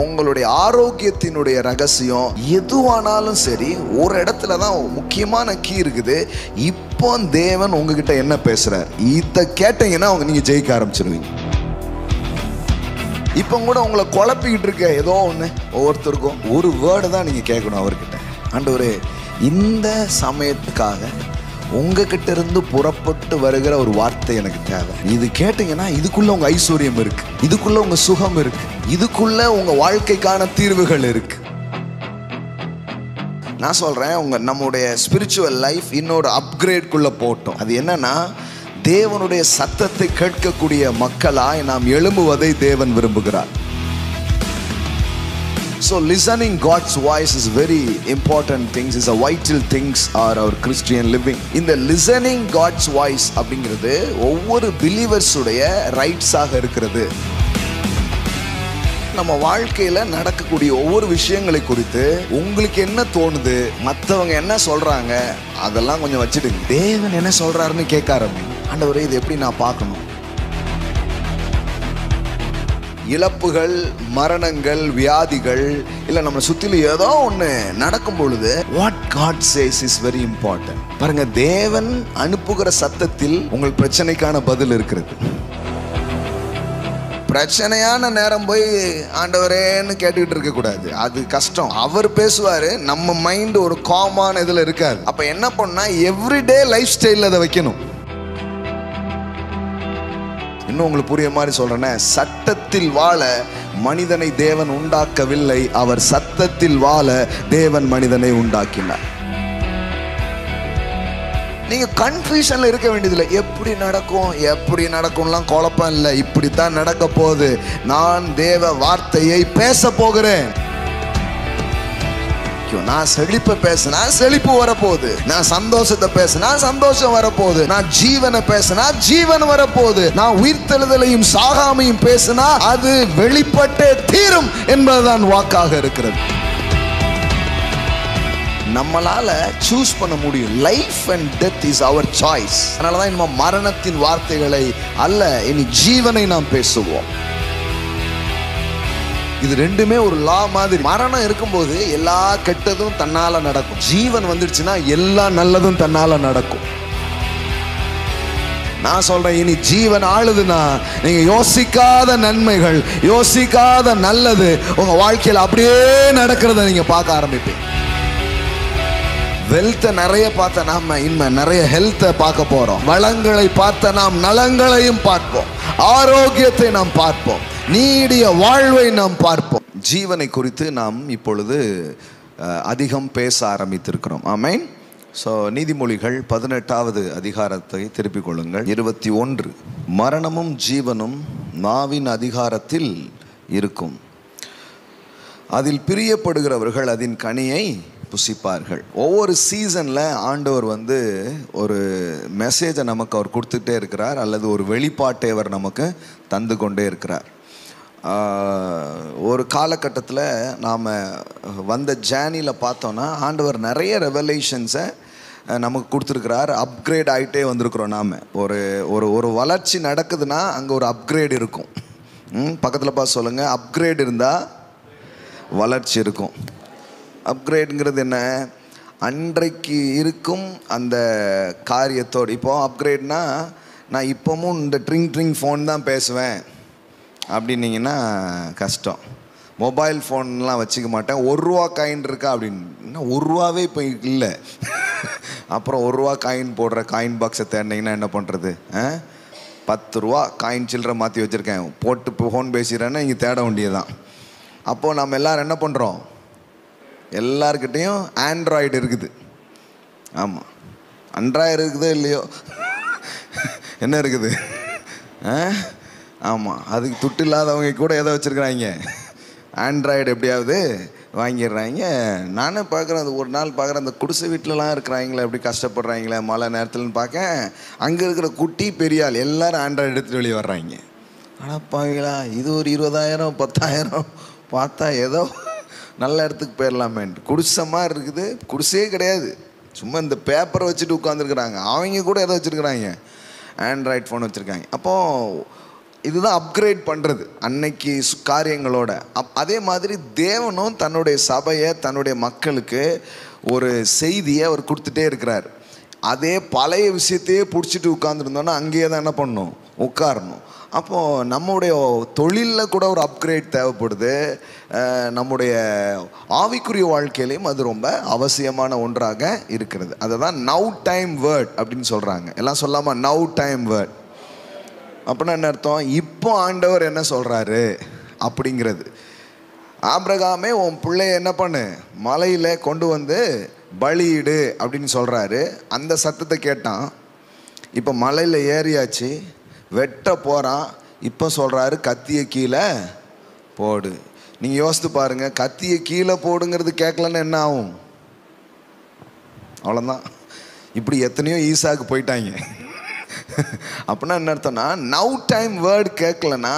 உங்களுடைய ஆரோக்கியத்தினுடைய ரகசியம் எதுவானாலும் சரி, ஒரு இடத்துல தான் முக்கியமான கீ இருக்குது. இப்போ தேவன் உங்ககிட்ட என்ன பேசுறார், இதை கேட்டீங்கன்னா நீங்க ஜெயிக்க ஆரம்பிச்சிருவீங்க. இப்போ கூட உங்களை குழப்பிக்கிட்டு இருக்க ஏதோ ஒன்று, ஒவ்வொருத்தருக்கும் ஒரு வேர்டு தான் நீங்க கேட்கணும் அவர்கிட்ட. ஆண்டவரே, இந்த சமயத்துக்காக உங்ககிட்ட இருந்து புறப்பட்டு வருகிற ஒரு வார்த்தை எனக்கு தேவை. இது கேட்டீங்கன்னா இதுக்குள்ள உங்க ஐஸ்வர்யம் இருக்கு, இதுக்குள்ள உங்க சுகம் இருக்கு, இதுக்குள்ள உங்க வாழ்க்கைக்கான தீர்வுகள் இருக்கு. நான் சொல்றேன், நம்முடைய ஸ்பிரிச்சுவல் லைஃப் இன்னொரு அப்கிரேட்குள்ள போட்டோம். அது என்னன்னா, தேவனுடைய சத்தத்தை கேட்கக்கூடிய மக்களாய் நாம் எழும்புவதை தேவன் விரும்புகிறார். So listening God's voice is very important things, is a vital things are our Christian living. In the listening God's voice அப்படிங்கிறது ஒவ்வொரு பிலீவர்ஸ் உடைய ரைட்ஸாக இருக்கிறது. நம்ம வாழ்க்கையில நடக்கக்கூடிய ஒவ்வொரு விஷயங்களை குறித்து உங்களுக்கு என்ன தோணுது, மற்றவங்க என்ன சொல்றாங்க, அதெல்லாம் கொஞ்சம் வச்சுடுங்க. தேவன் என்ன சொல்றாருன்னு கேட்க ஆரம்பிங்க. ஆண்டவரே, இது எப்படி நான் பார்க்கணும்? இழப்புகள், மரணங்கள், வியாதிகள், இல்லை நம்ம சுற்றிலும் ஏதோ ஒன்று நடக்கும் பொழுது what God says is very important. பாருங்க, தேவன் அனுப்புகிற சத்தத்தில் உங்கள் பிரச்சனைக்கான பதில் இருக்கிறது. பிரச்சனையான நேரம் போய் ஆண்டவரேன்னு கேட்டுக்கிட்டு இருக்க கூடாது, அது கஷ்டம். அவர் பேசுவாரு, நம்ம மைண்ட் ஒரு காமான இதில் இருக்காது. அப்போ என்ன பண்ணா, எவ்ரிடே லைஃப் ஸ்டைலில் அதை வைக்கணும். இன்னும் உங்களுக்கு புரிய மாதிரி சொல்றேன்னா, சட்டத்தில் வாழ மனிதனை தேவன் உண்டாக்கவில்லை, அவர் சத்தத்தில் வாழ தேவன் மனிதனை உண்டாக்கினார். நீங்க கன்ஃபியூஷன்ல இருக்க வேண்டியதில்லை. எப்படி நடக்கும் எப்படி நடக்கும்லாம் குழப்பம் இல்லை. இப்படித்தான் நடக்க போகுது. நான் தேவ வார்த்தையை பேச போகிறேன். நான் செழிப்பை பேசினா செழிப்பு வரப்போகுது, நான் சந்தோஷத்தை பேசினா சந்தோஷம் வரப்போகுது, நான் ஜீவனை பேசினா ஜீவன் வரப்போகுது, நான் உயிர்த்தெழுதலையும் சாகாமையும் பேசினா அது வெளிப்பட்டே தீரும் என்பதுதான் வாக்காக இருக்கிறது. நம்மளால சூஸ் பண்ண முடியும். Life and death is our choice. அதனாலதான் நம்ம மரணத்தின் வார்த்தைகளை அல்ல, இனி ஜீவனை நாம் பேசுவோம். இது ரெண்டுமே ஒரு லா மாதிரி. மரணம் இருக்கும்போது எல்லா கெட்டதும் தன்னால நடக்கும். ஜீவன் வந்துடுச்சுன்னா எல்லா நல்லதும் தன்னால நடக்கும். நான் சொல்றேன், இனி ஜீவன் ஆளுதுன்னா நீங்க யோசிக்காத நன்மைகள், யோசிக்காத நல்லது உங்க வாழ்க்கையில் அப்படியே நடக்கிறத நீங்க பார்க்க ஆரம்பிப்பீங்க. வெல்த்தை நிறைய பார்த்த நாம இனிமே நிறைய ஹெல்த்தை பார்க்க போறோம். வளங்களை பார்த்த நாம் நலங்களையும் பார்ப்போம், ஆரோக்கியத்தை நாம் பார்ப்போம், நீடிய வாழ்வை நாம் பார்ப்போம். ஜீவனை குறித்து நாம் இப்பொழுது அதிகம் பேச ஆரம்பித்திருக்கிறோம். ஆமென். ஸோ நீதிமொழிகள் 18வது அதிகாரத்தை திருப்பிக் கொள்ளுங்கள். 21. மரணமும் ஜீவனும் நாவின் அதிகாரத்தில் இருக்கும், அதில் பிரியப்படுகிறவர்கள் அதன் கனியை புசிப்பார்கள். ஒவ்வொரு சீசனில் ஆண்டவர் ஒரு மெசேஜை நமக்கு அவர் கொடுத்துட்டே இருக்கிறார், அல்லது ஒரு வெளிப்பாட்டை அவர் நமக்கு தந்து கொண்டே இருக்கிறார். ஒரு காலகட்டத்தில் நாம் வந்த ஜேர்னியில் பார்த்தோன்னா ஆண்டவர் நிறைய ரெவலேஷன்ஸை நமக்கு கொடுத்துருக்கிறார். அப்கிரேட் ஆகிட்டே வந்திருக்கிறோம். நாம் ஒரு வளர்ச்சி நடக்குதுன்னா அங்கே ஒரு அப்கிரேட் இருக்கும். பக்கத்தில் பார்த்து சொல்லுங்கள், அப்கிரேட் இருந்தால் வளர்ச்சி இருக்கும். அப்கிரேடுங்கிறது என்ன? அன்றைக்கு இருக்கும் அந்த காரியத்தோடு. இப்போது அப்கிரேட்னா, நான் இப்போவும் இந்த ட்ரிங் ஃபோன் தான் பேசுவேன் அப்படின்னீங்கன்னா கஷ்டம். மொபைல் ஃபோன்லாம் வச்சுக்க மாட்டேன். 1 ரூபா காயின் இருக்கா அப்படின்னா 1 ரூபாவே இப்போ இல்லை. அப்புறம் 1 ரூபா காயின் போடுற காயின் பாக்ஸை தேடினீங்கன்னா என்ன பண்ணுறது? 10 ரூபா காயின் சில்லறை மாற்றி வச்சுருக்கேன், போட்டு ஃபோன் பேசுகிறேன்னா இங்கே தேட வேண்டியதுதான். அப்போது நம்ம எல்லோரும் என்ன பண்ணுறோம்? எல்லார்கிட்டையும் ஆண்ட்ராய்டு இருக்குது. ஆமாம், ஆண்ட்ராய்டு இருக்குதோ இல்லையோ, என்ன இருக்குது? ஆமாம், அதுக்கு துட்டு இல்லாதவங்க கூட எதை வச்சுருக்குறாங்க, ஆண்ட்ராய்டு எப்படியாவது வாங்கிடுறாங்க. நானே பார்க்குறேன், அது ஒரு நாள் பார்க்குறேன், அந்த குடிசை வீட்டிலலாம் இருக்கிறாங்களே எப்படி கஷ்டப்படுறாங்களே மழை நேரத்தில்னு பார்க்க, அங்கே இருக்கிற குட்டி பெரியாள் எல்லோரும் ஆண்ட்ராய்டு எடுத்துகிட்டு வெளியே வர்றாங்க. ஆனால் பாவீங்களா, இது ஒரு 20,000 10,000 பார்த்தா ஏதோ நல்ல இடத்துக்கு போயிடலாமேன்ட்டு. குடிசை மாதிரி இருக்குது, குடிசையே கிடையாது, சும்மா இந்த பேப்பரை வச்சுட்டு உட்காந்துருக்குறாங்க. அவங்க கூட எதை வச்சுருக்குறாங்க? ஆண்ட்ராய்டு ஃபோன் வச்சுருக்காங்க. அப்போது இதுதான் அப்கிரேட் பண்ணுறது அன்னைக்கு காரியங்களோட. அதே மாதிரி தேவனும் தன்னுடைய சபையை, தன்னுடைய மக்களுக்கு ஒரு செய்தியை அவர் கொடுத்துட்டே இருக்கிறார். அதே பழைய விஷயத்தையே பிடிச்சிட்டு உட்கார்ந்துருந்தோன்னா அங்கேயே தான் என்ன பண்ணணும், உட்காரணும். அப்போது நம்முடைய தொழிலில் கூட ஒரு அப்கிரேட் தேவைப்படுது. நம்முடைய ஆவிக்குரிய வாழ்க்கையிலையும் அது ரொம்ப அவசியமான ஒன்றாக இருக்கிறது. அதை தான் நவ் டைம் வேர்ட் அப்படின்னு சொல்கிறாங்க. எல்லாம் சொல்லாமா நவ் டைம் வேர்ட் அப்படின்னா என்ன அர்த்தம்? இப்போ ஆண்டவர் என்ன சொல்கிறாரு அப்படிங்கிறது. ஆபிரகாமே உன் பிள்ளைய என்ன பண்ணு, மலையில் கொண்டு வந்து பலியிடு அப்படின்னு சொல்கிறாரு. அந்த சத்தத்தை கேட்டான். இப்போ மலையில் ஏறியாச்சு, வெட்ட போகிறான். இப்போ சொல்கிறாரு கத்தியை கீழே போடு. நீங்கள் யோசித்து பாருங்கள், கத்தியை கீழே போடுங்கிறது கேட்கலன்னு என்ன ஆகும்? அவ்வளோதான். இப்படி எத்தனையோ ஈசாக்கு போயிட்டாங்க. அப்படின்னா என்ன அர்த்தம்னா, நவ் டைம் வேர்டு கேட்கலன்னா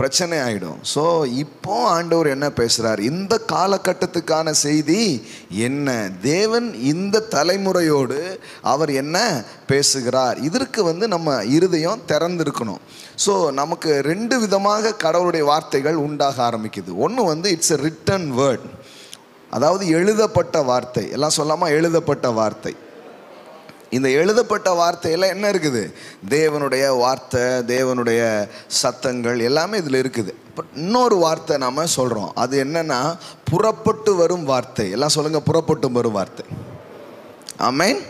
பிரச்சனை ஆகிடும். ஸோ இப்போ ஆண்டவர் என்ன பேசுகிறார், இந்த காலகட்டத்துக்கான செய்தி என்ன, தேவன் இந்த தலைமுறையோடு அவர் என்ன பேசுகிறார், இதற்கு நம்ம இருதயம் திறந்திருக்கணும். ஸோ நமக்கு ரெண்டு விதமாக கடவுளுடைய வார்த்தைகள் உண்டாக ஆரம்பிக்குது. ஒன்று இட்ஸ் எ ரிட்டன் வேர்ட், அதாவது எழுதப்பட்ட வார்த்தை. எல்லாம் சொல்லாமல் எழுதப்பட்ட வார்த்தை. இந்த எழுதப்பட்ட வார்த்தையில் என்ன இருக்குது? தேவனுடைய வார்த்தை, தேவனுடைய சத்தங்கள் எல்லாமே இதில் இருக்குது. பட் இன்னொரு வார்த்தை நாம் சொல்கிறோம், அது என்னென்னா புறப்பட்டு வரும் வார்த்தை. எல்லாம் சொல்லுங்கள், புறப்பட்டு வரும் வார்த்தை. ஆமென்.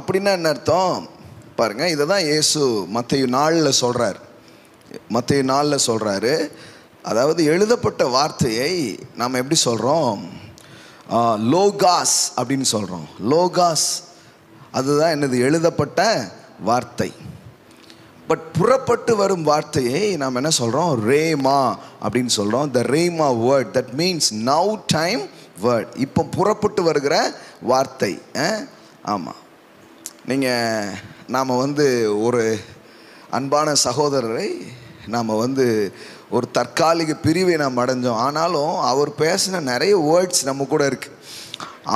அப்படின்னா என்ன அர்த்தம் பாருங்கள், இதை தான் இயேசு மத்தேயு 4 சொல்கிறார். மத்தேயு 4 சொல்கிறாரு, அதாவது எழுதப்பட்ட வார்த்தையை நாம் எப்படி சொல்கிறோம்? லோகாஸ் அப்படின்னு சொல்கிறோம். லோகாஸ் அதுதான் என்னது? எழுதப்பட்ட வார்த்தை. பட் புறப்பட்டு வரும் வார்த்தையை நாம் என்ன சொல்கிறோம்? ரேமா அப்படின்னு சொல்கிறோம். The rhema word, that means now time word. இப்போ புறப்பட்டு வருகிற வார்த்தை. ஆமாம். நாம் ஒரு அன்பான சகோதரரை நாம் ஒரு தற்காலிக பிரிவை நாம் அடைஞ்சோம். ஆனாலும் அவர் பேசின நிறைய வேர்ட்ஸ் நம்ம கூட இருக்குது.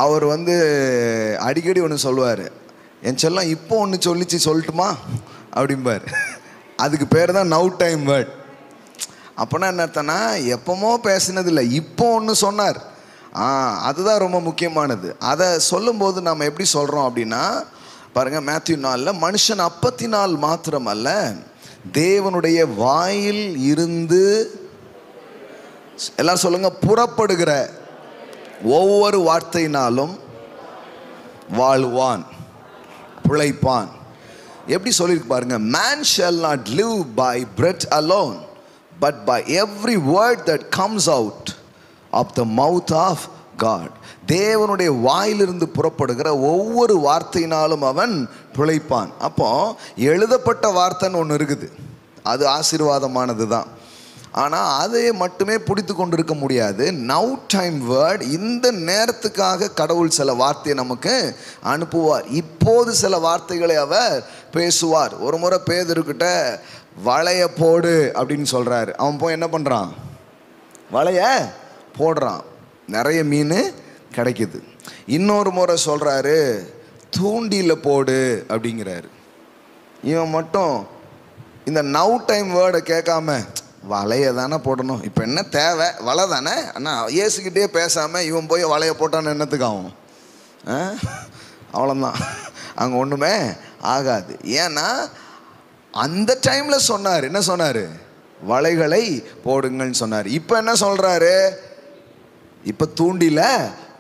அவர் அடிக்கடி ஒன்று சொல்லுவார், என் செல்லம் இப்போ ஒன்று சொல்லட்டுமா அப்படிம்பார். அதுக்கு பேர் தான் நவ் டைம் வேர்ட். அப்போனா என்ன அர்த்தம்னா, எப்போமோ பேசினதில்லை, இப்போ ஒன்று சொன்னார். அதுதான் ரொம்ப முக்கியமானது. அதை சொல்லும்போது நம்ம எப்படி சொல்கிறோம் அப்படின்னா பாருங்கள், மேத்யூ 4 மனுஷன் அப்பத்தினால் மாத்திரம் அல்ல, தேவனுடைய வாயில் இருந்து, எல்லாம் சொல்லுங்கள், புறப்படுகிற ஒவ்வொரு வார்த்தையினாலும் வாழ்வான், பிழைப்பான். எப்படி சொல்லியிருக்கு பாருங்க, man shall not live by bread alone but by every word that comes out of the mouth of God. தேவனுடைய வாயிலிருந்து புறப்படுகிற ஒவ்வொரு வார்த்தையினாலும் அவன் பிழைப்பான். அப்போ எழுதப்பட்ட வார்த்தைன்னு ஒன்று இருக்குது, அது ஆசீர்வாதமானது தான். ஆனால் அதை மட்டுமே பிடித்து கொண்டு இருக்க முடியாது. நவ் டைம் வேர்ட், இந்த நேரத்துக்காக கடவுள் சில வார்த்தையை நமக்கு அனுப்புவார். இப்போது சில வார்த்தைகளை அவர் பேசுவார். ஒரு முறை பேதுருக்கிட்ட வளைய போடு அப்படின்னு சொல்கிறாரு. அவன் போய் என்ன பண்ணுறான்? வளைய போடுறான். நிறைய மீன் கிடைக்குது. இன்னொரு முறை சொல்கிறாரு, தூண்டியில் போடு அப்படிங்கிறாரு. இவன் மட்டும் இந்த நவ் டைம் வேர்டை கேட்காம, வலையை தானே போடணும், இப்போ என்ன தேவை, வலை தானே. ஆனால் இயேசுக்கிட்டே பேசாமல் இவன் போய் வலையை போட்டான்னு என்னத்துக்கு ஆகும்? அவ்வளோதான், அங்கே ஒன்றுமே ஆகாது. ஏன்னா அந்த டைமில் சொன்னார், என்ன சொன்னார்? வலைகளை போடுங்கன்னு சொன்னார். இப்போ என்ன சொல்கிறாரு? இப்போ தூண்டில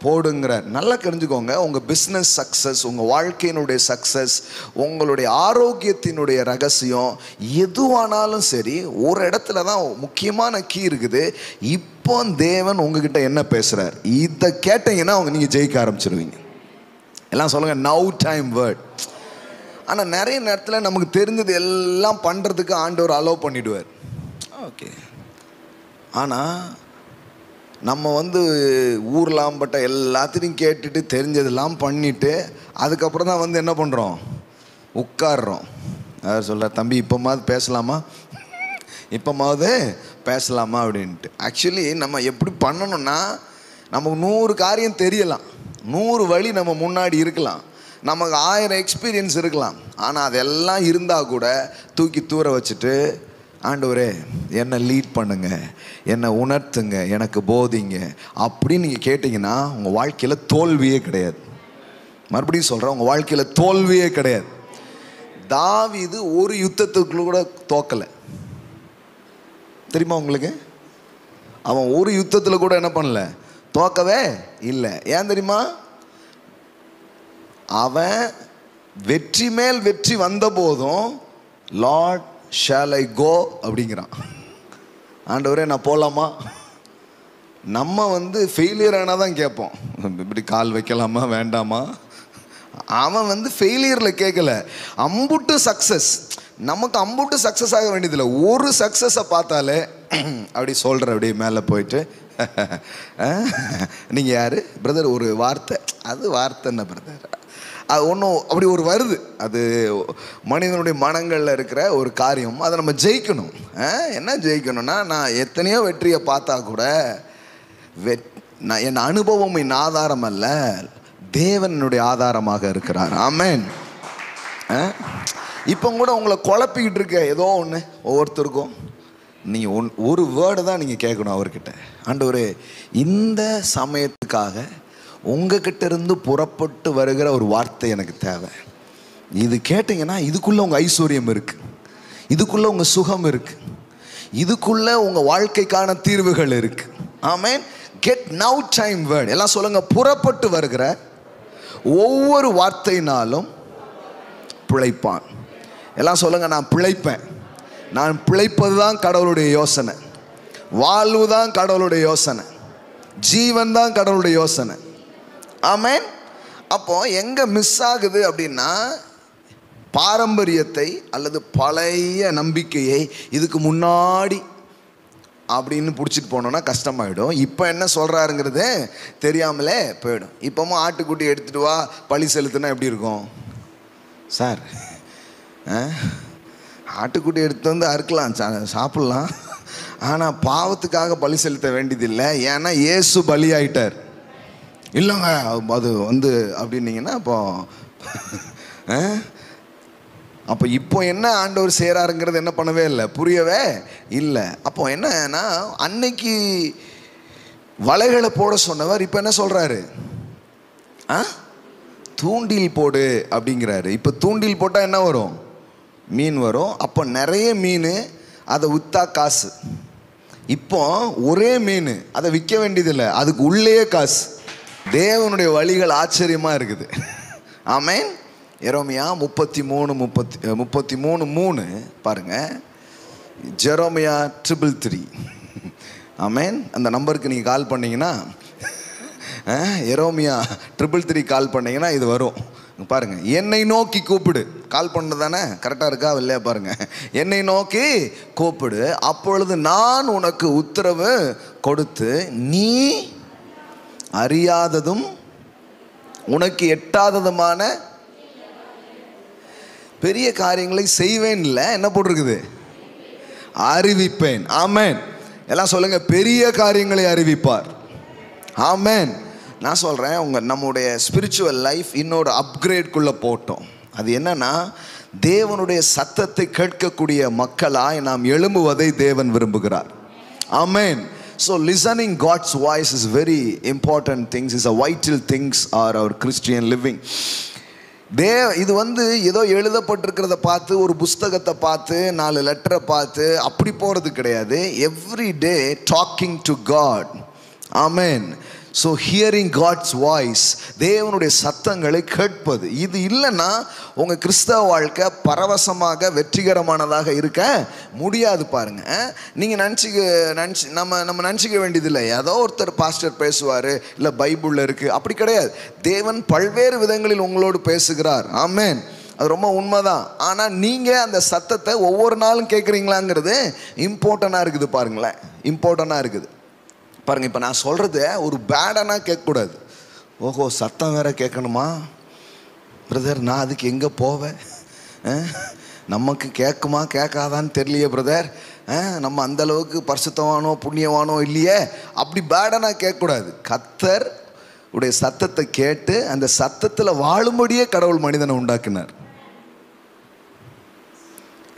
போடுங்கிறார். நல்லா தெரிஞ்சுக்கோங்க, உங்கள் பிஸ்னஸ் சக்ஸஸ், உங்கள் வாழ்க்கையினுடைய சக்ஸஸ், உங்களுடைய ஆரோக்கியத்தினுடைய ரகசியம் எதுவானாலும் சரி, ஒரு இடத்துல தான் முக்கியமான கீ இருக்குது. இப்போ தேவன் உங்ககிட்ட என்ன பேசுகிறார், இதை கேட்டீங்கன்னா நீங்கள் ஜெயிக்க ஆரம்பிச்சிருவீங்க. எல்லாம் சொல்லுங்கள், நவ் டைம் வேர்ட். ஆனால் நிறைய நேரத்தில் நமக்கு தெரிஞ்சது எல்லாம் பண்ணுறதுக்கு ஆண்டவர் அலோவ் பண்ணிவிடுவார். ஓகே, ஆனால் நம்ம ஊர்லாம்பட்ட எல்லாத்தையும் கேட்டுட்டு தெரிஞ்சதெல்லாம் பண்ணிவிட்டு அதுக்கப்புறம் தான் என்ன பண்ணுறோம்? உட்காடுறோம். அவர் சொல்கிறார், தம்பி இப்போமாவது பேசலாமா, இப்போமாவது பேசலாமா அப்படின்ட்டு. ஆக்சுவலி நம்ம எப்படி பண்ணணும்னா, நமக்கு 100 காரியம் தெரியலாம், 100 வழி நம்ம முன்னாடி இருக்கலாம், நமக்கு 1000 எக்ஸ்பீரியன்ஸ் இருக்கலாம். ஆனால் அதெல்லாம் இருந்தால் கூட தூக்கி தூர வச்சுட்டு ஆண்டவரே என்னை லீட் பண்ணுங்க, என்னை உணர்த்துங்க, எனக்கு போதிங்க அப்படின்னு நீங்கள் கேட்டிங்கன்னா உங்கள் வாழ்க்கையில் தோல்வியே கிடையாது. மறுபடியும் சொல்கிறேன், உங்கள் வாழ்க்கையில் தோல்வியே கிடையாது. தாவீது ஒரு யுத்தத்துக்குள்ள கூட தோக்கலை தெரியுமா உங்களுக்கு? அவன் ஒரு யுத்தத்தில் கூட என்ன பண்ணல, தோக்கவே இல்லை. ஏன் தெரியுமா? அவன் வெற்றி மேல் வெற்றி வந்த போதும் லார்ட் ஷால் ஐ கோ அப்படிங்கிறான். ஆண்டவரே நான் போகலாமா? நம்ம ஃபெயிலியர் ஆனால் தான் கேட்போம், இப்படி கால் வைக்கலாமா வேண்டாமா. அவன் ஃபெயிலியரில் கேட்கல, அம்புட்டு சக்ஸஸ். நமக்கு அம்புட்டு சக்ஸஸ் ஆக வேண்டியதில்லை, ஒரு சக்ஸஸை பார்த்தாலே அப்படி சொல்கிற, அப்படியே மேலே போயிட்டு நீங்கள் யார் பிரதர், ஒரு வார்த்தை, அது வார்த்தை என்ன பிரதர், அது ஒன்றும் அப்படி ஒரு வருது. அது மனிதனுடைய மனங்களில் இருக்கிற ஒரு காரியம். அதை நம்ம ஜெயிக்கணும். என்ன ஜெயிக்கணும்னா, நான் எத்தனையோ வெற்றியை பார்த்தா கூட என் அனுபவம் என் ஆதாரம் அல்ல, தேவனுடைய ஆதாரமாக இருக்கிறார். ஆமென். இப்போ கூட உங்களை குழப்பிக்கிட்டு இருக்க ஏதோ ஒன்று ஒவ்வொருத்தருக்கும் நீங்கள் ஒரு வேர்டு தான் நீங்கள் கேட்கணும் அவர்கிட்ட. ஆண்டவரே இந்த சமயத்துக்காக உங்ககிட்ட இருந்து புறப்பட்டு வருகிற ஒரு வார்த்தை எனக்கு தேவை. இது கேட்டிங்கன்னா இதுக்குள்ளே உங்கள் ஐஸ்வர்யம் இருக்குது, இதுக்குள்ளே உங்கள் சுகம் இருக்குது, இதுக்குள்ளே உங்கள் வாழ்க்கைக்கான தீர்வுகள் இருக்குது. ஆமென். Get now time word. எல்லாம் சொல்லுங்கள், புறப்பட்டு வருகிற ஒவ்வொரு வார்த்தையினாலும் பிழைப்பான். எல்லாம் சொல்லுங்கள், நான் பிழைப்பேன். நான் பிழைப்பது தான் கடவுளுடைய யோசனை, வாழ்வு தான் கடவுளுடைய யோசனை, ஜீவன் தான் கடவுளுடைய யோசனை. ஆமென். அப்போ எங்கே மிஸ் ஆகுது அப்படின்னா, பாரம்பரியத்தை அல்லது பழைய நம்பிக்கையை இதுக்கு முன்னாடி அப்படின்னு பிடிச்சிட்டு போனோன்னா கஷ்டமாயிடும். இப்போ என்ன சொல்கிறாருங்கிறது தெரியாமலே போயிடும். இப்போவும் ஆட்டுக்குட்டி எடுத்துகிட்டு வா பழி செலுத்துனா எப்படி இருக்கும் சார்? ஆட்டுக்குட்டி எடுத்து அறுக்கலாம், சாப்பிட்லாம். ஆனால் பாவத்துக்காக பழி செலுத்த வேண்டியதில்லை, ஏன்னா இயேசு பலியாயிட்டார். இல்லைங்க அது அப்படின்னீங்கன்னா அப்போ இப்போ என்ன ஆண்டவர் செய்கிறாருங்கிறது என்ன பண்ணவே இல்லை, புரியவே இல்லை. அப்போ என்னன்னா, அன்னைக்கு வலைகளை போட சொன்னவர் இப்போ என்ன சொல்கிறாரு, தூண்டில் போடு அப்படிங்கிறாரு. இப்போ தூண்டில் போட்டால் என்ன வரும், மீன் வரும். அப்போ நிறைய மீன், அதை விற்றா காசு. இப்போ ஒரே மீன், அதை விற்க வேண்டியதில்லை, அதுக்கு உள்ளேயே காசு. தேவனுடைய வழிகள் ஆச்சரியமாக இருக்குது. ஆமென். எரோமியா 33:3 பாருங்க. ஜெரோமியா 333. ஆமென். அந்த நம்பருக்கு நீங்கள் கால் பண்ணிங்கன்னா, எரோமியா 333 கால் பண்ணிங்கன்னா இது வரும். பாருங்க, என்னை நோக்கி கூப்பிடு. கால் பண்ணது தானே, கரெக்டாக இருக்கா இல்லையா பாருங்க. என்னை நோக்கி கூப்பிடு, அப்பொழுது நான் உனக்கு உத்தரவு கொடுத்து நீ அறியாததும் உனக்கு எட்டாததுமான பெரிய காரியங்களை செய்வேன். இல்லை என்ன போட்டிருக்குது, அறிவிப்பேன். ஆமென். எல்லாம் சொல்லுங்க, பெரிய காரியங்களை அறிவிப்பார். ஆமென். நான் சொல்கிறேன், நம்முடைய ஸ்பிரிச்சுவல் லைஃப் இன்னொரு அப்கிரேட்குள்ளே போட்டோம். அது என்னன்னா, தேவனுடைய சத்தத்தை கேட்கக்கூடிய மக்களாய் நாம் எழும்புவதை தேவன் விரும்புகிறார். ஆமென். So listening God's voice is very important things, is a vital things are our Christian living. இது ஏதோ எழுதப்பட்டிருக்கிறத பார்த்து, ஒரு புஸ்தகத்தை பார்த்து, 4 லெட்டரை பார்த்து அப்படி போகிறது கிடையாது. Every day talking to God. Amen. So hearing God's voice, தேவனுடைய சத்தங்களை கேட்பது. இது இல்லைன்னா உங்கள் கிறிஸ்தவ வாழ்க்கை பரவசமாக வெற்றிகரமானதாக இருக்க முடியாது. பாருங்க, நீங்கள் நம்ம நினச்சிக்க வேண்டியதில்லை, ஏதோ ஒருத்தர் பாஸ்டர் பேசுவார், இல்லை பைபிளில் இருக்குது, அப்படி கிடையாது. தேவன் பல்வேறு விதங்களில் உங்களோடு பேசுகிறார். ஆமென். அது ரொம்ப உண்மைதான். ஆனால் நீங்கள் அந்த சத்தத்தை ஒவ்வொரு நாளும் கேட்குறீங்களாங்கிறது இம்பார்ட்டண்ட்டாக இருக்குது. பாருங்களேன், இம்பார்ட்டண்ட்டாக இருக்குது. பாருங்கள், இப்போ நான் சொல்கிறது ஒரு பேடானா கேட்கக்கூடாது. ஓஹோ, சத்தம் வேற கேட்கணுமா பிரதர், நான் அதுக்கு எங்கே போவேன், நமக்கு கேட்குமா கேட்காதான்னு தெரியலையே பிரதர், நம்ம அந்தளவுக்கு பரிசுத்தவானோ புண்ணியவானோ இல்லையே, அப்படி பேடானா கேட்கக்கூடாது. கர்த்தர் உடைய சத்தத்தை கேட்டு அந்த சத்தத்தில் வாழும்படியே கடவுள் மனிதனை உண்டாக்கினார்.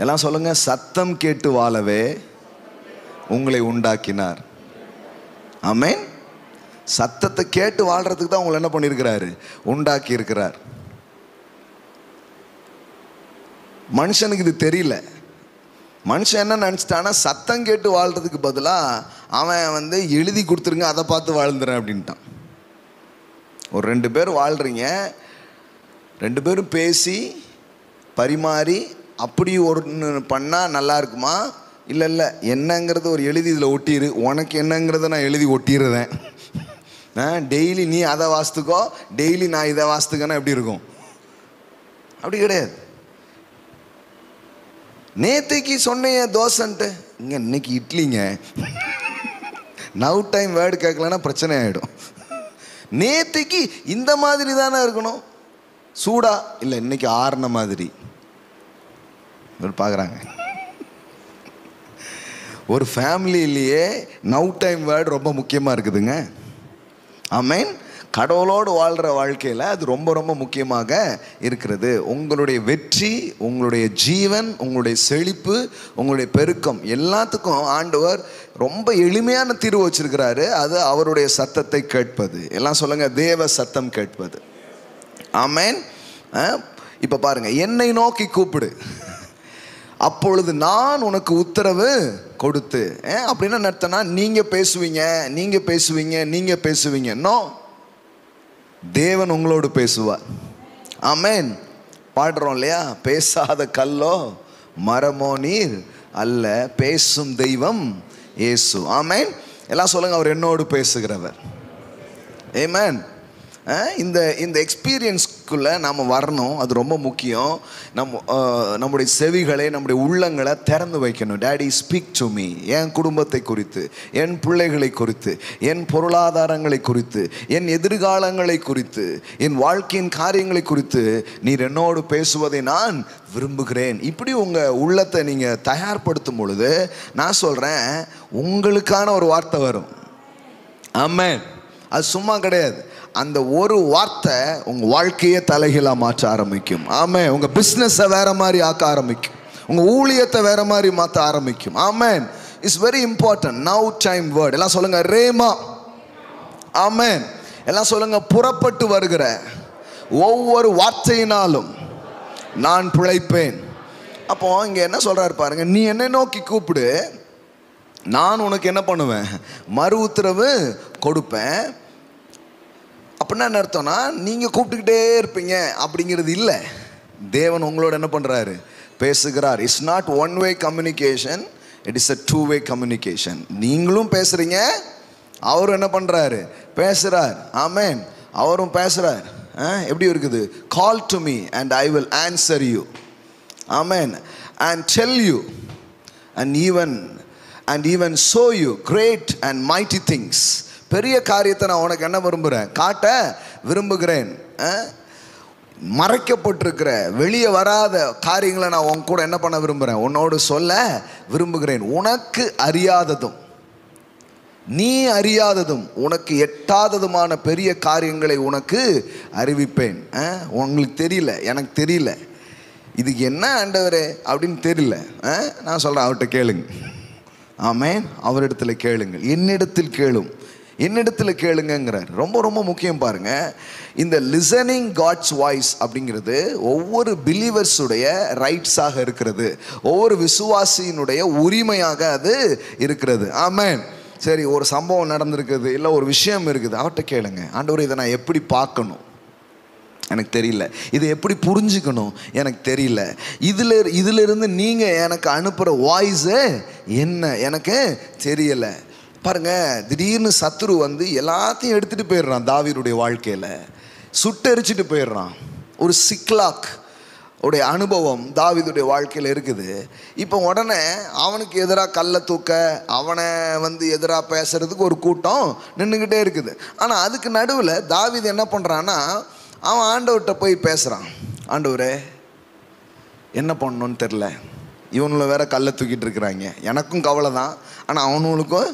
எல்லாம் சொல்லுங்க, சத்தம் கேட்டு வாழவே உங்களை உண்டாக்கினார். ஆமென். சத்தத்தை கேட்டு வாழ்றதுக்கு தான் உங்களை என்ன பண்ணியிருக்கிறாரு? உண்டாக்கி இருக்கிறார். மனுஷனுக்கு இது தெரியல. மனுஷன் என்ன நினச்சிட்டான்னா, சத்தம் கேட்டு வாழ்றதுக்கு பதிலாக அவன் எழுதி கொடுத்துருங்க, அதை பார்த்து வாழ்ந்துறேன் அப்படின்ட்டான். ஒரு 2 பேர் வாழ்கிறீங்க, 2 பேரும் பேசி பரிமாறி அப்படி ஒன்று பண்ணால் நல்லா இருக்குமா? இல்லை என்னங்கிறது ஒரு எழுதி இதில் ஒட்டிடு, உனக்கு என்னங்கிறத நான் எழுதி ஒட்டிடுறேன். டெய்லி நீ அதை வாசித்துக்கோ, டெய்லி நான் இதை வாசித்துக்கன்னா எப்படி இருக்கும்? அப்படி கிடையாது. நேற்றுக்கு சொன்னைய தோசைன்ட்டு இங்கே இன்னைக்கு இட்லிங்க. நவ் டைம் வேர்டு கேட்கலன்னா பிரச்சனை ஆகிடும். நேற்றுக்கு இந்த மாதிரி தானே இருக்கணும், சூடா இல்லை இன்னைக்கு ஆறுன மாதிரி பார்க்குறாங்க. ஒரு ஃபேமிலியிலேயே நவ் டைம் வேர்டு ரொம்ப முக்கியமாக இருக்குதுங்க. ஆமென். கடவுளோடு வாழ்கிற வாழ்க்கையில் அது ரொம்ப ரொம்ப முக்கியமாக இருக்கிறது. உங்களுடைய வெற்றி, உங்களுடைய ஜீவன், உங்களுடைய செழிப்பு, உங்களுடைய பெருக்கம் எல்லாத்துக்கும் ஆண்டவர் ரொம்ப எளிமையான தீர்வு வச்சிருக்கிறாரு. அது அவருடைய சத்தத்தை கேட்பது. எல்லாம் சொல்லுங்க, தேவ சத்தம் கேட்பது. ஆமென். இப்போ பாருங்க, என்னை நோக்கி கூப்பிடு, அப்பொழுது நான் உனக்கு உத்தரவு கொடுத்து. அப்படின்னா நடத்தினா நீங்கள் பேசுவீங்க, நீங்கள் பேசுவீங்க, நீங்கள் பேசுவீங்க. நோ, தேவன் உங்களோடு பேசுவார். ஆமென். பாடுறோம் இல்லையா, பேசாத கல்லோ மரமோ நீர் அல்ல, பேசும் தெய்வம் இயேசு. ஆமென். எல்லாம் சொல்லுங்க, அவர் என்னோடு பேசுகிறவர். ஆமென். இந்த எக்ஸ்பீரியன்ஸ்குள்ளே நாம் வரணும். அது ரொம்ப முக்கியம். நம்முடைய செவிகளை, நம்முடைய உள்ளங்களை திறந்து வைக்கணும். Daddy speak to me. என் குடும்பத்தை குறித்து, என் பிள்ளைகளை குறித்து, என் பொருளாதாரங்களை குறித்து, என் எதிர்காலங்களை குறித்து, என் வாழ்க்கையின் காரியங்களை குறித்து நீர் என்னோடு பேசுவதை நான் விரும்புகிறேன். இப்படி உங்கள் உள்ளத்தை நீங்கள் தயார்படுத்தும் பொழுது நான் சொல்கிறேன், உங்களுக்கான ஒரு வார்த்தை வரும். ஆமென். அது சும்மா கிடையாது. அந்த ஒரு வார்த்தை உங்கள் வாழ்க்கையை தலைகீழாக மாற்ற ஆரம்பிக்கும். ஆமென். உங்கள் பிஸ்னஸை வேற மாதிரி ஆக்க ஆரம்பிக்கும். உங்கள் ஊழியத்தை வேற மாதிரி மாற்ற ஆரம்பிக்கும். ஆமென். It's very important. Now time word. எல்லாம் சொல்லுங்க, ரேமா. ஆமென். எல்லாம் சொல்லுங்க, புறப்பட்டு வருகிற ஒவ்வொரு வார்த்தையினாலும் நான் பிழைப்பேன். அப்போ இங்கே என்ன சொல்கிறாரு பாருங்க, நீ என்னை நோக்கி கூப்பிடு, நான் உனக்கு என்ன பண்ணுவேன்? மறு உத்தரவு கொடுப்பேன். அப்படின்னா என்ன அர்த்தம்னா, நீங்கள் கூப்பிட்டுக்கிட்டே இருப்பீங்க அப்படிங்கிறது இல்லை. தேவன் உங்களோட என்ன பண்ணுறாரு? பேசுகிறார். It's not one way communication, it is a 2 way communication. நீங்களும் பேசுகிறீங்க, அவரும் என்ன பண்ணுறாரு? பேசுகிறார். ஆமென். அவரும் பேசுகிறார். எப்படி இருக்குது? Call to me and I will answer you. Amen. And tell you and even show you great and mighty things. பெரிய காரியத்தை நான் உனக்கு என்ன விரும்புகிறேன்? காட்ட விரும்புகிறேன். மறைக்கப்பட்டிருக்கிற வெளியே வராத காரியங்களை நான் உன் கூட என்ன பண்ண விரும்புகிறேன்? உன்னோடு சொல்ல விரும்புகிறேன். உனக்கு அறியாததும் நீ அறியாததும் உனக்கு எட்டாததுமான பெரிய காரியங்களை உனக்கு அறிவிப்பேன். உங்களுக்கு தெரியல, எனக்கு தெரியல, இதுக்கு என்ன ஆண்டவரே அப்படின்னு தெரியல. நான் சொல்கிறேன், அவர்கிட்ட கேளுங்க. ஆமென். அவரிடத்தில் கேளுங்கள். என்னிடத்தில் கேளும், என்னிடத்தில் கேளுங்கிறார். ரொம்ப ரொம்ப முக்கியம் பாருங்க. இந்த லிசனிங் காட்ஸ் வாய்ஸ் அப்படிங்கிறது ஒவ்வொரு பிலீவர்ஸுடைய ரைட்ஸாக இருக்கிறது, ஒவ்வொரு விசுவாசியினுடைய உரிமையாக அது இருக்கிறது. ஆமென். சரி, ஒரு சம்பவம் நடந்திருக்குது, இல்லை ஒரு விஷயம் இருக்குது, அவர்கிட்ட கேளுங்க. ஆண்டவரே, இதை நான் எப்படி பார்க்கணும்? எனக்கு தெரியல. இதை எப்படி புரிஞ்சுக்கணும்? எனக்கு தெரியல. இதிலிருந்து நீங்கள் எனக்கு அனுப்புகிற வாய்ஸு என்ன? எனக்கு தெரியலை. பாருங்க, திடீர்னு சத்துரு எல்லாத்தையும் எடுத்துகிட்டு போயிடுறான். தாவீதுடைய வாழ்க்கையில் சுட்டெரிச்சிட்டு போயிடுறான். ஒரு சிக்லாக் உடைய அனுபவம் தாவீதுடைய வாழ்க்கையில் இருக்குது. இப்போ உடனே அவனுக்கு எதிராக கல்லை தூக்க, அவனை எதிராக பேசுறதுக்கு ஒரு கூட்டம் நின்றுக்கிட்டே இருக்குது. ஆனால் அதுக்கு நடுவில் தாவீது என்ன பண்ணுறான்னா, அவன் ஆண்டவர்கிட்ட போய் பேசுகிறான். ஆண்டவரே, என்ன பண்ணணும்னு தெரில, இவனுல வேற கல்லை தூக்கிட்டு இருக்கிறாங்க, எனக்கும் கவலை தான், ஆனால் அவனுங்களுக்கும்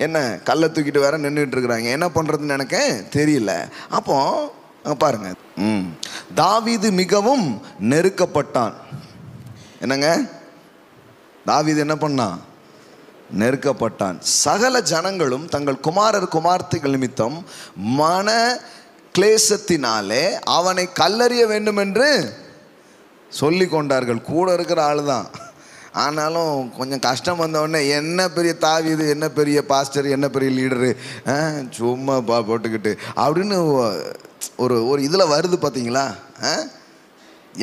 என்ன கல்லை தூக்கிட்டு வேற நின்றுட்டு இருக்கிறாங்க, என்ன பண்ணுறதுன்னு எனக்கு தெரியல. அப்போ பாருங்க, தாவீது மிகவும் நெருக்கப்பட்டான். என்னங்க? தாவீது என்ன பண்ணான்? நெருக்கப்பட்டான். சகல ஜனங்களும் தங்கள் குமாரர் குமார்த்திகள் நிமித்தம் மன கிளேசத்தினாலே அவனை கல்லறிய வேண்டும் என்று சொல்லி கொண்டார்கள். கூட இருக்கிற ஆள் தான், ஆனாலும் கொஞ்சம் கஷ்டம் வந்தவுடனே என்ன பெரிய தாவீது, என்ன பெரிய பாஸ்டர், என்ன பெரிய லீடரு, சும்மா போட்டுக்கிட்டு அப்படின்னு ஒரு ஒரு இதில் வருது பார்த்தீங்களா?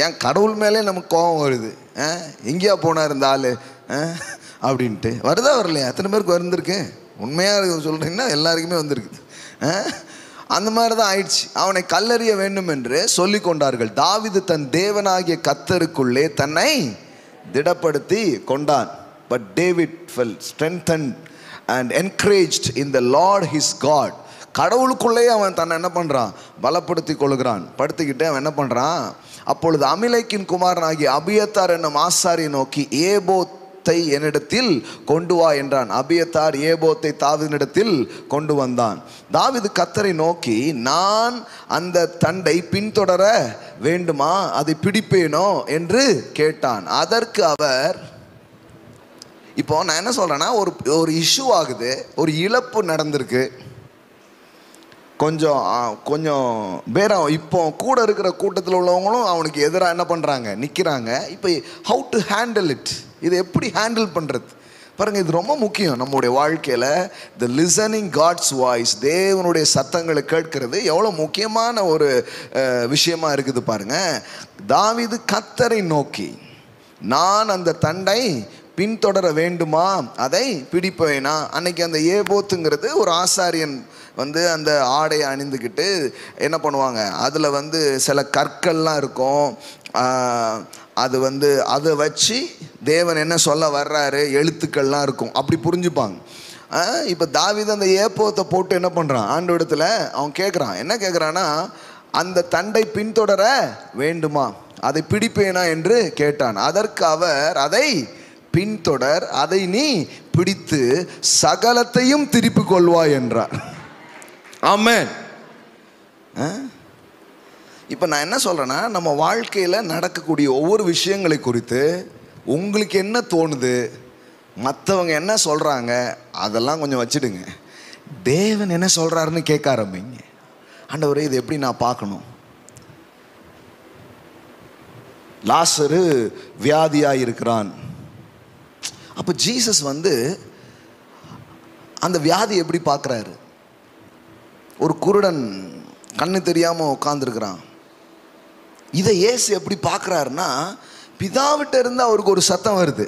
ஏன் கடவுள் மேலே நமக்கு கோபம் வருது. எங்கேயா போனார் இந்த ஆள் அப்படின்ட்டு வருதா வரலையா? எத்தனை பேருக்கு வந்திருக்கு? உண்மையாக சொல்கிறீங்கன்னா எல்லாருக்குமே வந்திருக்குது. அந்த மாதிரி தான் ஆயிடுச்சு. அவனை கல்லறிய வேண்டும் என்று சொல்லி கொண்டார்கள். தாவீது தன் தேவனாகிய கர்த்தருக்குள்ளே தன்னை திடப்படுத்தி கொண்டான். But David felt strengthened and encouraged in the Lord his God. கடவுளுக்குள்ளேயே அவன் தன்னை என்ன பண்ணுறான்? பலப்படுத்தி கொள்கிறான். படுத்திக்கிட்டு அவன் என்ன பண்ணுறான்? அப்பொழுது அமிலேக்கின் குமாரனாகிய அபியத்தார் என்னும் ஆசாரியை நோக்கி ஏபோத்தை என்னிடத்தில் கொண்டு வா என்றான். அபியத்தார் ஏபோத்தை தாவீதினிடத்தில் கொண்டு வந்தான். தாவீது கர்த்தரை நோக்கி, நான் அந்த தண்டை பின்தொடர வேண்டுமா, அதை பிடிப்பேனோ என்று கேட்டான். அதற்கு அவர், இப்போ நான் என்ன சொல்றேன்னா, ஒரு இஷ்யூ ஆகுது, ஒரு இழப்பு நடந்திருக்கு, கொஞ்சம் பேரம். இப்போ கூட இருக்கிற கூட்டத்தில் உள்ளவங்களும் அவனுக்கு எதிராக என்ன பண்ணுறாங்க? நிற்கிறாங்க. இப்போ ஹவு டு ஹேண்டில் இட், இதை எப்படி ஹேண்டில் பண்ணுறது பாருங்கள். இது ரொம்ப முக்கியம் நம்முடைய வாழ்க்கையில். த லிசனிங் காட்ஸ் வாய்ஸ், தேவனுடைய சத்தங்களை கேட்கிறது எவ்வளோ முக்கியமான ஒரு விஷயமா இருக்குது பாருங்கள். தாவீது கர்த்தரை நோக்கி, நான் அந்த தண்டை பின்தொடர வேண்டுமா, அதை பிடிப்பேனா. அன்னைக்கு அந்த ஏபோத்துங்கிறது ஒரு ஆசாரியன் அந்த ஆடையை அணிந்துக்கிட்டு என்ன பண்ணுவாங்க, அதில் சில கற்கள்லாம் இருக்கும். அது அதை வச்சு தேவன் என்ன சொல்ல வர்றாரு, எழுத்துக்கள்லாம் இருக்கும், அப்படி புரிஞ்சுப்பாங்க. இப்போ தாவீது அந்த ஏப்போத்தை போட்டு என்ன பண்ணுறான்? ஆண்டவரிடத்துல அவன் கேட்குறான். என்ன கேட்குறான்னா, அந்த தண்டை பின்தொடர வேண்டுமா, அதை பிடிப்பேனா என்று கேட்டான். அதற்கு அவர், அதை பின்தொடர், அதை நீ பிடித்து சகலத்தையும் திருப்பி கொள்வாய் என்றார். ஆமென். இப்போ நான் என்ன சொல்கிறேன்னா, நம்ம வாழ்க்கையில் நடக்கக்கூடிய ஒவ்வொரு விஷயங்களை குறித்து உங்களுக்கு என்ன தோணுது, மற்றவங்க என்ன சொல்கிறாங்க, அதெல்லாம் கொஞ்சம் வச்சுடுங்க. தேவன் என்ன சொல்கிறாருன்னு கேட்க ஆரம்பிங்க. ஆண்டவரே, இது எப்படி நான் பார்க்கணும்? லாசரு வியாதியாக இருக்கிறான். அப்போ ஜீசஸ் அந்த வியாதி எப்படி பார்க்குறாரு? ஒரு குருடன் கண்ணு தெரியாமல் உட்காந்துருக்கிறான். இதை இயேசு எப்படி பார்க்குறாருன்னா, பிதாவிட்ட இருந்து அவருக்கு ஒரு சத்தம் வருது.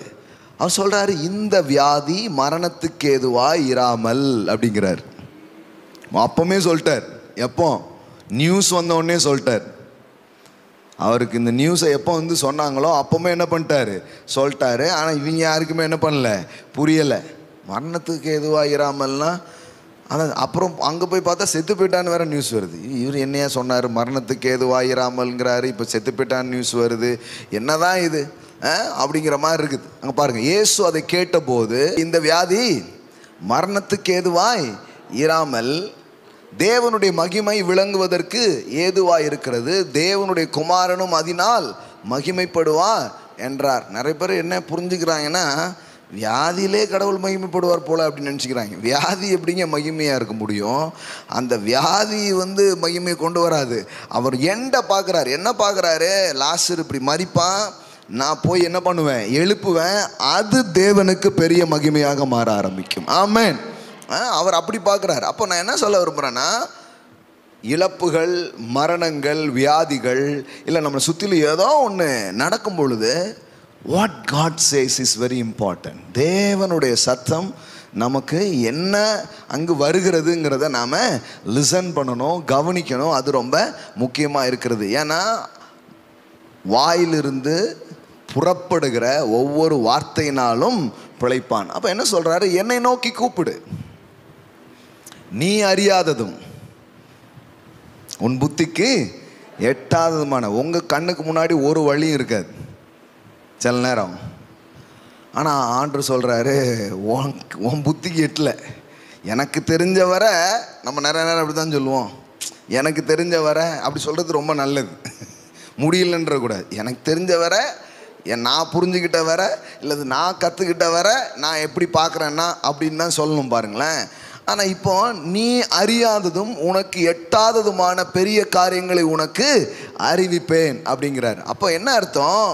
அவர் சொல்கிறாரு, இந்த வியாதி மரணத்துக்கு ஏதுவாய் இராமல் அப்படிங்கிறார். அப்பவுமே சொல்லிட்டார். எப்போ நியூஸ் வந்தோடனே சொல்லிட்டார். அவருக்கு இந்த நியூஸை எப்போ சொன்னாங்களோ அப்பவுமே என்ன பண்ணிட்டாரு? சொல்லிட்டாரு. ஆனால் இவங்க யாருக்குமே என்ன பண்ணல, புரியலை. மரணத்துக்கு எதுவாக இராமல்னா, ஆனால் அப்புறம் அங்கே போய் பார்த்தா செத்து போயிட்டான்னு வேறு நியூஸ் வருது. இவர் என்னையா சொன்னார், மரணத்துக்கு எதுவாக இராமல்ங்கிறாரு, இப்போ செத்து போயிட்டான்னு நியூஸ் வருது, என்னதான் இது அப்படிங்கிற மாதிரி இருக்குது. அங்கே பாருங்கள், இயேசு அதை கேட்டபோது, இந்த வியாதி மரணத்துக்கு ஏதுவாய் இராமல் தேவனுடைய மகிமை விளங்குவதற்கு ஏதுவாய் இருக்கிறது, தேவனுடைய குமாரனும் அதனால் மகிமைப்படுவார் என்றார். நிறைய பேர் என்ன புரிஞ்சுக்கிறாங்கன்னா, வியாதியிலே கடவுள் மகிமைப்படுவார் போல அப்படின்னு நினச்சிக்கிறாங்க. வியாதி எப்படிங்க மகிமையாக இருக்க முடியும்? அந்த வியாதி மகிமை கொண்டு வராது. அவர் எண்டை பார்க்குறாரு. என்ன பார்க்குறாரு? லாசர் இப்படி மரிப்பான், நான் போய் என்ன பண்ணுவேன்? எழுப்புவேன். அது தேவனுக்கு பெரிய மகிமையாக மாற ஆரம்பிக்கும். ஆமென். அவர் அப்படி பார்க்குறாரு. அப்போ நான் என்ன சொல்ல விரும்புகிறேன்னா, இழப்புகள், மரணங்கள், வியாதிகள் இல்லை நம்மளை சுற்றிலும் ஏதோ ஒன்று நடக்கும் பொழுது, what God says is very important. தேவனுடைய சத்தம் நமக்கு என்ன அங்கு வருகிறதுங்கிறத நாம் லிசன் பண்ணணும், கவனிக்கணும். அது ரொம்ப முக்கியமாக இருக்கிறது. ஏன்னா வாயிலிருந்து புறப்படுகிற ஒவ்வொரு வார்த்தையினாலும் பிழைப்பான். அப்போ என்ன சொல்கிறாரு? என்னை நோக்கி கூப்பிடு, நீ அறியாததும் உன் புத்திக்கு எட்டாததுமான. உங்கள் கண்ணுக்கு முன்னாடி ஒரு வழியும் இருக்காது சில நேரம். ஆனால் ஆண்டவர் சொல்கிறாரு, உன் புத்திக்கு எட்டல. எனக்கு தெரிஞ்ச வர, நம்ம நிறைய நேரம் அப்படி தான் சொல்லுவோம், எனக்கு தெரிஞ்ச வர. அப்படி சொல்கிறது ரொம்ப நல்லது. முடியலன்ற கூடாது. எனக்கு தெரிஞ்ச வர நான் புரிஞ்சுக்கிட்ட வர இல்லது நான் கற்றுக்கிட்ட வர நான் எப்படி பார்க்குறேன்னா அப்படின்னு தான் சொல்லணும் பாருங்களேன். ஆனால் இப்போ நீ அறியாததும் உனக்கு எட்டாததுமான பெரிய காரியங்களை உனக்கு அறிவிப்பேன் அப்படிங்கிறார். அப்போ என்ன அர்த்தம்?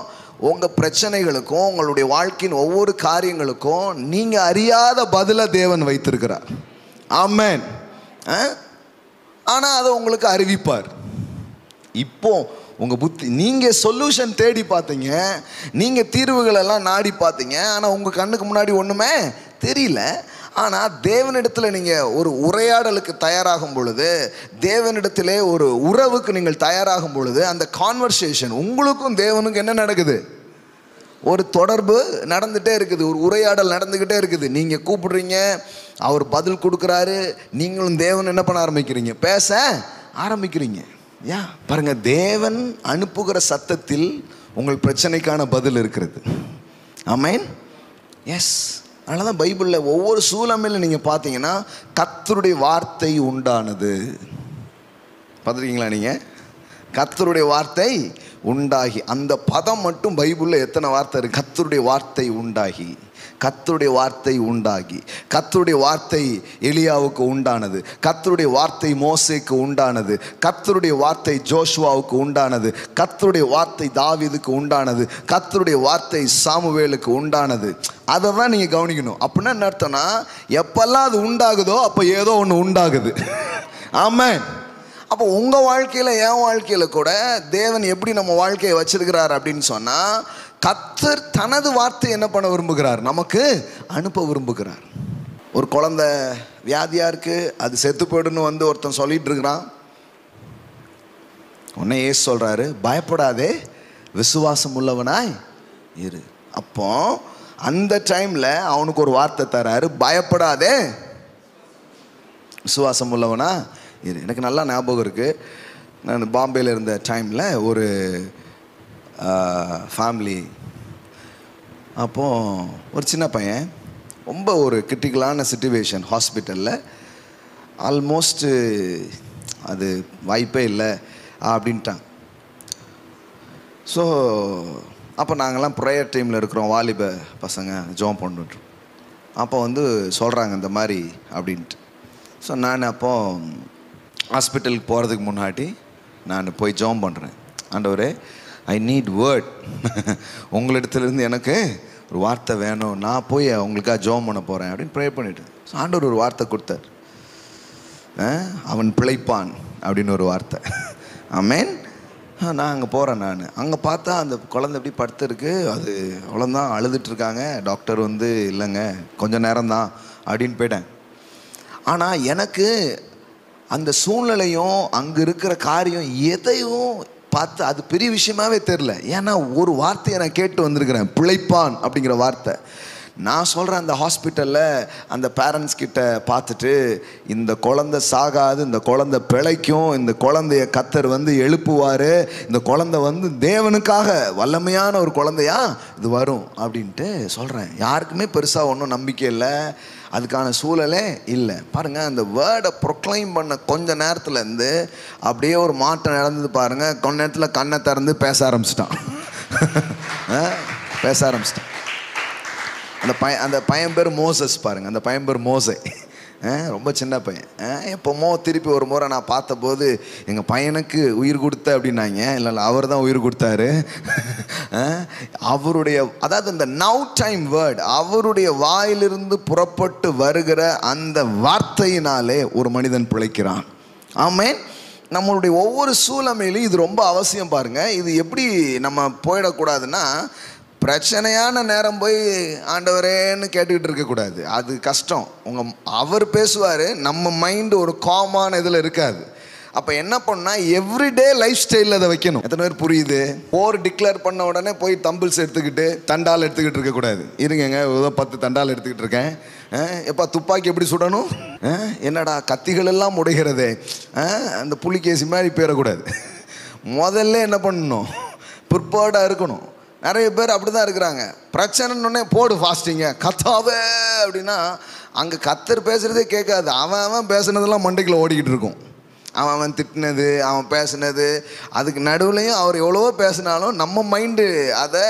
உங்கள் பிரச்சனைகளுக்கும் உங்களுடைய வாழ்க்கையின் ஒவ்வொரு காரியங்களுக்கும் நீங்கள் அறியாத பதிலை தேவன் வைத்திருக்கிறார். ஆமென். ஆனால் அதை உங்களுக்கு அறிவிப்பார். இப்போ உங்கள் புத்தி, நீங்கள் சொல்யூஷன் தேடி பார்த்தீங்க, நீங்கள் தீர்வுகளெல்லாம் நாடி பார்த்தீங்க, ஆனால் உங்கள் கண்ணுக்கு முன்னாடி ஒன்றுமே தெரியல. ஆனால் தேவனிடத்தில் நீங்கள் ஒரு உரையாடலுக்கு தயாராகும் பொழுது, தேவனிடத்திலே ஒரு உறவுக்கு நீங்கள் தயாராகும் பொழுது, அந்த கான்வர்சேஷன் உங்களுக்கும் தேவனுக்கும் என்ன நடக்குது? ஒரு தொடர்பு நடந்துகிட்டே இருக்குது, ஒரு உரையாடல் நடந்துக்கிட்டே இருக்குது. நீங்கள் கூப்பிடுறீங்க, அவர் பதில் கொடுக்குறாரு, நீங்களும் தேவன் என்ன பண்ண ஆரம்பிக்கிறீங்க? பேச ஆரம்பிக்கிறீங்க. பாருங்க, தேவன் அனுப்புகிற சத்தத்தில் உங்கள் பிரச்சனைக்கான பதில் இருக்கிறது. ஆமென். எஸ். அதனால தான் பைபிளில் ஒவ்வொரு சூழலில் நீங்கள் பார்த்தீங்கன்னா கர்த்தருடைய வார்த்தை உண்டானது. பார்த்துருக்கீங்களா நீங்கள்? கர்த்தருடைய வார்த்தை உண்டாகி, அந்த பதம் மட்டும் பைபிளில் எத்தனை வார்த்தை இருக்குது? கர்த்தருடைய வார்த்தை உண்டாகி, கர்த்தருடைய வார்த்தை உண்டாகி. கர்த்தருடைய வார்த்தை எலியாவுக்கு உண்டானது, கர்த்தருடைய வார்த்தை மோசேக்கு உண்டானது, கர்த்தருடைய வார்த்தை ஜோஷுவாவுக்கு உண்டானது, கர்த்தருடைய வார்த்தை தாவீதுக்கு உண்டானது, கர்த்தருடைய வார்த்தை சாமுவேலுக்கு உண்டானது. அதை தான் நீங்கள் கவனிக்கணும். அப்படின்னா என்ன அர்த்தம்னா, எப்பெல்லாம் அது உண்டாகுதோ அப்போ ஏதோ ஒன்று உண்டாகுது. ஆமென். அப்போ உங்கள் வாழ்க்கையில், என் வாழ்க்கையில் கூட தேவன் எப்படி நம்ம வாழ்க்கையை வச்சிருக்கிறார் அப்படின்னு சொன்னால், கர்த்தர் தனது வார்த்தை என்ன பண்ண விரும்புகிறார்? நமக்கு அனுப்ப விரும்புகிறார். ஒரு குழந்தை வியாதியாக இருக்குது, அது செத்து போயிடுன்னு வந்து ஒருத்தன் சொல்லிட்டு இருக்கிறான். உடனே ஏசு சொல்கிறாரு, பயப்படாதே, விசுவாசம் உள்ளவனாய் இரு. அப்போ அந்த டைமில் அவனுக்கு ஒரு வார்த்தை தராரு, பயப்படாதே, விசுவாசம் உள்ளவனா இரு. எனக்கு நல்லா ஞாபகம் இருக்குது, நான் பாம்பேயில் இருந்த டைமில் ஒரு ஃபேமிலி, அப்போது ஒரு சின்ன பையன் ரொம்ப ஒரு கிரிட்டிக்கலான சிச்சுவேஷன், ஹாஸ்பிட்டலில் ஆல்மோஸ்ட்டு அது வாய்ப்பே இல்லை அப்படின்ட்டான். ஸோ அப்போ நாங்கள்லாம் ப்ரேயர் டீமில் இருக்கிறோம், வாலிப பசங்க ஜெபம் பண்ணிட்டு. அப்போ வந்து சொல்கிறாங்க இந்த மாதிரி அப்படின்ட்டு. ஸோ நான் அப்போது ஹாஸ்பிட்டலுக்கு போகிறதுக்கு முன்னாடி நான் போய் ஜெபம் பண்ணுறேன். ஆண்டவரே, ஐ நீட் வேர்ட், உங்களிடத்துலேருந்து எனக்கு ஒரு வார்த்தை வேணும், நான் போய் உங்களுக்காக ஜெபம் பண்ண போகிறேன் அப்படின்னு ப்ரே பண்ணிவிட்டு. ஸோ ஆண்டவர் ஒரு வார்த்தை கொடுத்தார், அவன் பிழைப்பான் அப்படின்னு ஒரு வார்த்தை. ஆமென். நான் அங்கே போகிறேன். நான் அங்கே பார்த்தா அந்த குழந்தை எப்படி படுத்துருக்கு, அது அவ்வளோதான் அழுதுட்டுருக்காங்க. டாக்டர் வந்து இல்லைங்க கொஞ்சம் நேரம்தான் அப்படின்னு போயிட்டேன். ஆனால் எனக்கு அந்த சூழ்நிலையும் அங்கே இருக்கிற காரியம் எதையும் பார்த்து அது பெரிய விஷயமாவே தெரில. ஏன்னா ஒரு வார்த்தையை நான் கேட்டு வந்திருக்கிறேன், பிழைப்பான் அப்படிங்கிற வார்த்தை. நான் சொல்கிறேன், அந்த ஹாஸ்பிட்டலில் அந்த பேரண்ட்ஸ் கிட்ட பார்த்துட்டு, இந்த குழந்தை சாகாது, இந்த குழந்தை பிழைக்கும், இந்த குழந்தைய கர்த்தர் வந்து எழுப்புவார், இந்த குழந்தை வந்து தேவனுக்காக வல்லமையான ஒரு குழந்தையா இது வரும் அப்படின்ட்டு சொல்கிறேன். யாருக்குமே பெருசாக ஒன்றும் நம்பிக்கை இல்லை, அதுக்கான சூழலே இல்லை. பாருங்கள், அந்த வேர்டை ப்ரொக்ளைம் பண்ண கொஞ்ச நேரத்துலேருந்து அப்படியே ஒரு மாற்றம் நடந்தது பாருங்கள். கொஞ்ச நேரத்தில் கண்ணை திறந்து பேச ஆரம்பிச்சிட்டான். பேச ஆரம்பிச்சிட்டான். அந்த பையன் பேர் மோசஸ். பாருங்கள், அந்த பையன் பேர் மோசே. ரொம்ப சின்ன பையன். எப்போமோ திருப்பி ஒரு முறை நான் பார்த்தபோது, எங்கள் பையனுக்கு உயிர் கொடுத்த அப்படின்னாங்க. இல்லை, அவர் தான் உயிர் கொடுத்தாரு. அவருடைய, அதாவது இந்த நவ் டைம் வேர்ட், அவருடைய வாயிலிருந்து புறப்பட்டு வருகிற அந்த வார்த்தையினாலே ஒரு மனிதன் பிழைக்கிறான். ஆமென். நம்மளுடைய ஒவ்வொரு சூழ்நிலையிலும் இது ரொம்ப அவசியம். பாருங்கள், இது எப்படி நம்ம போயிடக்கூடாதுன்னா, பிரச்சனையான நேரம் போய் ஆண்டவரேன்னு கேட்டுக்கிட்டு இருக்கக்கூடாது. அது கஷ்டம். அவர் பேசுவார், நம்ம மைண்டு ஒரு காமான இதில் இருக்காது. அப்போ என்ன பண்ணால் எவ்ரிடே லைஃப் ஸ்டைலில் அதை வைக்கணும். எத்தனை பேர் புரியுது? போர் டிக்ளேர் பண்ண உடனே போய் தம்பிள்ஸ் எடுத்துக்கிட்டு தண்டால் எடுத்துக்கிட்டு இருக்கக்கூடாது. இருங்கங்க, ஏதோ 10 தண்டால் எடுத்துக்கிட்டு இருக்கேன். எப்போ துப்பாக்கி எப்படி சுடணும்? என்னடா கத்திகள் எல்லாம் உடைகிறதே, அந்த புலிகேசி மாதிரி போயிடக்கூடாது. முதல்ல என்ன பண்ணணும்? ப்ரிப்பேர்டாக இருக்கணும். நிறைய பேர் அப்படி தான் இருக்கிறாங்க. பிரச்சனைன்னொன்னே போடு ஃபாஸ்டிங்க, கத்தாவே அப்படின்னா அங்கே கத்தர் பேசுகிறதே கேட்காது. அவன் பேசுனதெல்லாம் மண்டைக்குள்ள ஓடிக்கிட்டு இருக்கும். அவன் திட்டினது, அவன் பேசினது, அதுக்கு நடுவுலையும் அவர் எவ்வளவோ பேசினாலும் நம்ம மைண்டு அதை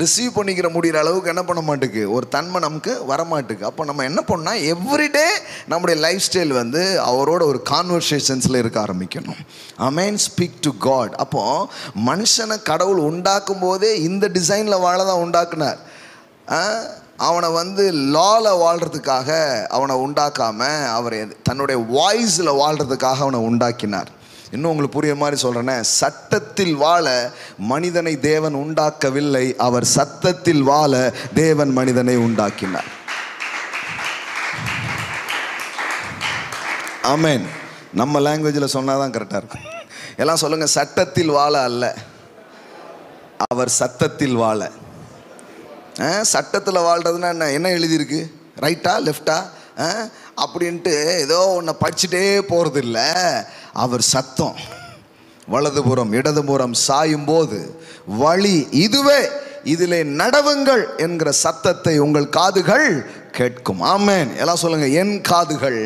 ரிசீவ் பண்ணிக்கிற முடிகிற அளவுக்கு என்ன பண்ண மாட்டேங்குது, ஒரு தன்மை நமக்கு வரமாட்டுக்கு. அப்போ நம்ம என்ன பண்ணால் எவ்ரிடே நம்முடைய லைஃப் ஸ்டைல் வந்து அவரோட ஒரு கான்வர்சேஷன்ஸில் இருக்க ஆரம்பிக்கணும். ஆமென். Speak to God. அப்போது மனுஷனை கடவுள் உண்டாக்கும் போதே இந்த டிசைனில் வாழ தான் உண்டாக்குனார். அவனை வந்து லால வாழ்கிறதுக்காக அவனை உண்டாக்காமல் அவர் தன்னுடைய வாய்ஸில் வாழ்கிறதுக்காக அவனை உண்டாக்கினார். இன்னும் உங்களுக்கு புரிய மாதிரி சொல்கிறேன்னே, சட்டத்தில் வாழ மனிதனை தேவன் உண்டாக்கவில்லை, அவர் சத்தத்தில் வாழ தேவன் மனிதனை உண்டாக்கினார். ஆமென். நம்ம லாங்குவேஜில் சொன்னால் தான் கரெக்டாக இருக்கும். எல்லாம் சொல்லுங்கள், சட்டத்தில் வாழ அல்ல, அவர் சத்தத்தில் வாழ. சட்டத்தில் வாழ்கிறதுனா என்ன எழுதியிருக்கு, ரைட்டா லெஃப்டா அப்படின்ட்டு ஏதோ ஒன்று படிச்சுட்டே போகிறது இல்லை. அவர் சத்தம் வலதுபுறம் இடதுபுறம் சாயும் போது வழி இதுவே, இதிலே நடவுங்கள் என்கிற சத்தத்தை உங்கள் காதுகள் கேட்கும். ஆமென். எல்லாம் சொல்லுங்க, என் காதுகள்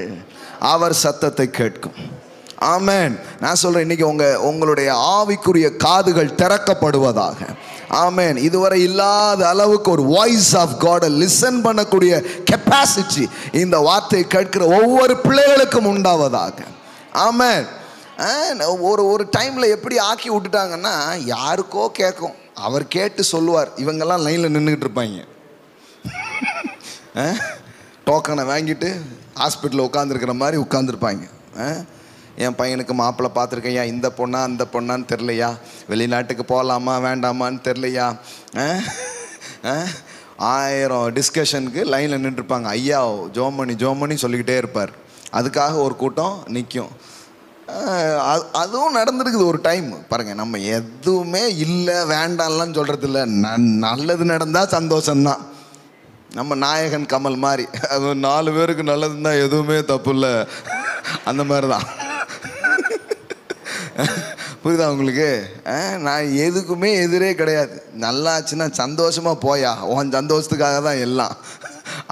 அவர் சத்தத்தை கேட்கும். ஆமென். நான் சொல்கிறேன், இன்றைக்கி உங்களுடைய ஆவிக்குரிய காதுகள் திறக்கப்படுவதாக. ஆமென். இதுவரை இல்லாத அளவுக்கு ஒரு வாய்ஸ் ஆஃப் காடை லிசன் பண்ணக்கூடிய கெப்பாசிட்டி இந்த வார்த்தை கேட்கிற ஒவ்வொரு பிள்ளைகளுக்கும் உண்டாவதாக. ஆமென். ஒரு டைமில் எப்படி ஆக்கி விட்டுட்டாங்கன்னா, யாருக்கோ கேட்கும், அவர் கேட்டு சொல்லுவார். இவங்கெல்லாம் லைனில் நின்றுக்கிட்டு இருப்பாங்க, டோக்கனை வாங்கிட்டு ஹாஸ்பிட்டலில் உட்காந்துருக்கிற மாதிரி உட்காந்துருப்பாங்க. என் பையனுக்கு மாப்பிள்ளை பார்த்துருக்கையா, இந்த பொண்ணா அந்த பொண்ணான்னு தெரிலையா, வெளிநாட்டுக்கு போகலாமா வேண்டாமான்னு தெரிலையா, 1000 டிஸ்கஷனுக்கு லைனில் நின்றுருப்பாங்க. ஐயா ஜோமணி சொல்லிக்கிட்டே இருப்பார். அதுக்காக ஒரு கூட்டம் நிற்கும். அதுவும் நடந்துருக்குது ஒரு டைம் பாருங்கள். நம்ம எதுவுமே இல்லை வேண்டாம்லாம் சொல்கிறது இல்லை, நல்லது நடந்தால் சந்தோஷம்தான். நம்ம நாயகன் கமல் மாதிரி, அது 4 பேருக்கு நல்லதுன்னா எதுவுமே தப்பு இல்லை, அந்த மாதிரி தான். புரியுதா உங்களுக்கு? நான் எதுக்குமே எதிரே கிடையாது. நல்லாச்சுன்னா சந்தோஷமாக போயா, உன் சந்தோஷத்துக்காக தான் எல்லாம்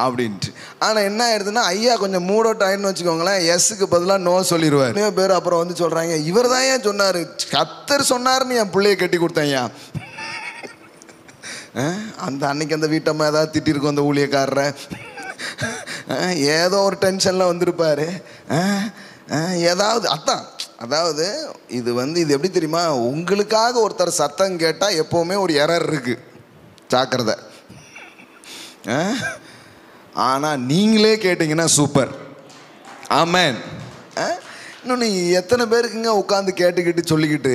அப்படின்ட்டு. ஆனால் என்ன ஆயிடுதுன்னா, ஐயா கொஞ்சம் மூடோட் ஆயிடுன்னு வச்சுக்கோங்களேன், எஸ்ஸுக்கு பதிலாக நோ சொல்லிடுவார். நிறைய பேர் அப்புறம் வந்து சொல்கிறாங்க, இவர் தான் ஏன் சொன்னார், கத்தர் சொன்னார்னு என் பிள்ளைய கட்டி கொடுத்தேன்யா. அந்த அன்னைக்கு அந்த வீட்டம்மா ஏதாவது திட்டிருக்கோம் அந்த ஊழியக்காரரை, ஏதோ ஒரு டென்ஷனில் வந்திருப்பார். ஏதாவது அதாவது இது எப்படி தெரியுமா, உங்களுக்காக ஒருத்தர் சத்தம் கேட்டால் எப்போவுமே ஒரு எரர் இருக்குது, ஜாக்கிரதை. ஆனால் நீங்களே கேட்டிங்கன்னா சூப்பர். ஆமென். இன்னொன்று, எத்தனை பேருக்குங்க உட்காந்து கேட்டுக்கிட்டு சொல்லிக்கிட்டு,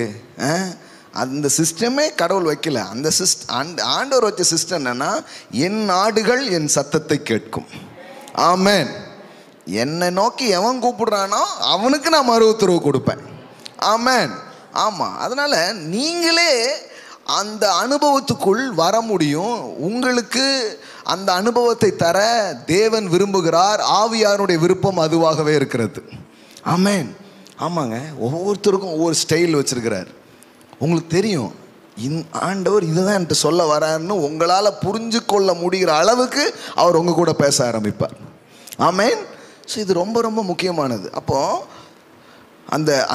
அந்த சிஸ்டமே கடவுள் வைக்கல. அந்த ஆண்டவர் வச்ச சிஸ்டம் என்னன்னா, என் ஆடுகள் என் சத்தத்தை கேட்கும். ஆமென். என்னை நோக்கி எவன் கூப்பிடுறானோ அவனுக்கு நான் மறு உத்தரவு கொடுப்பேன். ஆமென். ஆமாம். அதனால் நீங்களே அந்த அனுபவத்துக்குள் வர முடியும். உங்களுக்கு அந்த அனுபவத்தை தர தேவன் விரும்புகிறார். ஆவியாருடைய விருப்பம் அதுவாகவே இருக்கிறது. ஆமென். ஆமாங்க. ஒவ்வொருத்தருக்கும் ஒவ்வொரு ஸ்டைல் வச்சுருக்கிறார். உங்களுக்கு தெரியும், ஆண்டவர் இதுதான் என்கிட்ட சொல்ல வராருன்னு உங்களால் புரிஞ்சு கொள்ள முடிகிற அளவுக்கு அவர் உங்கள் கூட பேச ஆரம்பிப்பார். ஆமென். ஸோ இது ரொம்ப ரொம்ப முக்கியமானது. அப்போது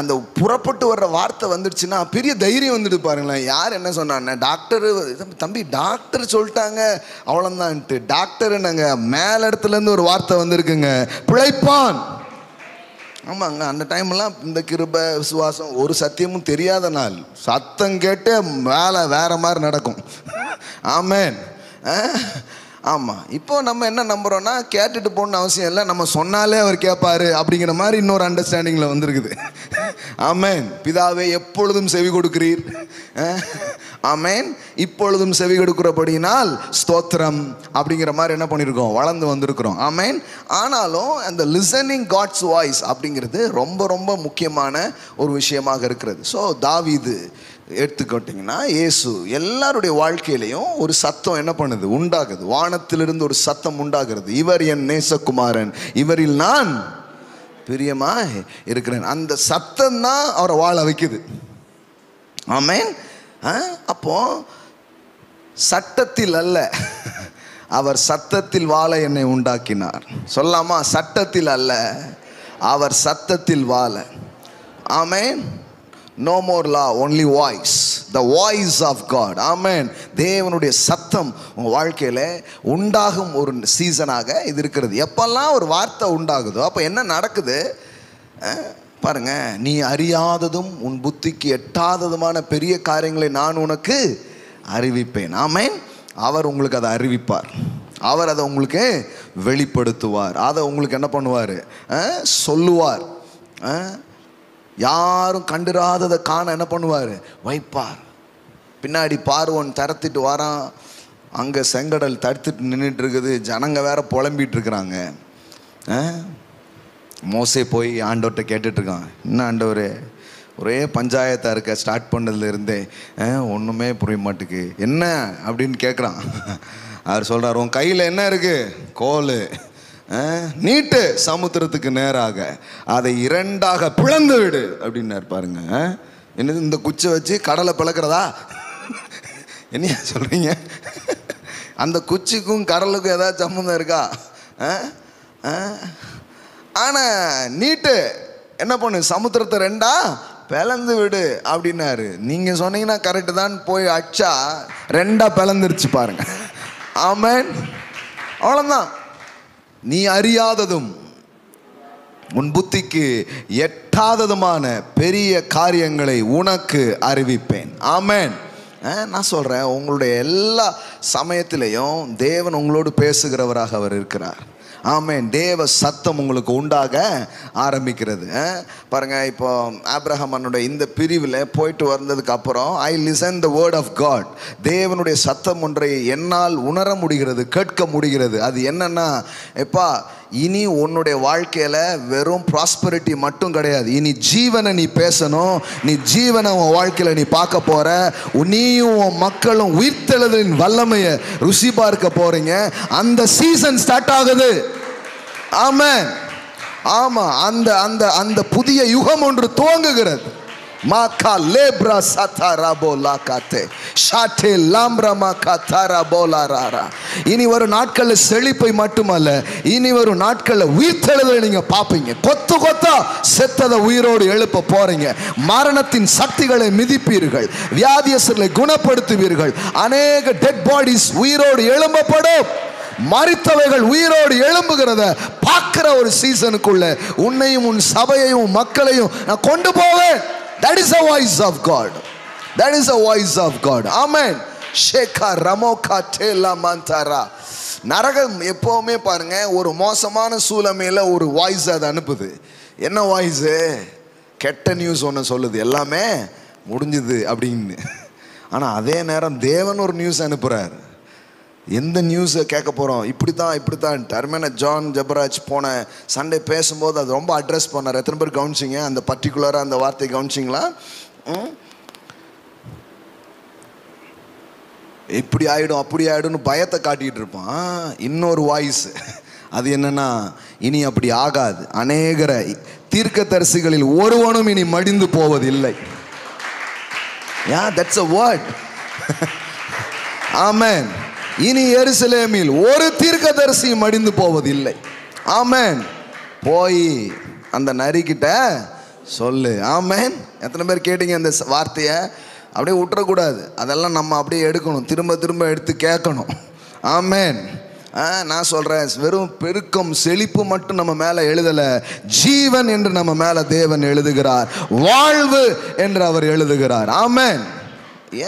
அந்த புறப்பட்டு வர்ற வார்த்தை வந்துடுச்சுன்னா பெரிய தைரியம் வந்துட்டு பாருங்களேன். யார் என்ன சொன்னாங்க, டாக்டர் தம்பி டாக்டர் சொல்லிட்டாங்க அவ்வளோதான்ட்டு, டாக்டர் என்னங்க மேல இடத்துலேருந்து ஒரு வார்த்தை வந்திருக்குங்க, பிழைப்பான். ஆமாங்க. அந்த டைம்லாம் இந்த கிருபை விசுவாசம் ஒரு சத்தியமும் தெரியாத நாள். சத்தம் கேட்டு வேற மாதிரி நடக்கும். ஆமென். ஆமாம். இப்போ நம்ம என்ன நம்புகிறோன்னா, கேட்டுட்டு போகணுன்னு அவசியம் இல்லை, நம்ம சொன்னாலே அவர் கேட்பார் அப்படிங்கிற மாதிரி இன்னொரு அண்டர்ஸ்டாண்டிங்கில் வந்திருக்குது. ஆமென். பிதாவே எப்பொழுதும் செவி கொடுக்கிறீர். ஆமென். இப்பொழுதும் செவி கொடுக்கிறபடினால் ஸ்தோத்திரம் அப்படிங்கிற மாதிரி என்ன பண்ணியிருக்கோம், வளர்ந்து வந்திருக்கிறோம். ஆமென். ஆனாலும் அந்த லிசனிங் காட்ஸ் வாய்ஸ் அப்படிங்கிறது ரொம்ப ரொம்ப முக்கியமான ஒரு விஷயமாக இருக்கிறது. ஸோ தாவீது எடுத்துக்கிட்டிங்கன்னா, இயேசு எல்லாருடைய வாழ்க்கையிலையும் ஒரு சத்தம் என்ன பண்ணுது, உண்டாகுது. வானத்திலிருந்து ஒரு சத்தம் உண்டாகிறது, இவர் என் நேசகுமாரன், இவரில் நான் பிரியமாய் இருக்கிறேன். அந்த சத்தம் தான் அவரை வாழ வைக்குது. ஆமென். அப்போ சட்டத்தில் அல்ல, அவர் சத்தத்தில் வாழ என்னை உண்டாக்கினார். சொல்லாமா, சட்டத்தில் அல்ல, அவர் சத்தத்தில் வாழ. ஆமென். No more law, only voice. The voice of God. Amen. தேவனுடைய சத்தம் உங்கள் வாழ்க்கையில் உண்டாகும் ஒரு சீசனாக இது இருக்கிறது. எப்பெல்லாம் ஒரு வார்த்தை உண்டாகுதோ அப்போ என்ன நடக்குது பாருங்க. நீ அறியாததும் உன் புத்திக்கு எட்டாததுமான பெரிய காரியங்களை நான் உனக்கு அறிவிப்பேன். ஆமென். அவர் உங்களுக்கு அதை அறிவிப்பார். அவர் அதை உங்களுக்கு வெளிப்படுத்துவார். அதை உங்களுக்கு என்ன பண்ணுவார்? சொல்லுவார். யாரும் கண்டிராததை காண என்ன பண்ணுவார்? வைப்பார். பின்னாடி பார்வோன் தரத்திட்டு வரான். அங்கே செங்கடல் தடுத்துட்டு நின்றுட்டு இருக்குது. ஜனங்க வேற புலம்பிட்டு இருக்கிறாங்க. மோசே போய் ஆண்டவர்கிட்ட கேட்டுட்ருக்கான், என்ன ஆண்டவரே ஒரே பஞ்சாயத்தாக இருக்க, ஸ்டார்ட் பண்ணதுலேருந்தே ஒன்றுமே புரிய மாட்டுக்கு, என்ன அப்படின்னு கேட்குறான். அவர் சொல்கிறார், உன் கையில் என்ன இருக்குது? கோல் நீட்டு சமுத்திரத்துக்கு நேராக அதை இரண்டாக பிளந்து விடு அப்படின்னாரு. பாருங்க, என்னது இந்த குச்சை வச்சு கடலை பிளக்கிறதா? என்ன சொல்கிறீங்க? அந்த குச்சிக்கும் கடலுக்கும் ஏதாவது சம்மந்தம் இருக்கா? ஆனால் நீட்டு என்ன பண்ணு, சமுத்திரத்தை ரெண்டா பிளந்து விடு அப்படின்னாரு. நீங்கள் சொன்னீங்கன்னா கரெக்டு தான். போய் அச்சா ரெண்டா பிளந்துருச்சு பாருங்க. ஆமென். அவ்வளோதான். நீ அறியாததும் உன் புத்திக்கு எட்டாததுமான பெரிய காரியங்களை உனக்கு அறிவிப்பேன். ஆமென். நான் சொல்கிறேன், உங்களுடைய எல்லா சமயத்திலையும் தேவன் உங்களோடு பேசுகிறவராக அவர் இருக்கிறார். ஆமென். தேவ சத்தம் உங்களுக்கு உண்டாக ஆரம்பிக்கிறது. பாருங்க, இப்போ ஆபிரகாம் அண்ணனுடைய இந்த பிரிவில் போயிட்டு வந்ததுக்கு அப்புறம் I listen the word of God. தேவனுடைய சத்தம் ஒன்றை என்னால் உணர முடிகிறது, கேட்க முடிகிறது. அது என்னன்னா, எப்பா இனி உன்னுடைய வாழ்க்கையில் வெறும் ப்ராஸ்பரிட்டி மட்டும் கிடையாது, இனி ஜீவனை நீ பேசணும். நீ ஜீவனை உன் வாழ்க்கையில் நீ பார்க்க போற. நீயும் உன் மக்களும் உயிர்த்தெழுதலின் வல்லமையை ருசி பார்க்க போறீங்க. அந்த சீசன் ஸ்டார்ட் ஆகுது. ஆமென். ஆமா, அந்த அந்த அந்த புதிய யுகம் ஒன்று துவங்குகிறது. மாக்கா லேப்ரா சத்தாரா போலா காத்தே ஷாட்டே லாம்ரா மாக்கா தாரா போலா ராரா. இனி வரும் நாட்களில் செழிப்பை மட்டுமல்ல, இனி வரும் நாட்களில் உயிர்த்தெழுதலை நீங்க பார்ப்பீங்க. கொத்து கொத்தா செத்ததை உயிரோடு எழுப்ப போறீங்க. மரணத்தின் சக்திகளை மிதிப்பீர்கள், வியாதியஸ்தர்களை குணப்படுத்துவீர்கள். அநேக டெட் பாடிஸ் உயிரோடு எழும்பப்படும். மரித்தவைகள் உயிரோடு எழும்புகிறத பார்க்கிற ஒரு சீசனுக்குள்ள உன்னையும் உன் சபையையும் மக்களையும் நான் கொண்டு போவேன். That is the voice of God. That is the voice of God. Amen. Sheka ramoka tela mantara. நரகம் எப்பவுமே பாருங்க ஒரு மோசமான சூழ்நிலையில ஒரு வாய்ஸ் அதை அனுப்புது. என்ன வாய்ஸ்? கெட்ட நியூஸ் ஒன்று சொல்லுது, எல்லாமே முடிஞ்சுது அப்படின்னு. ஆனால் அதே நேரம் தேவன் ஒரு நியூஸ் அனுப்புகிறார். எந்த நியூஸை கேட்க போகிறோம்? இப்படித்தான் டர்மேன ஜான் ஜெபராஜ் போன சண்டே பேசும்போது அது ரொம்ப அட்ரஸ் பண்ணார். எத்தனை பேர் கவனிச்சிங்க? அந்த பர்டிகுலராக அந்த வார்த்தையை கவனிச்சிங்களா? இப்படி ஆகிடும் அப்படி ஆகிடும்னு பயத்தை காட்டிகிட்டு இருப்பான். இன்னொரு வாய்ஸ் அது என்னன்னா, இனி அப்படி ஆகாது, அநேகரை தீர்க்கதரிசிகளில் ஒருவனும் இனி மடிந்து போவதில்லை. that's a word. ஆமென். இனி எருசலேமில் ஒரு தீர்க்கதரிசி மடிந்து போவதில்லை. ஆமென். போய் அந்த நரிக்கிட்ட சொல்லு. ஆமென். எத்தனை பேர் கேட்டீங்க அந்த வார்த்தையை? அப்படியே விட்டுறக்கூடாது. அதெல்லாம் நம்ம அப்படியே எடுக்கணும், திரும்ப திரும்ப எடுத்து கேட்கணும். ஆமென். நான் சொல்கிறேன், வெறும் பெருக்கம் செழிப்பு மட்டும் நம்ம மேலே எழுதலை, ஜீவன் என்று நம்ம மேலே தேவன் எழுதுகிறார், வாழ்வு என்று அவர் எழுதுகிறார். ஆமென்.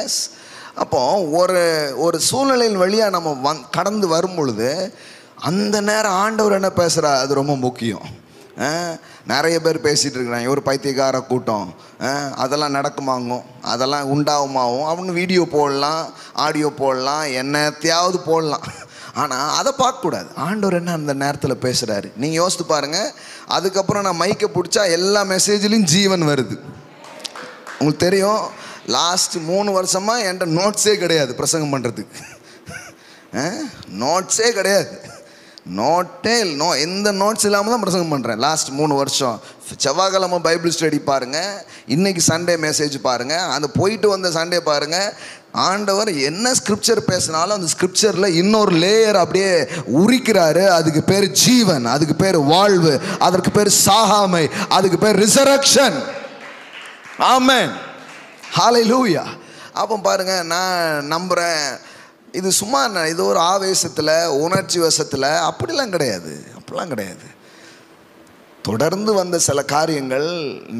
எஸ். அப்போ ஒரு சூழ்நிலையின் வழியாக நம்ம கடந்து வரும் பொழுது அந்த நேரம் ஆண்டவர் என்ன பேசுகிறார் அது ரொம்ப முக்கியம். நிறைய பேர் பேசிகிட்டு இருக்கிறாங்க, ஒரு பைத்தியக்கார கூட்டம், அதெல்லாம் நடக்குமாங்கும், அதெல்லாம் உண்டாகுமாகும் அப்படின்னு வீடியோ போடலாம், ஆடியோ போடலாம், என்னத்தையாவது போடலாம். ஆனால் அதை பார்க்கக்கூடாது. ஆண்டவர் என்ன அந்த நேரத்தில் பேசுகிறாரு நீங்கள் யோசித்து பாருங்கள். அதுக்கப்புறம் நான் மைக்கை பிடிச்சா எல்லா மெசேஜ்லேயும் ஜீவன் வருது. உங்களுக்கு தெரியும், லாஸ்ட் 3 வருஷமாக என்கிட்ட நோட்ஸே கிடையாது பிரசங்கம் பண்ணுறதுக்கு. நோட்ஸே கிடையாது. எந்த நோட்ஸ் இல்லாமல் தான் பிரசங்கம் பண்ணுறேன் லாஸ்ட் 3 வருஷம். செவ்வாய்க்கிழமை பைபிள் ஸ்டடி பாருங்கள், இன்றைக்கி சண்டே மெசேஜ் பாருங்கள், அந்த போயிட்டு வந்த சண்டே பாருங்கள். ஆண்டவர் என்ன ஸ்கிரிப்சர் பேசினாலும் அந்த ஸ்கிரிப்சரில் இன்னொரு லேயர் அப்படியே உரிக்கிறாரு. அதுக்கு பேர் ஜீவன், அதுக்கு பேர் வாழ்வு, அதற்கு பேர் சாகாமை, அதுக்கு பேர் ரிசரக்ஷன். ஆமென், ஹல்லேலூயா. அப்போ பாருங்க, நான் நம்புகிறேன் இது சும்மா இது ஒரு ஆவேசத்தில் உணர்ச்சி வசத்தில் அப்படிலாம் கிடையாது, அப்படிலாம் கிடையாது. தொடர்ந்து வந்த சில காரியங்கள்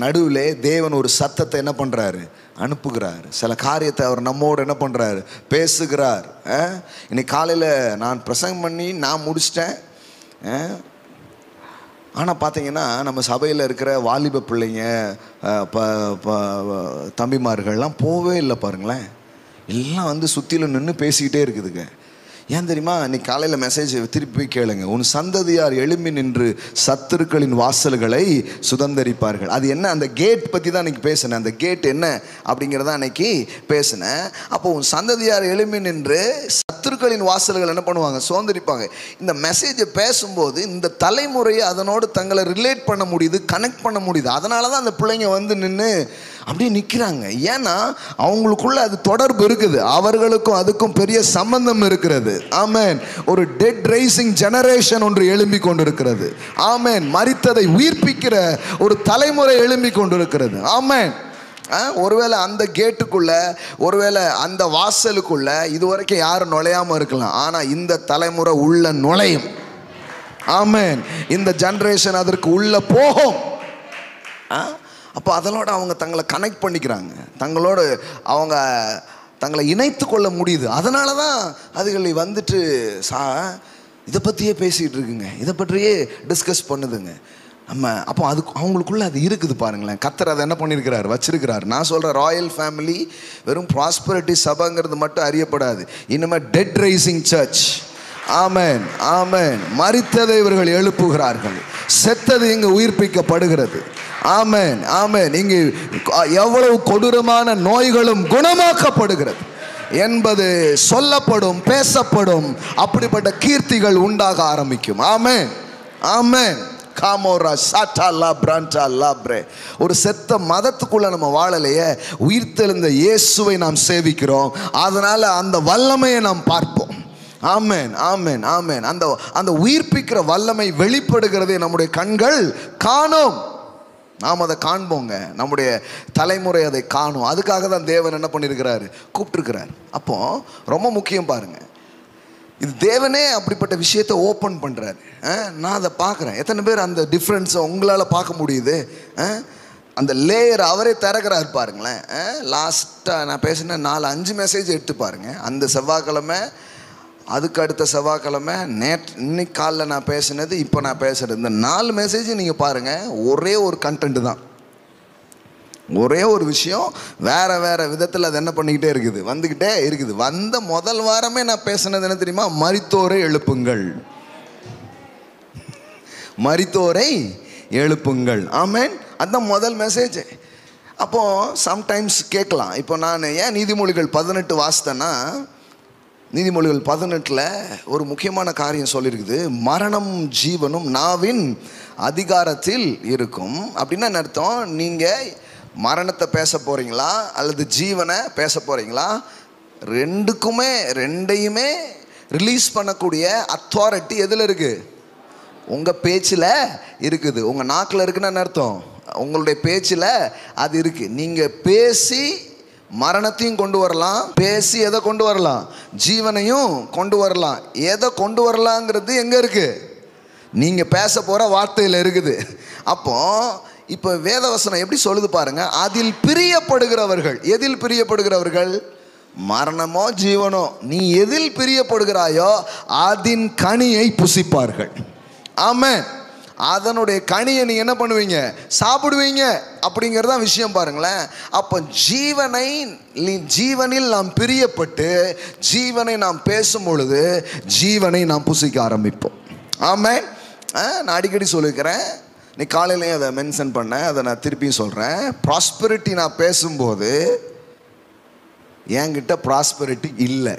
நடுவில் தேவன் ஒரு சத்தத்தை என்ன பண்ணுறாரு, அனுப்புகிறார். சில காரியத்தை அவர் நம்மோடு என்ன பண்ணுறாரு, பேசுகிறார். இன்னைக்கு காலையில் நான் பிரசங்கம் பண்ணி நான் முடிச்சிட்டேன். ஆனால் பார்த்தீங்கன்னா நம்ம சபையில் இருக்கிற வாலிப பிள்ளைங்க தம்பிமார்கள்லாம் போவே இல்லை பாருங்களேன். எல்லாம் வந்து சுற்றிலும் நின்று பேசிக்கிட்டே இருக்குதுங்க. ஏன் தெரியுமா? இன்னைக்கு காலையில் மெசேஜ் திருப்பி கேளுங்க. உன் சந்ததியார் எழும்பி நின்று சத்துருக்களின் வாசல்களை சுதந்தரிப்பார்கள். அது என்ன? அந்த கேட் பற்றி தான் அன்றைக்கி பேசினேன். அந்த கேட் என்ன அப்படிங்கிறத அன்னைக்கு பேசினேன். அப்போ உன் சந்ததியார் எழும்பி நின்று சத்துருக்களின் வாசல்கள் என்ன பண்ணுவாங்க, சுதந்தரிப்பாங்க. இந்த மெசேஜை பேசும்போது இந்த தலைமுறையை அதனோடு தங்களை ரிலேட் பண்ண முடியுது, கனெக்ட் பண்ண முடியுது. அதனால தான் அந்த பிள்ளைங்க வந்து நின்று அப்படியே நிற்கிறாங்க. ஏன்னா அவங்களுக்குள்ள அது தொடர்பு இருக்குது, அவர்களுக்கும் அதுக்கும் பெரிய சம்பந்தம் இருக்கிறது. ஆமென். ஒரு டெட் ரைசிங் ஜெனரேஷன் ஒன்று எழும்பி கொண்டிருக்கிறது. ஆமென். மரித்ததை உயிர்ப்பிக்கிற ஒரு தலைமுறை எழும்பி கொண்டிருக்கிறது. ஆமென். ஒருவேளை அந்த கேட்டுக்குள்ள, ஒருவேளை அந்த வாசலுக்குள்ள இதுவரைக்கும் யாரும் நுழையாம இருக்கலாம். ஆனா இந்த தலைமுறை உள்ள நுழையும். ஆமென். இந்த ஜெனரேஷன் அதற்கு உள்ள போகும். அப்போ அதனோட அவங்க தங்களை கனெக்ட் பண்ணிக்கிறாங்க, தங்களோடு அவங்க தங்களை இணைத்து கொள்ள முடியுது. அதனால தான் அதுகளை வந்துட்டு இதை பற்றியே பேசிகிட்டு இருக்குங்க, இதை பற்றியே டிஸ்கஸ் பண்ணுதுங்க நம்ம. அப்போ அதுக்கு அவங்களுக்குள்ள அது இருக்குது பாருங்களேன். கர்த்தர் அதை என்ன பண்ணியிருக்கிறார், வச்சிருக்கிறார். நான் சொல்கிற ராயல் ஃபேமிலி வெறும் ப்ராஸ்பரிட்டி சபைங்கிறது மட்டும் அறியப்படாது, இனிமேல் டெட் ரைசிங் சர்ச். ஆமென், ஆமென். மரித்ததை இவர்கள் எழுப்புகிறார்கள், செத்தது இங்கு உயிர்ப்பிக்கப்படுகிறது. ஆமென், ஆமென். இங்கு எவ்வளவு கொடூரமான நோய்களும் குணமாக்கப்படுகிறது என்பது சொல்லப்படும், பேசப்படும். அப்படிப்பட்ட கீர்த்திகள் உண்டாக ஆரம்பிக்கும். ஆமென், ஆமென். காமோரா சாட்டா லாப்ரான்டா லாப்ரே. ஒரு செத்த மதத்துக்குள்ள நம்ம வாழலையே, உயிர்த்தெழுந்த இயேசுவை நாம் சேவிக்கிறோம். அதனால அந்த வல்லமையை நாம் பார்ப்போம். ஆமென், ஆமென், ஆமென். அந்த உயிர்ப்பிக்கிற வல்லமை வெளிப்படுகிறதை நம்முடைய கண்கள் காணும். நாம் அதை காண்போங்க, நம்முடைய தலைமுறை அதை காணும். அதுக்காக தான் தேவன் என்ன பண்ணியிருக்கிறாரு, கூப்பிட்டுருக்கிறார். அப்போ ரொம்ப முக்கியம் பாருங்க, இது தேவனே அப்படிப்பட்ட விஷயத்தை ஓப்பன் பண்ணுறாரு. நான் அதை பார்க்குறேன். எத்தனை பேர் அந்த டிஃப்ரென்ஸை உங்களால் பார்க்க முடியுது? அந்த லேயர் அவரே திறக்கிறாரு பாருங்களேன். லாஸ்ட்டாக நான் பேசின 4-5 மெசேஜ் எடுத்து பாருங்கள். அந்த செவ்வாய்க்கிழமை, அதுக்கு அடுத்த செவ்வாய்க்கிழமை, இன்னைக்கு காலைல நான் பேசினது, இப்போ நான் பேசுகிறது, இந்த 4 மெசேஜ் நீங்கள் பாருங்கள். ஒரே ஒரு கண்டென்ட் தான், ஒரே ஒரு விஷயம். வேறு வேறு விதத்தில் அது என்ன பண்ணிக்கிட்டே இருக்குது, வந்துக்கிட்டே இருக்குது. வந்த முதல் வாரமே நான் பேசினது என்ன தெரியுமா? மரித்தோரை எழுப்புங்கள், மரித்தோரை எழுப்புங்கள். ஆமென். அதுதான் முதல் மெசேஜ். அப்போது சம்டைம்ஸ் கேட்கலாம், இப்போ நான் ஏன் நீதிமொழிகள் 18 வாசித்தேன்னா, நீதிமொழிகள் 18 ஒரு முக்கியமான காரியம் சொல்லியிருக்குது. மரணம் ஜீவனும் நாவின் அதிகாரத்தில் இருக்கும். அப்படின்னா என்ன அர்த்தம்? நீங்கள் மரணத்தை பேச போகிறீங்களா அல்லது ஜீவனை பேச போகிறீங்களா? ரெண்டையுமே ரிலீஸ் பண்ணக்கூடிய அத்தாரிட்டி எதில் இருக்குது? உங்கள் பேச்சில் இருக்குது. உங்கள் நாக்கில் இருக்குன்னு என்ன அர்த்தம்? உங்களுடைய பேச்சில் அது இருக்குது. நீங்கள் பேசி மரணத்தையும் கொண்டு வரலாம், பேசி எதை கொண்டு வரலாம்? ஜீவனையும் கொண்டு வரலாம். எதை கொண்டு வரலாங்கிறது எங்கே இருக்குது? நீங்கள் பேச போகிற வார்த்தையில் இருக்குது. அப்போ இப்போ வேதவசனம் எப்படி சொல்லுது பாருங்க, அதில் பிரியப்படுகிறவர்கள். எதில் பிரியப்படுகிறவர்கள்? மரணமோ ஜீவனோ, நீ எதில் பிரியப்படுகிறாயோ அதன் கனியை புசிப்பார்கள். ஆமென். அதனுடைய கனியை நீ என்ன பண்ணுவீங்க? சாப்பிடுவீங்க. அப்படிங்கிறதான் விஷயம் பாருங்களேன். அப்போ ஜீவனில் நாம் பிரியப்பட்டு ஜீவனை நாம் பேசும் பொழுது ஜீவனை நாம் புசிக்க ஆரம்பிப்போம். ஆமென். நான் அடிக்கடி சொல்லிக்கிறேன், நீ காலையிலையும் அதை மென்ஷன் பண்ணேன், அதை நான் திருப்பியும் சொல்கிறேன். ப்ராஸ்பரிட்டி நான் பேசும்போது என்கிட்ட ப்ராஸ்பரிட்டி இல்லை.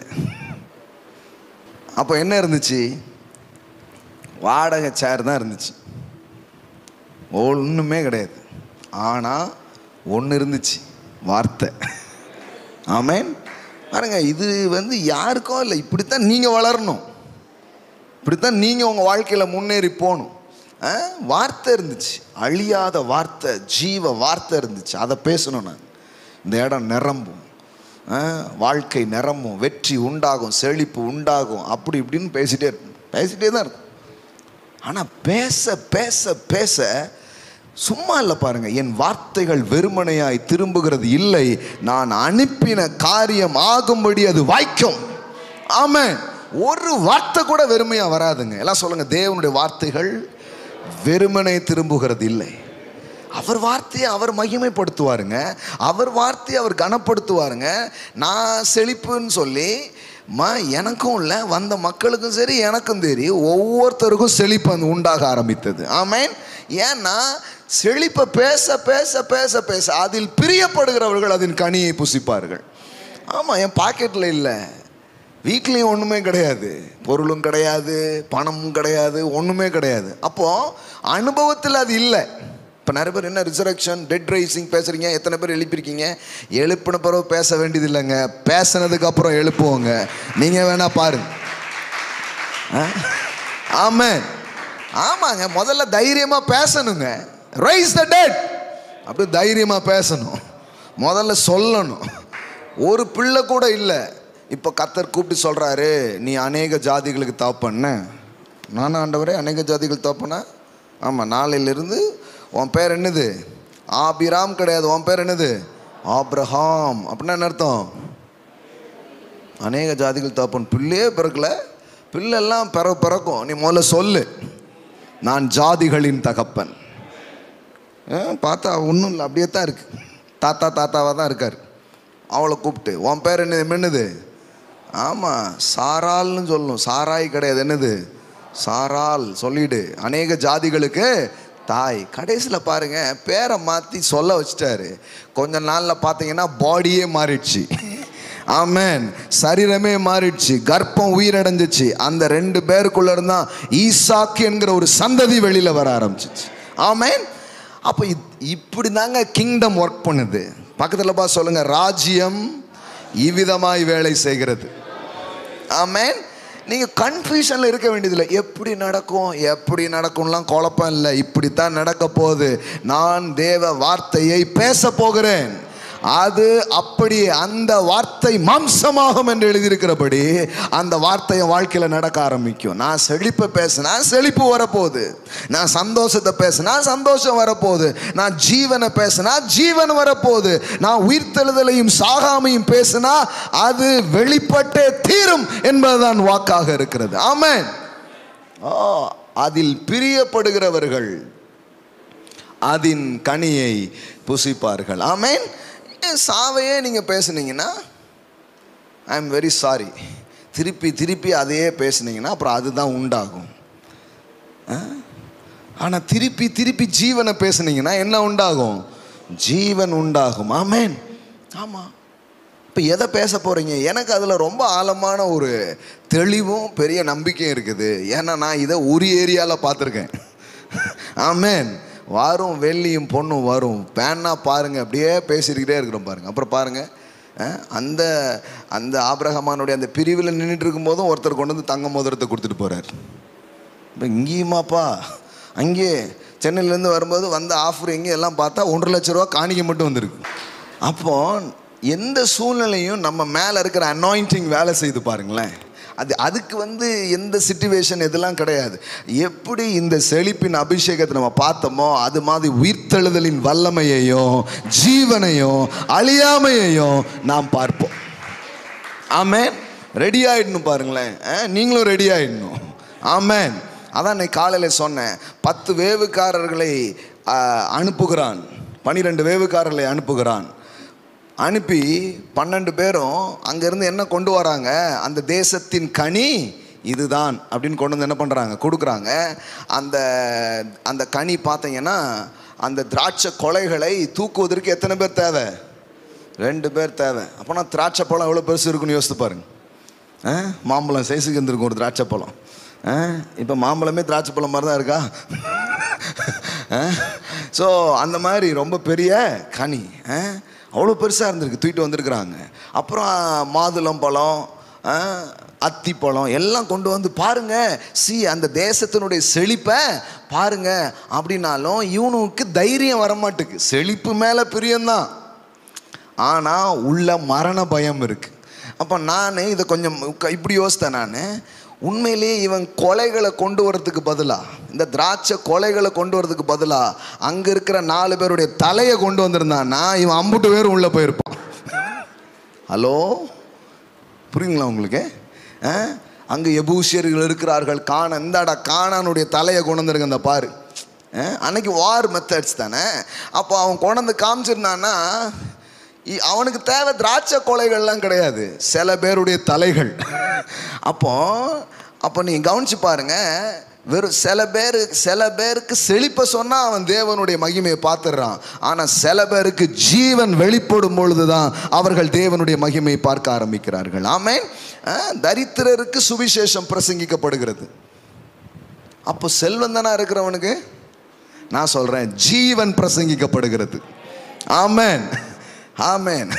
அப்போ என்ன இருந்துச்சு? வாடகை சேர் தான் இருந்துச்சு, ஒன்றுமே கிடையாது. ஆனால் ஒன்று இருந்துச்சு, வார்த்தை. ஆமென். பாருங்க, இது யாருக்கோ இல்லை, இப்படித்தான் நீங்கள் வளரணும், இப்படித்தான் நீங்கள் உங்கள் வாழ்க்கையில் முன்னேறி போகணும். வார்த்தை இருந்துச்சு, அழியாத வார்த்தை, ஜீவ வார்த்தை இருந்துச்சு. அதை பேசணும். நான் இந்த இடம் நிரம்பும், வாழ்க்கை நிரம்பும், வெற்றி உண்டாகும், செழிப்பு உண்டாகும், அப்படி இப்படின்னு பேசிட்டே தான் இருக்கும். ஆனால் பேச பேச பேச சும்மா இல்லை பாருங்க, என் வார்த்தைகள் வெறுமனையாய் திரும்புகிறது இல்லை, நான் அனுப்பின காரியம் ஆகும்படி அது வாய்க்கும். ஆமென். ஒரு வார்த்தை கூட வெறுமையா வராதுங்க. எல்லாம் சொல்லுங்க, தேவனுடைய வார்த்தைகள் வெறுமனை திரும்புகிறது இல்லை. அவர் வார்த்தையை அவர் மகிமைப்படுத்துவாருங்க, அவர் வார்த்தையை அவர் கனப்படுத்துவாருங்க. நான் செழிப்புன்னு சொல்லி எனக்கும் இல்லை, வந்த மக்களுக்கும் சரி எனக்கும் சரி ஒவ்வொருத்தருக்கும் செழிப்பு அந்த உண்டாக ஆரம்பித்தது. ஆமென். ஏன்னா செழிப்பை பேச பேச பேச பேச அதில் பிரியப்படுகிறவர்கள் அதன் கனியை புசிப்பார்கள். ஆமாம், என் பாக்கெட்டில் இல்லை, வீட்லேயும் ஒன்றுமே கிடையாது, பொருளும் கிடையாது, பணமும் கிடையாது, ஒன்றுமே கிடையாது. அப்போது அனுபவத்தில் அது இல்லை. இப்போ நிறைய பேர் என்ன ரிசரக்ஷன், டெட் ரைசிங் பேசுகிறீங்க, எத்தனை பேர் எழுப்பியிருக்கீங்க? எழுப்பின பிறகு பேச வேண்டியது இல்லைங்க, பேசினதுக்கு அப்புறம் எழுப்புவோங்க. நீங்கள் வேணா பாருங்க. ஆமாம், ஆமாங்க. முதல்ல தைரியமாக பேசணுங்க. ரைஸ் த டெட், அப்படி தைரியமாக பேசணும், முதல்ல சொல்லணும். ஒரு பிள்ளை கூட இல்லை. இப்போ கர்த்தர் கூப்பிட்டு சொல்கிறாரு, நீ அநேக ஜாதிகளுக்கு தகப்பன்னு. நானும் ஆண்டவரே அநேக ஜாதிகள் தகப்பனா? ஆமாம், நாளையிலிருந்து உன் பேர் என்னது? ஆபிராம் கிடையாது, உன் பேர் என்னது? ஆப்ரஹாம். அப்படின்னா என்ன அர்த்தம்? அநேக ஜாதிகள் தகப்பன். பிள்ளையே பிறக்கல, பிள்ளைலாம் பிறக்கும். நீ முதல்ல சொல்லு, நான் ஜாதிகளின் தகப்பன். பார்த்தா ஒன்றும் இல்லை, அப்படியே தான் இருக்கு, தாத்தாவாக தான் இருக்கார். அவளை கூப்பிட்டு உன் பேர் என்னது? ஆமாம், சாரால்னு சொல்லணும், சாராய் கிடையாது. என்னது? சாரால் சொல்லிடு, அநேக ஜாதிகளுக்கு தாய். கடைசியில் பாருங்க, பேரை மாற்றி சொல்ல வச்சிட்டாரு. கொஞ்ச நாளில் பார்த்தீங்கன்னா பாடியே மாறிடுச்சு. ஆமென். சரீரமே மாறிடுச்சு, கர்ப்பம் உயிரடைஞ்சிச்சு. அந்த 2 பேருக்குள்ள இருந்தா ஈசாக்கு என்கிற ஒரு சந்ததி வெளியில வர ஆரம்பிச்சிச்சு. ஆமென். அப்போ இப்படி தாங்க கிங்டம் ஒர்க் பண்ணுது. பக்கத்தில் பார்த்து சொல்லுங்க, ராஜ்யம் இவ்விதமாய் வேலை செய்கிறது. ஆமென். நீங்கள் கன்ஃபியூஷனில் இருக்க வேண்டியதில்லை. எப்படி நடக்கும்லாம் குழப்பம் இல்லை. இப்படித்தான் நடக்க போகுது. நான் தேவ வார்த்தையை பேச போகிறேன், அது அப்படி அந்த வார்த்தை மாம்சமாகும் என்று எழுதியிருக்கிறபடி அந்த வார்த்தையை வாழ்க்கையில் நடக்க ஆரம்பிக்கும். நான் செழிப்பை பேசினா செழிப்பு வரப்போகுது, நான் சந்தோஷத்தை பேசினா சந்தோஷம் வரப்போகுது, நான் ஜீவனை பேசினா ஜீவன் வரப்போகுது, நான் உயிர்த்தெழுதலையும் சாகாமையும் பேசினா அது வெளிப்பட்டே தீரும் என்பதுதான் வாக்காக இருக்கிறது. ஆமென். அதில் பிரியப்படுகிறவர்கள் அதன் கனியை புசிப்பார்கள். ஆமென். சாவையே நீங்கள் பேசுனீங்கன்னா ஐ எம் வெரி சாரி, திருப்பி அதையே பேசுனீங்கன்னா அப்புறம் அதுதான் உண்டாகும். ஆனால் திருப்பி ஜீவனை பேசுனீங்கன்னா என்ன உண்டாகும்? ஜீவன் உண்டாகும். ஆமென். ஆமாம். இப்போ எதை பேச போகிறீங்க? எனக்கு அதில் ரொம்ப ஆழமான ஒரு தெளிவும் பெரிய நம்பிக்கையும் இருக்குது. ஏன்னா நான் இதை ஒரு ஏரியாவில் பார்த்துருக்கேன். ஆமென். வரும் வெள்ளியும் பொண்ணும் வரும், பேனா பாருங்கள், அப்படியே பேசிக்கிட்டே இருக்கிறோம் பாருங்கள். அப்புறம் பாருங்கள், அந்த அந்த ஆபிரகாமானுடைய அந்த பிரிவில் நின்றுட்டு இருக்கும்போதும் ஒருத்தர் கொண்டு வந்து தங்க மோதிரத்தை கொடுத்துட்டு போகிறார். இப்போ இங்கேயுமாப்பா, அங்கே சென்னையிலேருந்து வரும்போது வந்த ஆஃபர் எங்கே எல்லாம் பார்த்தா 1.5 லட்ச ரூபா காணிக்கை மட்டும் வந்திருக்கு. அப்போ எந்த சூழ்நிலையும் நம்ம மேலே இருக்கிற அனாயிண்டிங் வேலை செய்து பாருங்களேன். அதுக்கு எந்த சிச்சுவேஷன் இதெல்லாம் கிடையாது. எப்படி இந்த செழிப்பின் அபிஷேகத்தை நம்ம பார்த்தோமோ அது மாதிரி உயிர்த்தெழுதலின் வல்லமையையும் ஜீவனையும் அழியாமையையும் நாம் பார்ப்போம். ஆமென். ரெடி ஆகிடணும் பாருங்களேன், நீங்களும் ரெடி ஆகிடணும். ஆமென். அதான் இன்னைக்கு காலையில் சொன்னேன், 10 வேவுக்காரர்களை அனுப்புகிறான், 12 வேவுக்காரர்களை அனுப்புகிறான். அனுப்பி 12 பேரும் அங்கேருந்து என்ன கொண்டு வராங்க? அந்த தேசத்தின் கனி இதுதான் அப்படின்னு கொண்டு வந்து என்ன பண்ணுறாங்க? கொடுக்குறாங்க. அந்த அந்த கனி பார்த்தீங்கன்னா அந்த திராட்சை கொலைகளை தூக்குவதற்கு எத்தனை பேர் தேவை? 2 பேர் தேவை. அப்போனா திராட்சை பழம் எவ்வளோ பெருசு இருக்குன்னு யோசித்து பாருங்க. மாம்பழம் சைஸுக்கு இருந்திருக்கும் ஒரு திராட்சை பழம். இப்போ மாம்பழமே திராட்சை பழம் மாதிரி தான் இருக்கா? ஸோ அந்த மாதிரி ரொம்ப பெரிய கனி அவ்வளோ பெருசாக இருந்திருக்கு, தூக்கிட்டு வந்திருக்கிறாங்க. அப்புறம் மாதுளம் பழம், அத்திப்பழம் எல்லாம் கொண்டு வந்து பாருங்க, அந்த தேசத்தினுடைய செழிப்பை பாருங்க அப்படின்னாலும் இவனுக்கு தைரியம் வரமாட்டுக்கு. செழிப்பு மேலே பிரியம்தான், ஆனால் உள்ள மரண பயம் இருக்கு. அப்போ நான் இதை கொஞ்சம் இப்படி யோசித்தேன். நான் உண்மையிலேயே இவன் கொலைகளை கொண்டு வரதுக்கு பதிலாக, இந்த திராட்சை கொலைகளை கொண்டு வரதுக்கு பதிலாக அங்கே இருக்கிற 4 பேருடைய தலையை கொண்டு வந்திருந்தான்னா இவன் அம்புட்டு பேரும் உள்ளே போயிருப்பான். ஹலோ, புரியுங்களா உங்களுக்கு? அங்கே எபூசியர்கள் இருக்கிறார்கள், இந்தாடா கானானுடைய தலையை கொண்டு வந்துருங்க, அந்த பாரு. அன்னைக்கு வார் மெத்தட்ஸ் தானே. அப்போ அவன் கொண்டு வந்து காமிச்சிருந்தான்னா அவனுக்கு தேவை திராட்சை கொலைகள்லாம் கிடையாது, சில பேருடைய தலைகள். அப்போ நீ கவனிச்சு பாருங்க, வெறும் சில பேருக்கு செழிப்பை சொன்னால் அவன் தேவனுடைய மகிமையை பார்த்துடுறான். ஆனால் சில பேருக்கு ஜீவன் வெளிப்படும் பொழுதுதான் அவர்கள் தேவனுடைய மகிமையை பார்க்க ஆரம்பிக்கிறார்கள். ஆமென். தரித்திரருக்கு சுவிசேஷம் பிரசங்கிக்கப்படுகிறது. அப்போ செல்வந்தனா இருக்கிறவனுக்கு நான் சொல்றேன் ஜீவன் பிரசங்கிக்கப்படுகிறது. ஆமென், ஆமென்.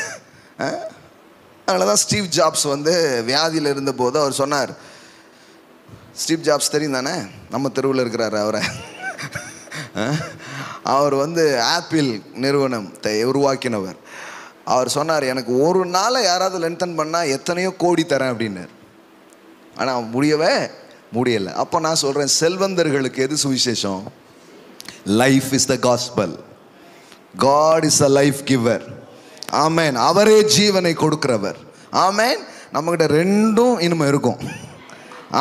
அதனாலதான் ஸ்டீவ் ஜாப்ஸ் வியாதியில் இருந்தபோது அவர் சொன்னார். ஸ்டீவ் ஜாப்ஸ் தெரியும் தானே, நம்ம தெருவில் இருக்கிறார் அவரை. அவர் ஆப்பிள் நிறுவனத்தை உருவாக்கினவர். அவர் சொன்னார், எனக்கு ஒரு நாளை யாராவது லென்தன் பண்ணால் எத்தனையோ கோடி தரேன் அப்படின்னார். ஆனால் முடியலை. அப்போ நான் சொல்கிறேன், செல்வந்தர்களுக்கு எது சுவிசேஷம்? Life is the gospel. God is a life giver. ஆமேன். அவரே ஜீவனை கொடுக்கிறவர். ஆமேன். நம்மகிட்ட ரெண்டும் இனிமே இருக்கும்.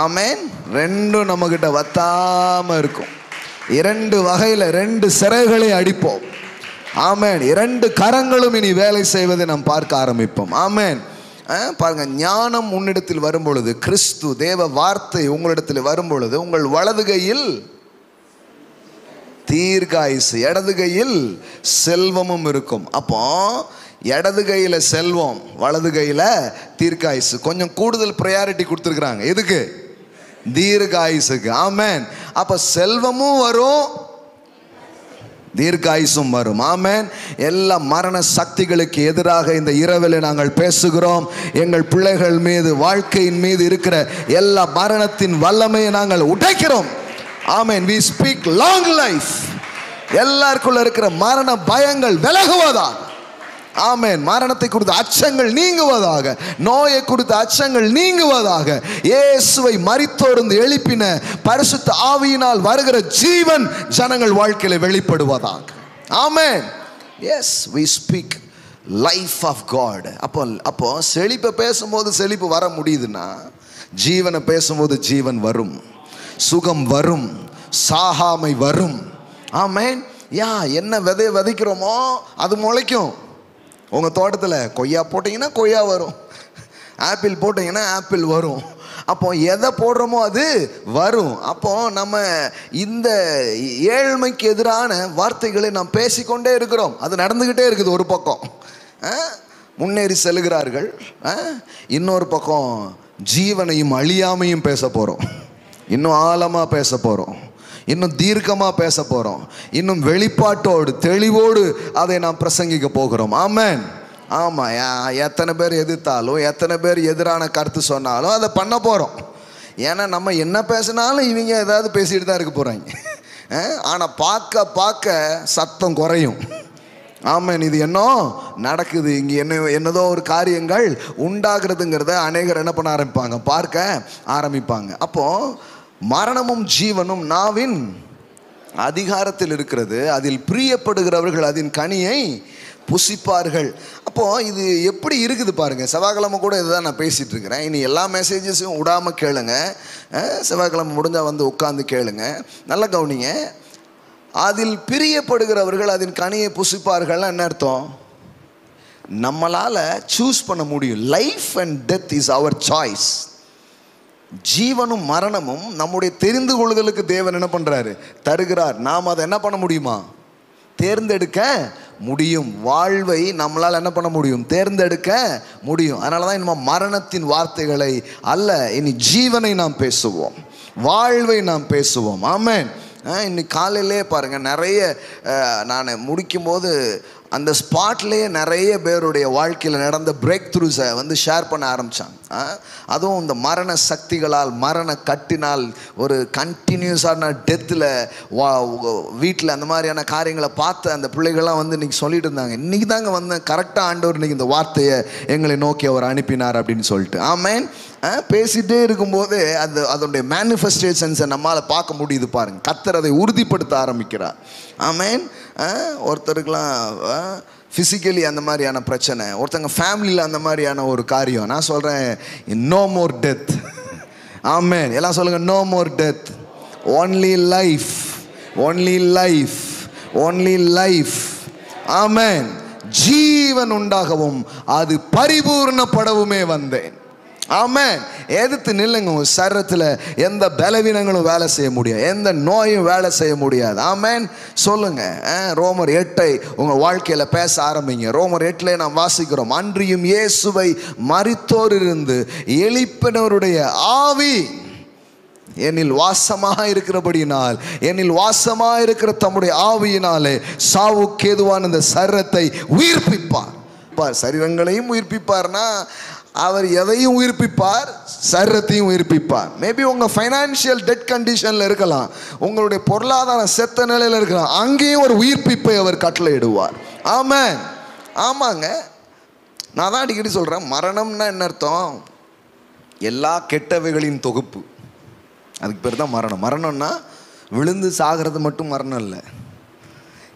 ஆமேன். ரெண்டும் நம்மகிட்ட வத்தாம இருக்கும். 2 வகையில் 2 சிறைகளை அடிப்போம். ஆமேன். 2 கரங்களும் இனி வேலை செய்வதை நாம் பார்க்க ஆரம்பிப்போம். ஆமேன். பாருங்க, ஞானம் உன்னிடத்தில் வரும் பொழுது, கிறிஸ்து தேவ வார்த்தை உங்களிடத்தில் வரும் பொழுது, உங்கள் வலது கையில் தீர்க்காயுசு, இடது கையில் செல்வமும் இருக்கும். அப்போ இடது கையில செல்வம், வலது கையில தீர்க்காயுசு. கொஞ்சம் கூடுதல் ப்ரையாரிட்டி கொடுத்துருக்குறாங்க. எதுக்கு? தீர்க்காயுசுக்கு. ஆமேன். அப்ப செல்வமும் வரும், தீர்க்காயுசும் வரும். ஆமேன். எல்லா மரண சக்திகளுக்கு எதிராக இந்த இரவில் நாங்கள் பேசுகிறோம். எங்கள் பிள்ளைகள் மீது, வாழ்க்கையின் மீது இருக்கிற எல்லா மரணத்தின் வல்லமையை நாங்கள் உடைக்கிறோம். ஆமேன். we speak long life. எல்லாருக்குள்ள இருக்கிற மரண பயங்கள் விலகுவதாக. ஆமேன். மரணத்தை குறித்த அச்சங்கள் நீங்குவதாக, நோயை குறித்த அச்சங்கள் நீங்குவதாக. இயேசுவை மரித்தோர்ந்து எழுப்பின பரிசுத்த ஆவியினால் வருகிற ஜீவன் ஜனங்கள் வாழ்க்கையில வெளிப்படுவதாக. ஆமேன். Yes, we speak life of God. அப்போ செழிப்பை பேசும்போது செழிப்பு வர முடியுதுன்னா, ஜீவனை பேசும்போது ஜீவன் வரும், சுகம் வரும், சாகாமை வரும். ஆமேன். என்ன விதையை விதைக்கிறோமோ அது முளைக்கும். உங்கள் தோட்டத்தில் கொய்யா போட்டிங்கன்னா கொய்யா வரும், ஆப்பிள் போட்டிங்கன்னா ஆப்பிள் வரும். அப்போ எதை போடுறோமோ அது வரும். அப்போ நம்ம இந்த ஏழ்மைக்கு எதிரான வார்த்தைகளை நாம் பேசிக்கொண்டே இருக்கிறோம். அது நடந்துக்கிட்டே இருக்குது. ஒரு பக்கம் முன்னேறி செல்கிறார்கள், இன்னொரு பக்கம் ஜீவனையும் அழியாமையும் பேச போகிறோம். இன்னும் ஆழமாக பேச போகிறோம், இன்னும் தீர்க்கமாக பேச போகிறோம், இன்னும் வெளிப்பாட்டோடு தெளிவோடு அதை நாம் பிரசங்கிக்க போகிறோம். ஆமென். ஆமாம். எத்தனை பேர் எதிர்த்தாலும், எத்தனை பேர் எதிரான கருத்து சொன்னாலும் அதை பண்ண போகிறோம். ஏன்னா நம்ம என்ன பேசினாலும் இவங்க ஏதாவது பேசிட்டு தான் இருக்க போகிறாங்க. ஆனால் பார்க்க பார்க்க சத்தம் குறையும். ஆமாம். இது என்ன நடக்குது இங்கே, என்னதோ ஒரு காரியங்கள் உண்டாகிறதுங்கிறத அநேகர் என்ன பண்ண ஆரம்பிப்பாங்க, பார்க்க ஆரம்பிப்பாங்க. அப்போது மரணமும் ஜீவனும் நாவின் அதிகாரத்தில் இருக்கிறது, அதில் பிரியப்படுகிறவர்கள் அதன் கனியை புசிப்பார்கள். அப்போது இது எப்படி இருக்குது பாருங்கள். செவ்வாய்க்கிழமை கூட இதுதான் நான் பேசிகிட்டு இருக்கிறேன். இனி எல்லா மெசேஜஸையும் விடாமல் கேளுங்க. செவ்வாய்க்கிழமை முடிஞ்சால் உட்காந்து கேளுங்க, நல்லா கவனிங்க. அதில் பிரியப்படுகிறவர்கள் அதன் கனியை புசிப்பார்கள். என்ன அர்த்தம்? நம்மளால் சூஸ் பண்ண முடியும். Life and death is our choice. ஜீவனும் மரணமும் நம்முடைய தெரிந்து கொள்ளுதலுக்கு தேவன் என்ன பண்ணுறாரு, தருகிறார். நாம் அதை என்ன பண்ண முடியுமா? தேர்ந்தெடுக்க முடியும். வாழ்வை நம்மளால் என்ன பண்ண முடியும்? தேர்ந்தெடுக்க முடியும். அதனால தான் நம்ம மரணத்தின் வார்த்தைகளை அல்ல, இனி ஜீவனை நாம் பேசுவோம், வாழ்வை நாம் பேசுவோம். ஆமென். இன்னைக்கு காலையிலே பாருங்கள், நிறைய நான் முடிக்கும்போது அந்த ஸ்பாட்லேயே நிறைய பேருடைய வாழ்க்கையில் நடந்த பிரேக் த்ரூஸை வந்து ஷேர் பண்ண ஆரம்பித்தாங்க. அதுவும் இந்த மரண சக்திகளால், மரண கட்டினால், ஒரு கண்டினியூஸான டெத்தில் வீட்டில் அந்த மாதிரியான காரியங்களை பார்த்து அந்த பிள்ளைகள்லாம் வந்து இன்றைக்கி சொல்லிட்டு இருந்தாங்க. இன்றைக்கி தாங்க வந்து கரெக்டாக ஆண்டவர் இன்றைக்கி இந்த வார்த்தையை எங்களை நோக்கி அவர் அனுப்பினார் அப்படின்னு சொல்லிட்டு. ஆமேன். பேசிகிட்டே இருக்கும்போது அதனுடைய மேனிஃபெஸ்டேஷன்ஸை நம்மளால் பார்க்க முடியுது பாருங்கள். கர்த்தர் அதை உறுதிப்படுத்த ஆரம்பிக்கிறார். ஆமேன். ஒருத்தருக்கெலாம் ஃபிசிக்கலி அந்த மாதிரியான பிரச்சனை, ஒருத்தங்க ஃபேமிலியில் அந்த மாதிரியான ஒரு காரியம். நான் சொல்கிறேன், நோ மோர் டெத். ஆமேன். எல்லாம் சொல்லுங்கள், no more death, only life, only life, only life. ஆமேன். ஜீவன் உண்டாகவும் அது பரிபூர்ணப்படவுமே வந்தேன். ஆமேன். எதிர்த்து நில்லுங்க. உங்கள் சரீரத்தில் எந்த பலவீனங்களும் வேலை செய்ய முடியாது, எந்த நோயும் வேலை செய்ய முடியாது. ஆமேன். சொல்லுங்க. ரோமர் 8 உங்கள் வாழ்க்கையில் பேச ஆரம்பிங்க. ரோமர் 8 நாம் வாசிக்கிறோம், அன்றியும் இயேசுவை மரித்தோரிலிருந்து எழுப்பினவருடைய ஆவி என்னில் வாசமாக இருக்கிறபடியினால், என்னில் வாசமாக இருக்கிற தம்முடைய ஆவியினாலே சாவுக்கு ஏதுவான இந்த சரீரத்தை உயிர்ப்பிப்பார். சரீரங்களையும் உயிர்ப்பிப்பார்னா அவர் எதையும் உயிர்ப்பிப்பார், சரீரத்தையும் உயிர்ப்பிப்பார். மேபி உங்கள் ஃபைனான்ஷியல் டெட் கண்டிஷனில் இருக்கலாம், உங்களுடைய பொருளாதார செத்த நிலையில் இருக்கலாம், அங்கேயும் ஒரு உயிர்ப்பிப்பை அவர் கட்டளையிடுவார். ஆமாம். ஆமாங்க. நான் தான் அடிக்கடி சொல்கிறேன், மரணம்னா என்ன அர்த்தம்? எல்லா கெட்டவைகளின் தொகுப்பு. அதுக்கு பேர் தான் மரணம். மரணம்னா விழுந்து சாகிறது மட்டும் மரணம் இல்லை.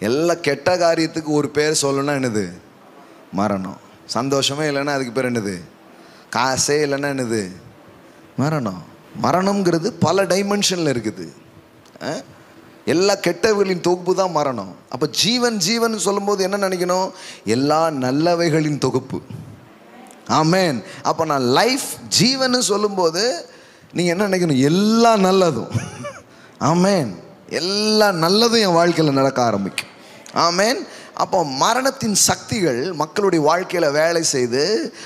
எல்லா கெட்ட காரியத்துக்கு ஒரு பேர் சொல்லணும்னா என்னது? மரணம். சந்தோஷமே இல்லைன்னா அதுக்கு பேர் என்னது? காசே இல்லைன்னா என்னது? மரணம். மரணம்ங்கிறது பல டைமென்ஷனில் இருக்குது. எல்லா கெட்டவைகளின் தொகுப்பு தான் மரணம். அப்போ ஜீவன் ஜீவன் சொல்லும்போது என்ன நினைக்கணும்? எல்லா நல்லவைகளின் தொகுப்பு. ஆமேன். அப்போ நான் லைஃப் ஜீவன் சொல்லும்போது நீங்கள் என்ன நினைக்கணும்? எல்லா நல்லதும். ஆமேன். எல்லா நல்லதும் என் வாழ்க்கையில் நடக்க ஆரம்பிக்கும். ஆமேன். அப்போ மரணத்தின் சக்திகள் மக்களுடைய வாழ்க்கையில் வேலை செய்து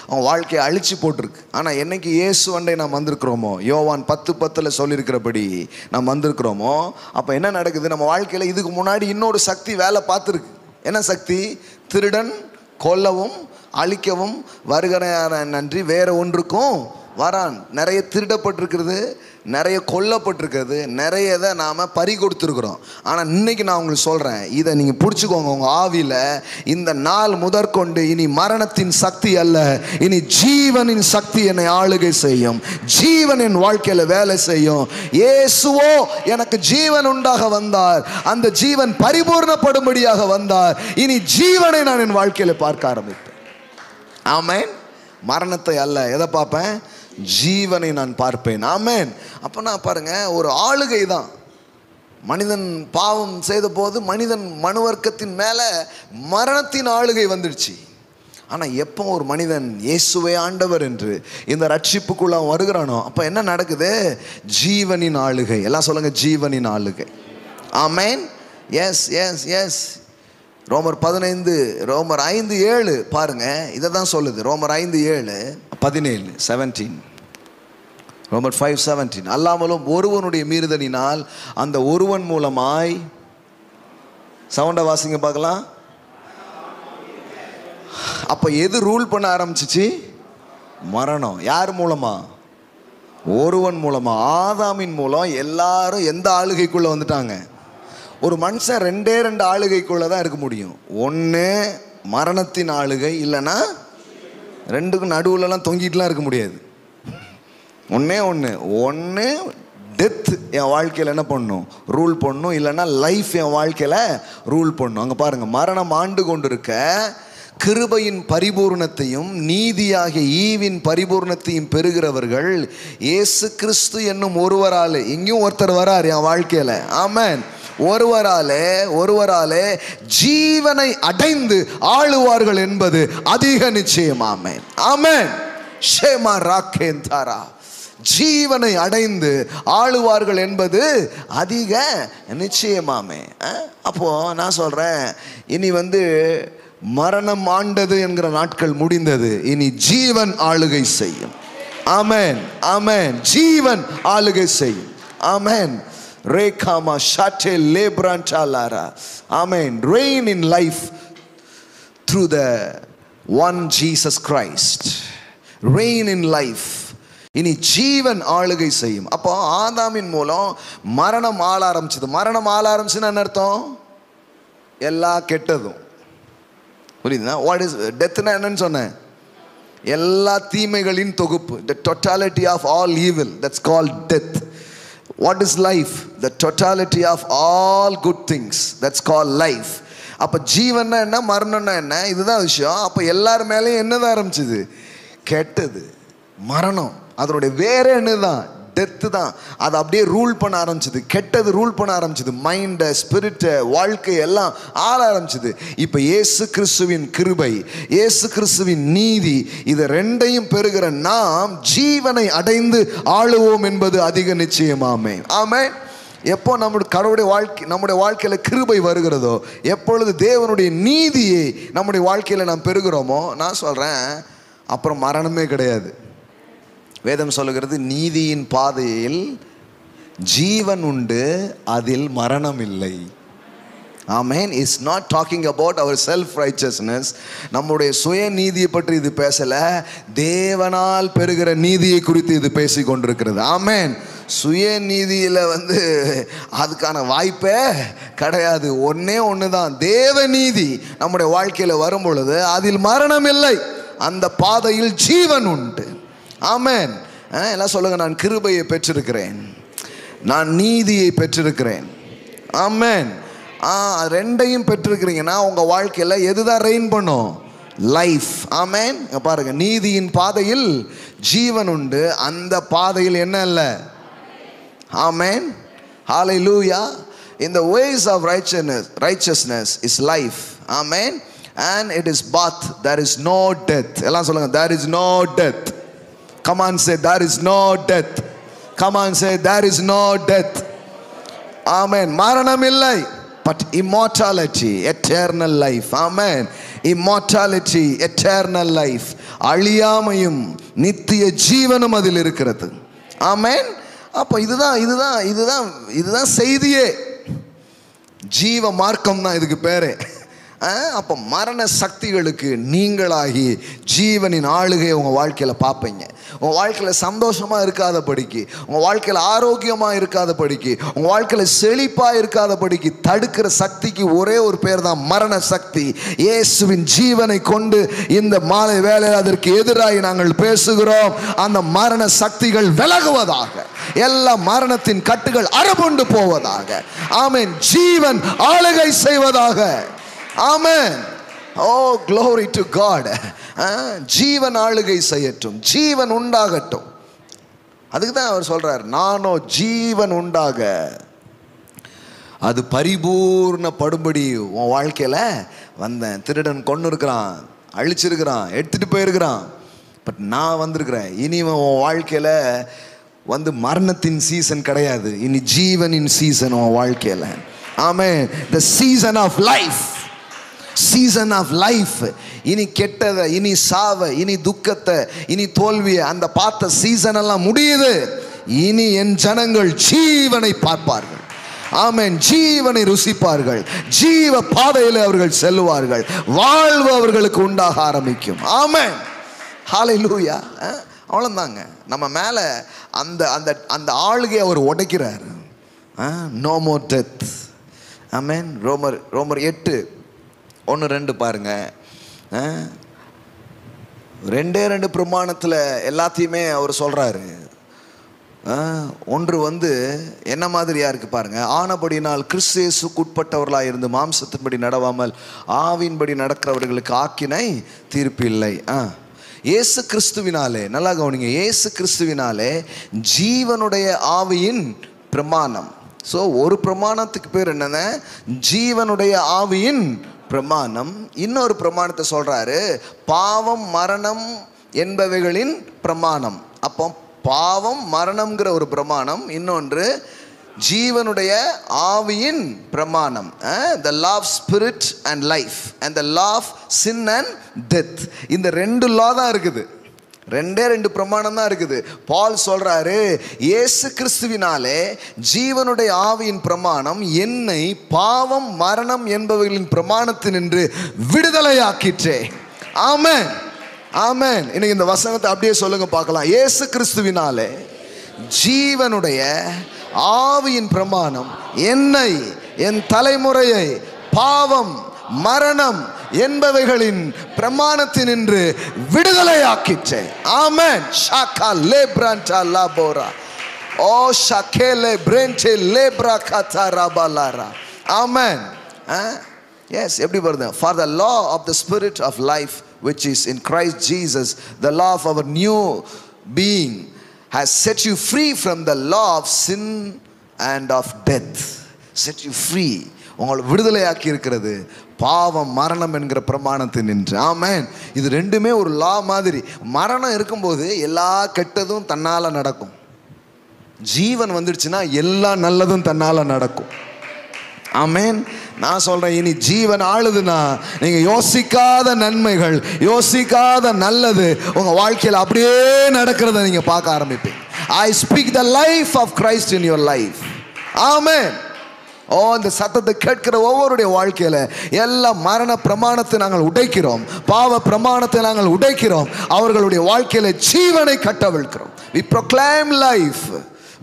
அவன் வாழ்க்கையை அழிச்சு போட்டிருக்கு. ஆனால் என்னைக்கு இயேசு அண்டை நாம் வந்திருக்கிறோமோ, யோவான் 10:10 சொல்லியிருக்கிறபடி நாம் வந்திருக்கிறோமோ, அப்போ என்ன நடக்குது? நம்ம வாழ்க்கையில் இதுக்கு முன்னாடி இன்னொரு சக்தி வேலை பார்த்துருக்கு. என்ன சக்தி? திருடன் கொல்லவும் அழிக்கவும் வருகிறான நன்றி வேற ஒன்றுக்கும் வரான். நிறைய திருடப்பட்டிருக்கிறது, நிறைய கொல்லப்பட்டிருக்கிறது, நிறைய இதை நாம் பறி கொடுத்துருக்குறோம். ஆனால் இன்றைக்கி நான் உங்களுக்கு சொல்கிறேன், இதை நீங்கள் பிடிச்சிக்கோங்க. உங்கள் ஆவியில் இந்த நாள் முதற்கொண்டு இனி மரணத்தின் சக்தி அல்ல, இனி ஜீவனின் சக்தி என்னை ஆளுகை செய்யும். ஜீவன் என் வாழ்க்கையில் வேலை செய்யும். இயேசுவோ எனக்கு ஜீவன் உண்டாக வந்தார், அந்த ஜீவன் பரிபூர்ணப்படும்படியாக வந்தார். இனி ஜீவனை நான் என் வாழ்க்கையில் பார்க்க ஆரம்பிப்பேன். ஆமேன். மரணத்தை அல்ல, எதை பார்ப்பேன்? ஜீவனை நான் பார்ப்பேன். ஆமேன். அப்போ நான் பாருங்க, ஒரு ஆளுகை தான். மனிதன் பாவம் செய்த போது மனிதன் மனுவர்க்கத்தின் மேலே மரணத்தின் ஆளுகை வந்துடுச்சு. ஆனால் எப்போ ஒரு மனிதன் இயேசுவே ஆண்டவர் என்று இந்த ரட்சிப்புக்குள்ள வருகிறானோ, அப்போ என்ன நடக்குது? ஜீவனின் ஆளுகை. எல்லாம் சொல்லுங்க, ஜீவனின் ஆளுகை. ஆமேன். Yes yes yes. ரோமர் 5:7 பாருங்க, இதை தான் சொல்லுது. ரோமர் 5:17 ரோமர் 5:17 அல்லாமலும் ஒருவனுடைய மீறுதலினால் அந்த ஒருவன் மூலமாய், சவுண்ட வாசிங்க பார்க்கலாம். அப்ப எது ரூல் பண்ண ஆரம்பிச்சிச்சு? மரணம். யார் மூலமா? ஒருவன் மூலமா. ஆதாமின் மூலம் எல்லாரும் எந்த ஆளுகைக்குள்ள வந்துட்டாங்க? ஒரு மனுஷன் 2 ஆளுகைக்குள்ள தான் இருக்க முடியும். ஒன்று மரணத்தின் ஆளுகை, இல்லைன்னா ரெண்டுக்கும் நடுவுலலாம் தொங்கிட்டுலாம் இருக்க முடியாது. ஒன்று டெத் என் வாழ்க்கையில் என்ன பண்ணும்? ரூல் பண்ணும். இல்லைன்னா லைஃப் என் வாழ்க்கையில் ரூல் பண்ணும். அங்கே பாருங்கள், மரணம் ஆண்டு கொண்டிருக்க கிருபையின் பரிபூர்ணத்தையும் நீதியாகிய ஈவின் பரிபூர்ணத்தையும் பெறுகிறவர்கள் இயேசு கிறிஸ்து என்னும் ஒருவராலே. இங்கேயும் ஒருத்தர் வரார் என் வாழ்க்கையில். ஆமென். ஒருவராலே ஜீவனை அடைந்து ஆளுவார்கள் என்பது அதிக நிச்சயம். ஆமென். ஆமென். ஷேமா ராக்கேந்தாரா. ஜீவனை அடைந்து ஆளுவார்கள் என்பது அதிக நிச்சயமாமே. அப்போ நான் சொல்றேன், இனி மரணம் ஆண்டது என்கிற நாட்கள் முடிந்தது. இனி ஜீவன் ஆளுகை செய்யும். ஆமென். ஆமென். ஜீவன் ஆளுகை செய்யும். ஆமென். ரேகாமா ஷாட்டே லேப்ரான்டாலாரா. ஆமென். Reign in life. through the one Jesus Christ. Reign in life. இனி ஜீவன் ஆளுகை செய்யும். அப்போ ஆதாமின் மூலம் மரணம் ஆள ஆரம்பிச்சது. மரணம் ஆள ஆரம்பிச்சுன்னு என்ன அர்த்தம்? எல்லா கெட்டதும். புரியுதுன்னா? வாட் இஸ் டெத்னா என்னன்னு சொன்னேன்? எல்லா தீமைகளின் தொகுப்பு. The totality of all evil, that's called death. What is life? The totality of all good things, that's called life. அப்போ ஜீவன்னா என்ன, மரணம்னா என்ன, இதுதான் விஷயம். அப்போ எல்லார் மேலேயும் என்னதான் ஆரம்பிச்சது? கெட்டது, மரணம். அதனுடைய வேற என்னதான்? டெத்து தான். அது அப்படியே ரூல் பண்ண ஆரம்பிச்சது. கெட்டது ரூல் பண்ண ஆரம்பிச்சது. மைண்டை, ஸ்பிரிட்டை, வாழ்க்கை எல்லாம் ஆள ஆரம்பிச்சது. இப்போ இயேசு கிறிஸ்துவின் கிருபை, இயேசு கிறிஸ்துவின் நீதி, இது ரெண்டையும் பெறுகிற நாம் ஜீவனை அடைந்து ஆளுவோம் என்பது அதிக நிச்சயமாமே. ஆமென். எப்போ நம்முடைய வாழ்க்கையில் கிருபை வருகிறதோ, எப்பொழுது தேவனுடைய நீதியை நம்முடைய வாழ்க்கையில் நாம் பெறுகிறோமோ, நான் சொல்கிறேன், அப்புறம் மரணமே கிடையாது. வேதம் சொல்லுகிறது, நீதியின் பாதையில் ஜீவன் உண்டு, அதில் மரணம் இல்லை. ஆமென். It's not talking about our self righteousness. நம்முடைய சுய நீதியை பற்றி இது பேசலை, தேவனால் பெறுகிற நீதியை குறித்து இது பேசி கொண்டிருக்கிறது. ஆமென். சுய நீதியில் அதுக்கான வாய்ப்பே கிடையாது. ஒன்று தான், தேவ நீதி நம்முடைய வாழ்க்கையில் வரும் பொழுது அதில் மரணம் இல்லை, அந்த பாதையில் ஜீவன் உண்டு. ஆமென். எல்லாம் சொல்லுங்க, நான் கிருபையை பெற்றிருக்கிறேன், நான் நீதியை பெற்றிருக்கிறேன். ஆமென். ரெண்டையும் பெற்றிருக்கிறீங்கன்னா உங்கள் வாழ்க்கையில் எதுதான் ரெயின் பண்ணும்? லைஃப். ஆமென். பாருங்க, நீதியின் பாதையில் ஜீவன் உண்டு, அந்த பாதையில் என்ன இல்லை? ஆமென். ஹல்லேலூயா. In the ways of righteousness is life. Amen. And it is birth. There is no death. எல்லாம் சொல்லுங்க, there is no death. Come on, say there is no death. Come on, say there is no death. Amen. மரணம் இல்லை, but immortality, eternal life. Amen. Immortality, eternal life. அழியாமையும் நித்திய ஜீவனும் அதில் இருக்கிறது. ஆமென். அப்போ இதுதான் செய்தியே. ஜீவ மார்க்கம் தான் இதுக்கு பேரு. அப்போ மரண சக்திகளுக்கு நீங்களாகி ஜீவனின் ஆளுகையை உங்கள் வாழ்க்கையில் பார்ப்பீங்க. உங்கள் வாழ்க்கையில் சந்தோஷமாக இருக்காதபடிக்கு, உங்கள் வாழ்க்கையில் ஆரோக்கியமாக இருக்காதபடிக்கு, உங்கள் வாழ்க்கையில் செழிப்பாக இருக்காதபடிக்கு தடுக்கிற சக்திக்கு ஒரே ஒரு பேர் தான் மரண சக்தி. இயேசுவின் ஜீவனை கொண்டு இந்த மாலை வேளையில் அதற்கு எதிராக நாங்கள் பேசுகிறோம். அந்த மரண சக்திகள் விலகுவதாக, எல்லா மரணத்தின் கட்டுகள் அறுபுண்டு போவதாக. ஆமென். ஜீவன் ஆளுகை செய்வதாக. ஆமென். Oh, glory to God. ஜீவன் ஆளுகை செய்யட்டும், ஜீவன் உண்டாகட்டும். அதுக்கு தான் அவர் சொல்றார், நானோ ஜீவன் உண்டாக அது பரிபூர்ணப்படும்படி உன் வாழ்க்கையில் வந்தேன். திருடன் கொண்டு இருக்கிறான், அழிச்சிருக்கிறான், எடுத்துட்டு போயிருக்கிறான், பட் நான் வந்திருக்கிறேன். இனி உன் வாழ்க்கையில் மரணத்தின் சீசன் கிடையாது, இனி ஜீவனின் சீசன் உன் வாழ்க்கையில். Amen. the season of life, season of life. இனி கெட்டதை, இனி சாவை, இனி துக்கத்தை, இனி தோல்வியை, அந்த பார்த்த சீசன் எல்லாம் முடியுது. இனி என் ஜனங்கள் ஜீவனை பார்ப்பார்கள். ஆமென். ஜீவனை ருசிப்பார்கள், ஜீவ பாதையில் அவர்கள் செல்லுவார்கள், வாழ்வு அவர்களுக்கு உண்டாக ஆரம்பிக்கும். ஆமென். ஹல்லேலூயா. அவ்வளோதாங்க. நம்ம மேலே அந்த அந்த அந்த ஆளுகை அவர் உடைக்கிறார். No more death. ஆமென். ரோமர் 8:1-2 பாருங்க. 2 பிரமாணத்தில் எல்லாத்தையுமே அவர் சொல்கிறாரு. ஒன்று என்ன மாதிரியா இருக்கு பாருங்க. ஆனபடினால் கிறிஸ்து இயேசுவுக்கு உட்பட்டவர்களாக இருந்து மாம்சத்தின்படி நடவாமல் ஆவியின்படி நடக்கிறவர்களுக்கு ஆக்கினை தீர்ப்பு இல்லை. இயேசு கிறிஸ்துவினாலே, நல்லா கவனிங்க, இயேசு கிறிஸ்துவினாலே ஜீவனுடைய ஆவியின் பிரமாணம். ஸோ ஒரு பிரமாணத்துக்கு பேர் என்னென்ன? ஜீவனுடைய ஆவியின் பிரமாணம். இன்னொரு பிரமாணத்தை சொல்றாரு, பாவம் மரணம் என்பவைகளின் பிரமாணம். அப்போ பாவம் மரணம்ங்கிற ஒரு பிரமாணம், இன்னொன்று ஜீவனுடைய ஆவியின் பிரமாணம். the law of spirit and life and the law of sin and death. இந்த 2 law தான் இருக்குது. 2 பிரமாணம் தான் இருக்குது. பால் சொல்றாரு, இயேசு கிறிஸ்துவினாலே ஜீவனுடைய ஆவியின் பிரமாணம் என்னை பாவம் மரணம் என்பவர்களின் பிரமாணத்தினின்று விடுதலையாக்கிற்றே. ஆமென், ஆமென். இன்னைக்கு இந்த வசனத்தை அப்படியே சொல்லுங்க பார்க்கலாம். இயேசு கிறிஸ்துவினாலே ஜீவனுடைய ஆவியின் பிரமாணம் என்னை, என் தலைமுறையை பாவம் மரணம் என்பவைகளின் பிரமாணத்தினின்று விடுதலையாக்கிற்றே. ஆமென். ஷாகா லேப்ரான்டா லாபோரா ஓ ஷாகேலே பிரேன்டே லேப்ரா கதாராபாலாரா. ஆமென். எஸ், எப்படி வருது? For the law of the spirit of life which is in Christ Jesus, the law of our new being has set you free from the law of sin and of death. Set you free. உங்களை விடுதலையாக்கி இருக்கிறது பாவம் மரணம் என்கிற பிரமாணத்தினின்று. ஆமென். இது ரெண்டுமே ஒரு லா மாதிரி. மரணம் இருக்கும்போது எல்லா கெட்டதும் தன்னால நடக்கும். ஜீவன் வந்துடுச்சுன்னா எல்லா நல்லதும் தன்னால நடக்கும். ஆமென். நான் சொல்றேன், இனி ஜீவன் ஆளுதுன்னா நீங்க யோசிக்காத நன்மைகள், யோசிக்காத நல்லது உங்க வாழ்க்கையில் அப்படியே நடக்கிறத நீங்க பார்க்க ஆரம்பிப்பீங்க. I speak the life of Christ in your life. ஆமென். ஓ, இந்த சத்தத்தை கேட்கிற ஒவ்வொருடைய வாழ்க்கையில எல்லா மரண பிரமாணத்தை நாங்கள் உடைக்கிறோம், பாவ பிரமாணத்தை நாங்கள் உடைக்கிறோம், அவர்களுடைய வாழ்க்கையில ஜீவனை கட்டவிழ்க்கிறோம். We proclaim life,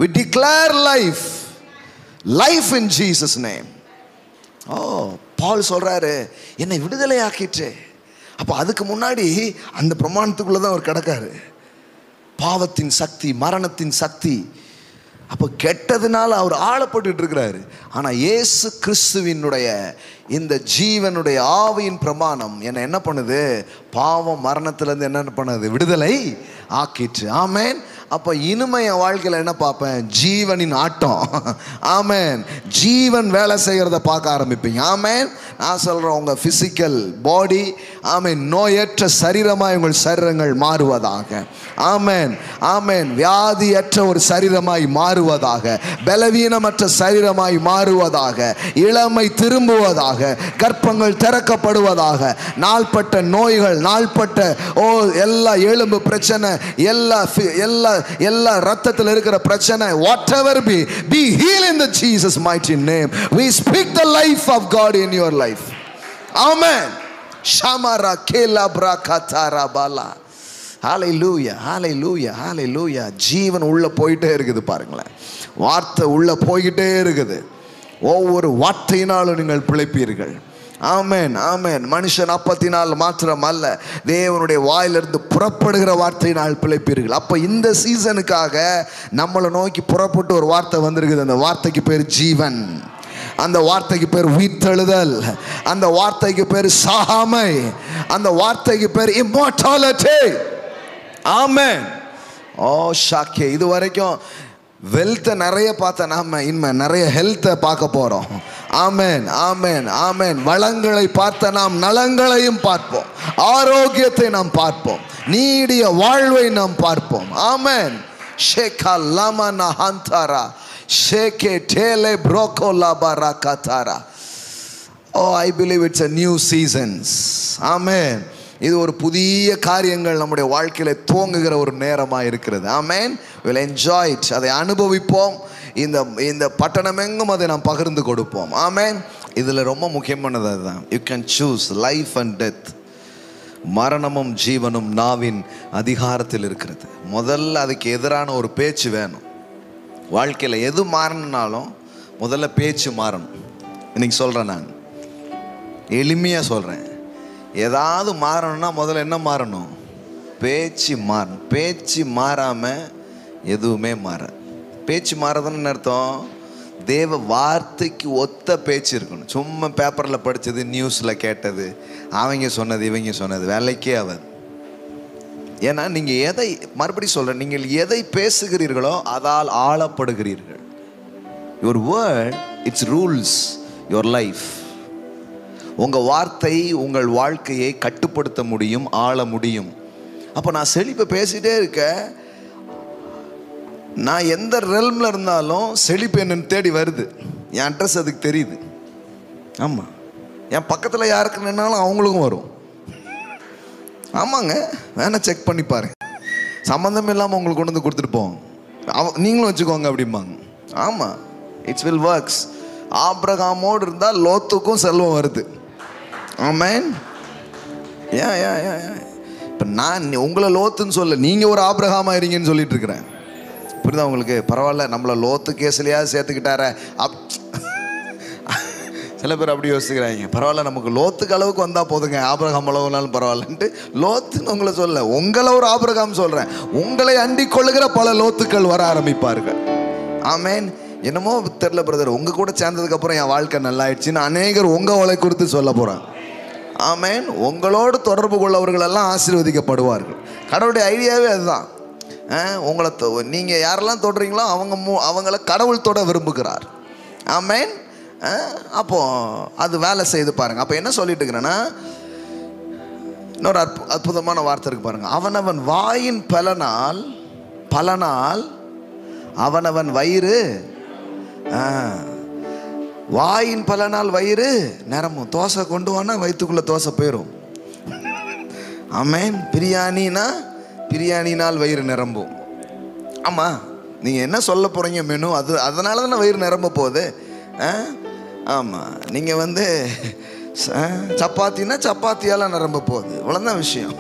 we declare life, life in Jesus name. ஓ, பால் சொல்றாரு, என்னை விடுதலை ஆக்கிற்றே. அப்போ அதுக்கு முன்னாடி அந்த பிரமாணத்துக்குள்ளதான் அவர் கிடக்காரு. பாவத்தின் சக்தி, மரணத்தின் சக்தி. அப்போ கெட்டதுனால அவர் ஆளப்பட்டு இருக்கிறாரு. ஆனால் இயேசு கிறிஸ்துவினுடைய இந்த ஜீவனுடைய ஆவியின் பிரமாணம் என்ன பண்ணுது? பாவம் மரணத்திலேருந்து என்ன பண்ணுது? விடுதலை ஆக்கிற்று. ஆமென். அப்போ இனிமே என் வாழ்க்கையில் என்ன பார்ப்பேன்? ஜீவனின் ஆட்டம். ஆமென். ஜீவன் வேலை செய்கிறத பார்க்க ஆரம்பிப்பீங்க. ஆமென். நான் சொல்கிறேன், உங்கள் ஃபிசிக்கல் பாடி ஆமென் நோயற்ற சரீரமாய் உங்கள் சரீரங்கள் மாறுவதாக. ஆமென், ஆமென். வியாதியற்ற ஒரு சரீரமாய் மாறுவதாக, பலவீனமற்ற சரீரமாய் மாறுவதாக, இளமை திரும்புவதாக, கர்ப்பங்கள் திறக்கப்படுவதாக, நாள்பட்ட நோய்கள், நாள்பட்ட எல்லா எலும்பு பிரச்சனை, எல்லா ரத்தத்தில் இருக்கிற பிரச்சனை, whatever be healed in the Jesus mighty name. We speak the life of God in your life. Amen. Shamara kela brakatara bala. Hallelujah, hallelujah, hallelujah. ஜீவன் உள்ள போயிட்டே இருக்குது பாருங்களேன். வார்த்தை உள்ள போயிட்டே இருக்குது. ஒவ்வொரு வார்த்தையினாலும் நீங்கள் பிழைப்பீர்கள். ஆமென், ஆமென். மனுஷன் அப்பத்தினால் மாத்திரம் அல்ல, தேவனுடைய வாயிலிருந்து புறப்படுகிற வார்த்தையினால் பிழைப்பீர்கள். அப்போ இந்த சீசனுக்காக நம்மளை நோக்கி புறப்பட்டு ஒரு வார்த்தை வந்திருக்குது. அந்த வார்த்தைக்கு பேர் ஜீவன், அந்த வார்த்தைக்கு பேர் உயிர்த்தெழுதல், அந்த வார்த்தைக்கு பேர் சாகாமை, அந்த வார்த்தைக்கு பேர் இம்மோர்டாலிட்டி. ஆமென். ஓ ஷாக்கே, இது வரைக்கும் வெல்த்தை நிறைய பார்த்த நாம இனிமே நிறைய ஹெல்த்தை பார்க்க போறோம். ஆமென், ஆமென், ஆமென். வளங்களை பார்த்த நாம் நலங்களையும் பார்ப்போம், ஆரோக்கியத்தை நாம் பார்ப்போம், நீடிய வாழ்வை நாம் பார்ப்போம். ஆமென். ஷேகா லாமனா ஹந்தாரா ஷேகே டேலே ப்ரோகோ லாபாரா கதாரா. Oh, I believe it's a new seasons. ஆமென். இது ஒரு புதிய காரியங்கள் நம்முடைய வாழ்க்கையில் துவங்குகிற ஒரு நேரமாக இருக்கிறது. ஆமென். we'll enjoy it. அதை அனுபவிப்போம். இந்த பட்டணம் எங்கும் அதை நாம் பகிர்ந்து கொடுப்போம். ஆமென். இதில் ரொம்ப முக்கியமானது அதுதான். You can choose life and death. மரணமும் ஜீவனும் நாவின் அதிகாரத்தில் இருக்கிறது. முதல்ல அதுக்கு எதிரான ஒரு பேச்சு வேணும். வாழ்க்கையில் எது மாறணும்னாலும் முதல்ல பேச்சு மாறணும். இன்னைக்கு சொல்கிறேன், நான் எளிமையாக சொல்கிறேன், ஏதாவது மாறணும்னா முதல்ல என்ன மாறணும்? பேச்சு மாறணும். பேச்சு மாறாமல் எதுவுமே மாற. பேச்சு மாறதுன்னு அர்த்தம், தேவ வார்த்தைக்கு ஒத்த பேச்சு இருக்கணும். சும்மா பேப்பரில் படித்தது, நியூஸில் கேட்டது, அவங்க சொன்னது, இவங்க சொன்னது வேலைக்கே ஆகாது. ஏன்னா நீங்கள் எதை, மறுபடியும் சொல்கிறேன், நீங்கள் எதை பேசுகிறீர்களோ அதால் ஆளப்படுகிறீர்கள். Your word it's rules your life. உங்கள் வார்த்தை உங்கள் வாழ்க்கையை கட்டுப்படுத்த முடியும், ஆள முடியும். அப்போ நான் செழிப்பை பேசிகிட்டே இருக்க, நான் எந்த ரெல்மில் இருந்தாலும் செழிப்பு என்னன்னு தேடி வருது. என் அட்ரஸ் அதுக்கு தெரியுது. ஆமாம், என் பக்கத்தில் யாருக்கு நின்னாலும் அவங்களுக்கும் வரும். ஆமாங்க, வேணா செக் பண்ணி பாருங்க. சம்மந்தம் இல்லாமல் உங்களுக்கு கொண்டு வந்து கொடுத்துட்டு போவோம், நீங்களும் வச்சுக்கோங்க அப்படிம்பாங்க. ஆமாம், இட்ஸ் வில் ஒர்க்ஸ். ஆபிரகாமோடு இருந்தால் லோத்துக்கும் செல்வம் வருது. ஆமென். ஏன் இப்போ நான் உங்களை லோத்துன்னு சொல்ல, நீங்கள் ஒரு ஆபிரகாமா இருங்கன்னு சொல்லிட்டு இருக்கிறேன். புரியுதா உங்களுக்கு? பரவாயில்ல, நம்மளை லோத்து கேஸ்லையாவது சேர்த்துக்கிட்டார. சில பேர் அப்படி யோசிக்கிறாங்க, பரவாயில்ல நமக்கு லோத்துக்கு அளவுக்கு வந்தால் போதுங்க, ஆபிரகாம் அளவுனாலும் பரவாயில்லன்ட்டு. லோத்துன்னு உங்களை சொல்ல, உங்களை ஒரு ஆபிரகாம் சொல்கிறேன். உங்களை அண்டிக் கொள்ளுகிற பல லோத்துக்கள் வர ஆரம்பிப்பார்கள். ஆமேன். என்னமோ தெரில பிரதர், உங்கள் கூட சேர்ந்ததுக்கப்புறம் என் வாழ்க்கை நல்லாயிடுச்சுன்னு அநேகர் உங்கள் வலை குறித்து சொல்ல போகிறாங்க. ஆமேன். உங்களோடு தொடர்பு கொள்ளவர்களெல்லாம் ஆசீர்வதிக்கப்படுவார்கள். கடவுளுடைய ஐடியாவே அதுதான். உங்களை நீங்கள் யாரெல்லாம் தொடுறீங்களோ அவங்கள கடவுள் தொட விரும்புகிறார். ஆமேன். அப்போ அது வேலை செய்து பாருங்க. அப்போ என்ன சொல்லிட்டு இருக்கிறேன்னா, இன்னொரு அற்புதமான வார்த்தை இருக்கு பாருங்க. அவனவன் வாயின் பலனால் அவனவன் வயிறு, வாயின் பலனால் வயிறு நிரம்பும். தோசை கொண்டு வானா வயிற்றுக்குள்ள தோசை போயிடும். ஆமேன். பிரியாணினால் வயிறு நிரம்பும். ஆமாம், நீங்கள் என்ன சொல்ல போகிறீங்க மெனு, அதனால தானே வயிறு நிரம்ப போகுது. ஆமாம், நீங்கள் சப்பாத்தினா சப்பாத்தியால் நிரம்ப போகுது, இவ்வளோதான் விஷயம்.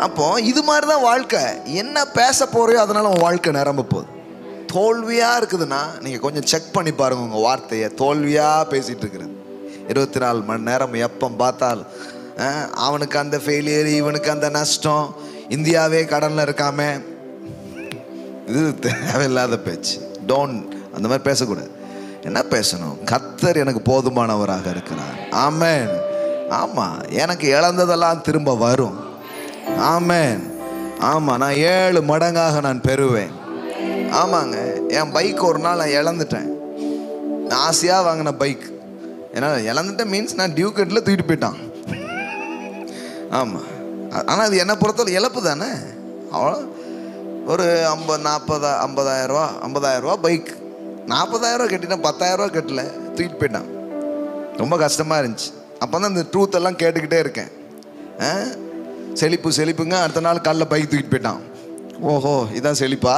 அப்போது இது மாதிரி தான் வாழ்க்கை. என்ன பேச போகிறையோ அதனால உன் வாழ்க்கை நிரம்ப போகுது. தோல்வியாக இருக்குதுன்னா நீங்கள் கொஞ்சம் செக் பண்ணி பாருங்கள் உங்கள் வார்த்தையை. தோல்வியாக பேசிகிட்டு இருக்கிறது 24 மணி நேரம், எப்போ பார்த்தாலும் அவனுக்கு அந்த ஃபெயிலியர், இவனுக்கு அந்த நஷ்டம், இந்தியாவே கடனில் இருக்காம, இது தேவையில்லாத பேச்சு. அந்த மாதிரி பேசக்கூடாது. என்ன பேசணும்? கர்த்தர் எனக்கு போதுமானவராக இருக்கிறார். ஆமென். ஆமாம், எனக்கு இழந்ததெல்லாம் திரும்ப வரும். ஆமென். ஆமாம், நான் 7 மடங்காக நான் பெறுவேன். ஆமாங்க, என் பைக் ஒரு நாள் நான் இழந்துட்டேன். நான் ஆசையாக வாங்கின பைக், ஏன்னா இழந்துட்டேன் மீன்ஸ் நான் டியூக்கெட்டில் தூக்கிட்டு போயிட்டான். ஆமாம், ஆனால் அது என்னை பொறுத்தவரை இழப்பு தானே. அவ்வளோ ஒரு 50,000 ரூபா பைக். 40,000 ரூபா கட்டிட்டேன், 10,000 ரூபா கட்டல, தூக்கிட்டு போயிட்டான். ரொம்ப கஷ்டமாக இருந்துச்சு. அப்போ தான் இந்த ட்ரூத் எல்லாம் கேட்டுக்கிட்டே இருக்கேன். செழிப்புங்க. அடுத்த நாள் காலைல பைக் தூக்கிட்டு போயிட்டான். ஓஹோ, இதான் செழிப்பா?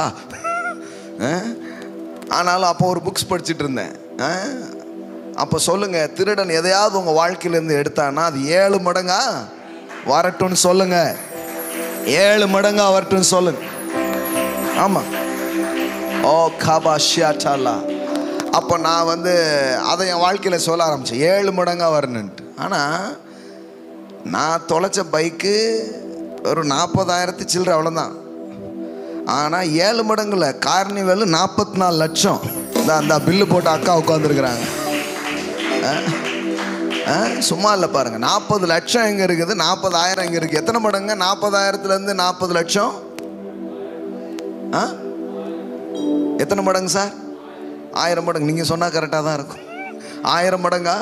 ஆனாலும் அப்போ ஒரு புக்ஸ் படிச்சுட்டு இருந்தேன். அப்போ சொல்லுங்கள், திருடன் எதையாவது உங்கள் வாழ்க்கையிலேருந்து எடுத்தான்னா அது 7 மடங்கா வரட்டும்னு சொல்லுங்க. 7 மடங்கா வரட்டும்னு சொல்லுங்க. ஆமாம். ஓ காபாஷியாட்டாலா. அப்போ நான் அதை என் வாழ்க்கையில் சொல்ல ஆரம்பித்தேன், 7 மடங்கா வரணுன்ட்டு. ஆனால் நான் தொலைச்ச பைக்கு ஒரு 40,000 சில்லற, அவ்வளோதான். ஆனால் 7 மடங்குல கார்னிவல் 44 லட்சம். அந்த பில்லு போட்டு அக்கா உட்காந்துருக்குறாங்க. சும்மா இல்லை பாருங்கள், 40 லட்சம் எங்கே இருக்குது, 40,000 எங்கே இருக்குது? எத்தனை மடங்கு? 40,000லேருந்து 40 லட்சம் எத்தனை மடங்கு சார்? 1000 மடங்கு. நீங்கள் சொன்னால் கரெக்டாக தான் இருக்கும். 1000 மடங்கா?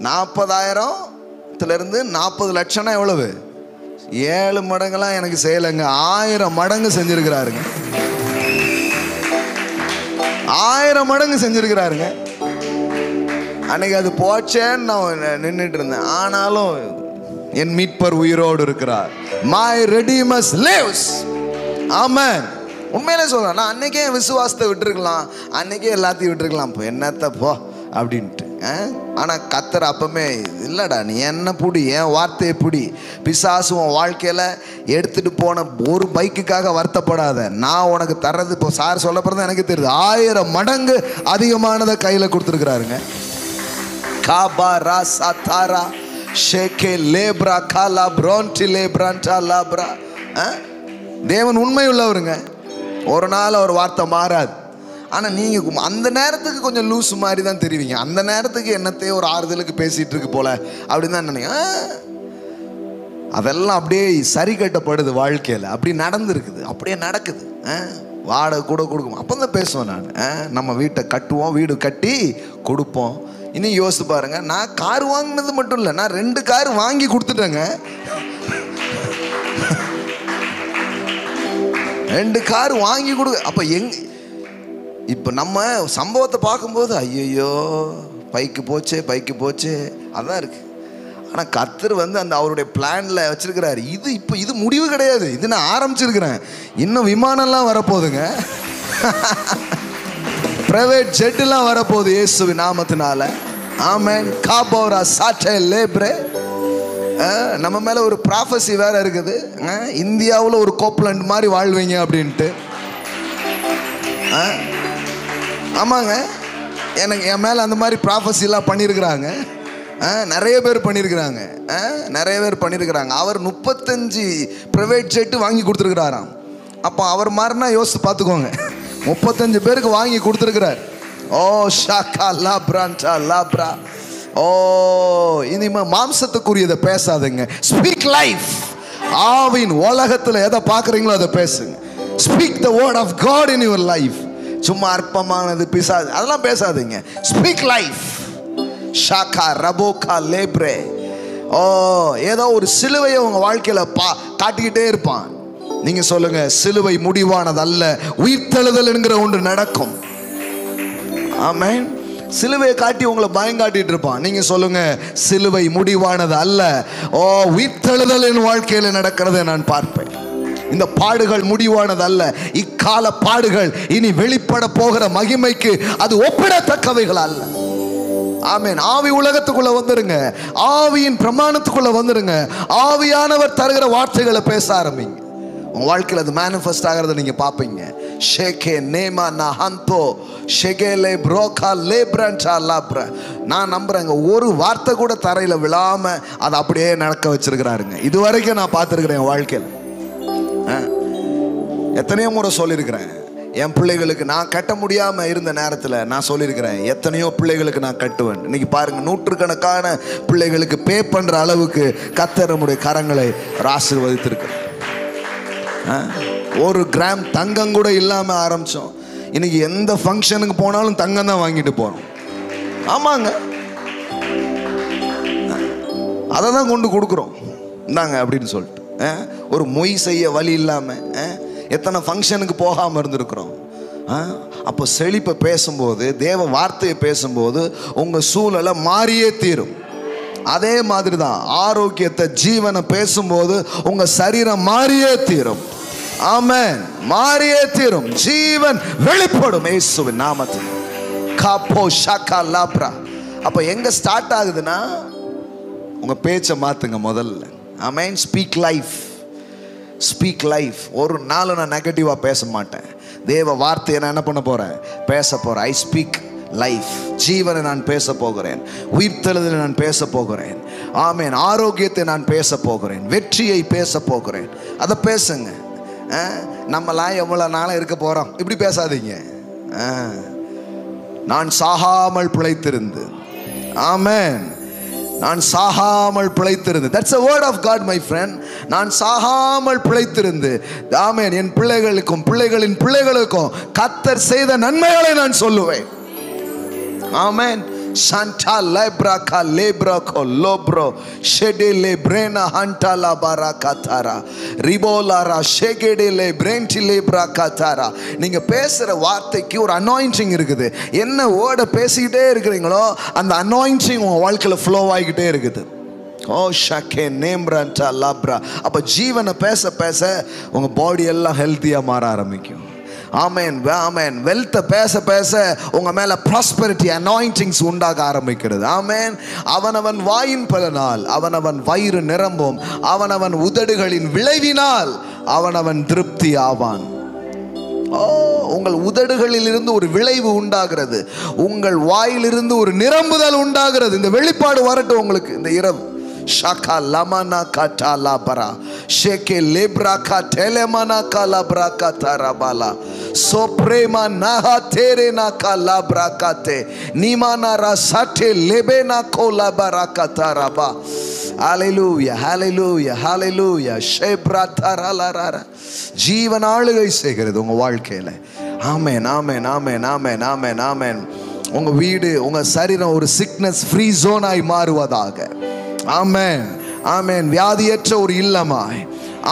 40,000லேருந்து 40 லட்சம்னா எவ்வளவு? 7 மடங்கெல்லாம் எனக்கு செய்யலைங்க, 1000 மடங்கு செஞ்சிருக்கிறாருங்க. 1000 மடங்கு செஞ்சிருக்கிறாருங்க. அன்னைக்கு அது போச்சேன்னு நான் நின்றுட்டு இருந்தேன். ஆனாலும் என் மீட்பர் உயிரோடு இருக்கிறார். My Redeemer lives. ஆமென். உண்மையிலே சொல்கிறேன், நான் அன்னைக்கே என் விசுவாசத்தை விட்டுருக்கலாம், அன்னைக்கே எல்லாத்தையும் விட்டுருக்கலாம். இப்போ என்னத்த போ அப்படின்ட்டு. ஆனால் கர்த்தர் அப்பமே இல்லைடா, நீ என்ன பிடி, என் வார்த்தையை பிடி. பிசாசு உன் வாழ்க்கையில் எடுத்துகிட்டு போன ஒரு பைக்குக்காக வருத்தப்படாத. நான் உனக்கு தர்றது, இப்போ சார் சொல்ல போகிறது எனக்கு தெரியுது, 1000 மடங்கு அதிகமானதை கையில் கொடுத்துருக்குறாருங்க. காபா ராசா தாரா ஷேகே லேப்ரா காலா ப்ரோன்டி லேப்ரான்டா லாப்ரா. தேவன் உண்மை உள்ளவருங்க. ஒரு நாள் அவர் வார்த்தை மாறாது. ஆனால் நீங்கள் அந்த நேரத்துக்கு கொஞ்சம் லூஸ் மாதிரி தான் தெரிவிங்க. அந்த நேரத்துக்கு என்னத்தையும் ஒரு ஆறுதலுக்கு பேசிகிட்டு இருக்கு போல அப்படின்னு தான் நினைங்க. அதெல்லாம் அப்படியே சரி கட்டப்படுது வாழ்க்கையில். அப்படி நடந்துருக்குது, அப்படியே நடக்குது. வாடகை கூட கொடுக்கும். அப்போ தான் பேசுவேன் நான், நம்ம வீட்டை கட்டுவோம், வீடு கட்டி கொடுப்போம். இன்னும் யோசித்து பாருங்க, நான் கார் வாங்கினது மட்டும் இல்லை, நான் 2 கார் வாங்கி கொடுத்துட்டேங்க. 2 கார் வாங்கி அப்போ இப்போ நம்ம சம்பவத்தை பார்க்கும்போது ஐயோ பைக்கு போச்சு அதான் இருக்கு. ஆனால் கர்த்தர் அந்த அவருடைய பிளானில் வச்சிருக்கிறார். இது முடிவு கிடையாது, இது நான் ஆரம்பிச்சிருக்கிறேன். இன்னும் விமானம்லாம் வரப்போகுதுங்க, பிரைவேட் ஜெட்டுலாம் வரப்போகுது இயேசுவின் நாமத்தினால. ஆமென். காபோரா சாட்டே லேப்ரே. நம்ம மேலே ஒரு ப்ராஃபஸி வேற இருக்குது, இந்தியாவில் ஒரு கோப்லண்ட் மாதிரி வாழ்வீங்க அப்படின்ட்டு. ஆமாங்க, என் மேலே அந்த மாதிரி ப்ராஃபஸிலாம் பண்ணியிருக்கிறாங்க. நிறைய பேர் பண்ணியிருக்கிறாங்க. அவர் 35 ப்ரைவேட் ஜெட்டு வாங்கி கொடுத்துருக்கிறாராம். அப்போ அவர் மாதிரினா யோசித்து பார்த்துக்கோங்க, 35 பேருக்கு வாங்கி கொடுத்துருக்கிறார். ஓ ஷாக்கா லாப்ரான்டா லாப்ரா. ஓ, இனிமே மாம்சத்துக்குரியதை பேசாதுங்க. Speak life. ஆவின் உலகத்தில் எதை பார்க்குறீங்களோ அதை பேசுங்க. Speak the word of God in your life. சும்மா அற்பமானது பிசாது அதெல்லாம் பேசாதீங்க. Speak life. ஷாக்கா ரபோகா லேப்ரே. ஓ, ஏதோ ஒரு சிலுவையை உங்க வாழ்க்கையில காட்டிக்கிட்டே இருப்பான். நீங்க சொல்லுங்க, சிலுவை முடிவானது அல்ல, உயிர்த்தெழுதல் என்கிற ஒன்று நடக்கும். ஆமென். சிலுவையை காட்டி உங்களை பயங்காட்டிட்டு இருப்பான். நீங்க சொல்லுங்க, சிலுவை முடிவானது அல்ல, ஓ உயிர்த்தெழுதல் என் வாழ்க்கையில நடக்கிறதை நான் பார்ப்பேன். இந்த பாடுகள் முடிவானது அல்ல, இக்கால பாடுகள் இனி வெளிப்பட போகிற மகிமைக்கு அது ஒப்பிடத்தக்கவைகள் அல்ல. ஆமென். ஆவி உலகத்துக்குள்ள வந்துருங்க, ஆவியின் பிரமாணத்துக்குள்ள வந்துருங்க. ஆவியானவர் தருகிற வார்த்தைகளை பேச ஆரம்பிங்க. உங்க வாழ்க்கையில் அது மேனிஃபெஸ்ட் ஆகிறத நீங்க பார்ப்பீங்க. ஷேகே நேமா நஹந்தோ ஷெகேலே ப்ரோகா லேப்ரன்டா லாப்ரா. நான் நம்புறேங்க, ஒரு வார்த்தை கூட தரையில விழாம அதை அப்படியே நடக்க வச்சிருக்கிறாருங்க. இதுவரைக்கும் நான் பார்த்துருக்கிறேன் என் வாழ்க்கையில். எத்தனையோ முறை சொல்லியிருக்கிறேன், என் பிள்ளைகளுக்கு நான் கட்ட முடியாமல் இருந்த நேரத்தில் நான் சொல்லியிருக்கிறேன், எத்தனையோ பிள்ளைகளுக்கு நான் கட்டுவேன். இன்னைக்கு பாருங்க, நூற்றுக்கணக்கான பிள்ளைகளுக்கு பே பண்ணுற அளவுக்கு கர்த்தர் நம்முடைய கரங்களை ஆசீர்வதித்திருக்கிறேன். 1 கிராம் தங்கம் கூட இல்லாமல் ஆரம்பித்தோம். இன்னைக்கு எந்த ஃபங்க்ஷனுக்கு போனாலும் தங்கம் தான் வாங்கிட்டு போகிறோம். ஆமாங்க, அதை தான் கொண்டு கொடுக்குறோம், இந்தாங்க அப்படின்னு சொல்லிட்டு. ஒரு மொய் செய்ய வழி இல்லாமல் எத்தனை ஃபங்க்ஷனுக்கு போகாமல் இருந்திருக்கிறோம். அப்போ செழிப்பை பேசும்போது, தேவ வார்த்தையை பேசும்போது உங்கள் சூழலை மாறியே தீரும். அதே மாதிரி தான் ஆரோக்கியத்தை, ஜீவனை பேசும்போது உங்கள் சரீரம் மாறியே தீரும். ஆமென். மாறியே தீரும். ஜீவன் வெளிப்படும் இயேசுவின் நாமத்தில். காப்போ ஷாக்கா லாப்ரா. அப்போ எங்கே ஸ்டார்ட் ஆகுதுன்னா, உங்கள் பேச்சை மாற்றுங்க முதல்ல. ஆமென். Speak life. Speak life. ஒரு நாள் நான் நெகட்டிவாக பேச மாட்டேன். தேவ வார்த்தையை நான் என்ன பண்ண போகிறேன்? பேச போகிறேன். I speak life. ஜீவனை நான் பேச போகிறேன், உயிர்த்தெழுதலை நான் பேச போகிறேன். ஆமென். ஆரோக்கியத்தை நான் பேச போகிறேன், வெற்றியை பேச போகிறேன். அதை பேசுங்க. நம்மளாம் எவ்வளோ நாளாக இருக்க போகிறோம், இப்படி பேசாதீங்க. நான் சாகாமல் பிழைத்திருந்து, ஆமென், நான் சாகாமல் பிழைத்திருந்து. That's a word of God, my friend. நான் சாகாமல் பிழைத்திருந்து, ஆமென், என் பிள்ளைகளுக்கும் பிள்ளைகளின் பிள்ளைகளுக்கும் கர்த்தர் செய்த நன்மைகளை நான் சொல்லுவேன். ஆமென். Santa lebra ka lebra ko lobro shede lebrena hanta la barakatara ribola ra shegede lebrenti lebra katara. நீங்க பேசுற வார்த்தைக்கு ஒரு அனாயிண்டிங் இருக்குது. என்ன வேர்டை பேசிக்கிட்டே இருக்கிறீங்களோ அந்த அனாயிண்டிங் உங்க வாழ்க்கையில ஃப்ளோ ஆகிக்கிட்டே இருக்குது. ஓ ஷக்கே நேம்ரண்டா லாப்ரா. அப்போ ஜீவனை பேச பேச உங்க பாடி எல்லாம் ஹெல்த்தியாக மாற ஆரம்பிக்கும். ஆமென். ஆமென். வெல்த்தை பேச பேச உங்க மேல ப்ராஸ்பெரிட்டி அனாயிண்டிங்ஸ் உண்டாக ஆரம்பிக்கிறது. ஆமென். அவனவன் வாயின் பலனால் அவனவன் வயிறு நிரம்பும், அவனவன் உதடுகளின் விளைவினால் அவனவன் திருப்தி ஆவான். உங்கள் உதடுகளில் இருந்து ஒரு விளைவு உண்டாகிறது, உங்கள் வாயிலிருந்து ஒரு நிரம்புதல் உண்டாகிறது. இந்த வெளிப்பாடு வரட்டும் உங்களுக்கு இந்த இரவு. ஷாக்கா லமனா காட்டா லாபரா ஷேகே லேப்ரா கா டெலமனா கா லாப்ரா கா தாராபாலா சோப்ரேமா நாஹா தேரே நா கா லாப்ரா காத்தே நீமானா ரா சாட்டே லேபேனா கோ லாபரா கா தாராபா. ஹalleluya ஹalleluya ஹalleluya. ஷேப்ரா தாராலாரா. ஜீவன் ஆளுகை செய்கிறது உங்க வாழ்க்கையில. ஆமென் ஆமென் ஆமென் ஆமென் ஆமென் ஆமென். உங்க வீடு, உங்க சரீரம் ஒரு சிக்னஸ் ஃப்ரீ ஜோனாய் மாறுவதாக. ஆமென் ஆமென். வியாதியற்ற ஒரு இல்லமாய்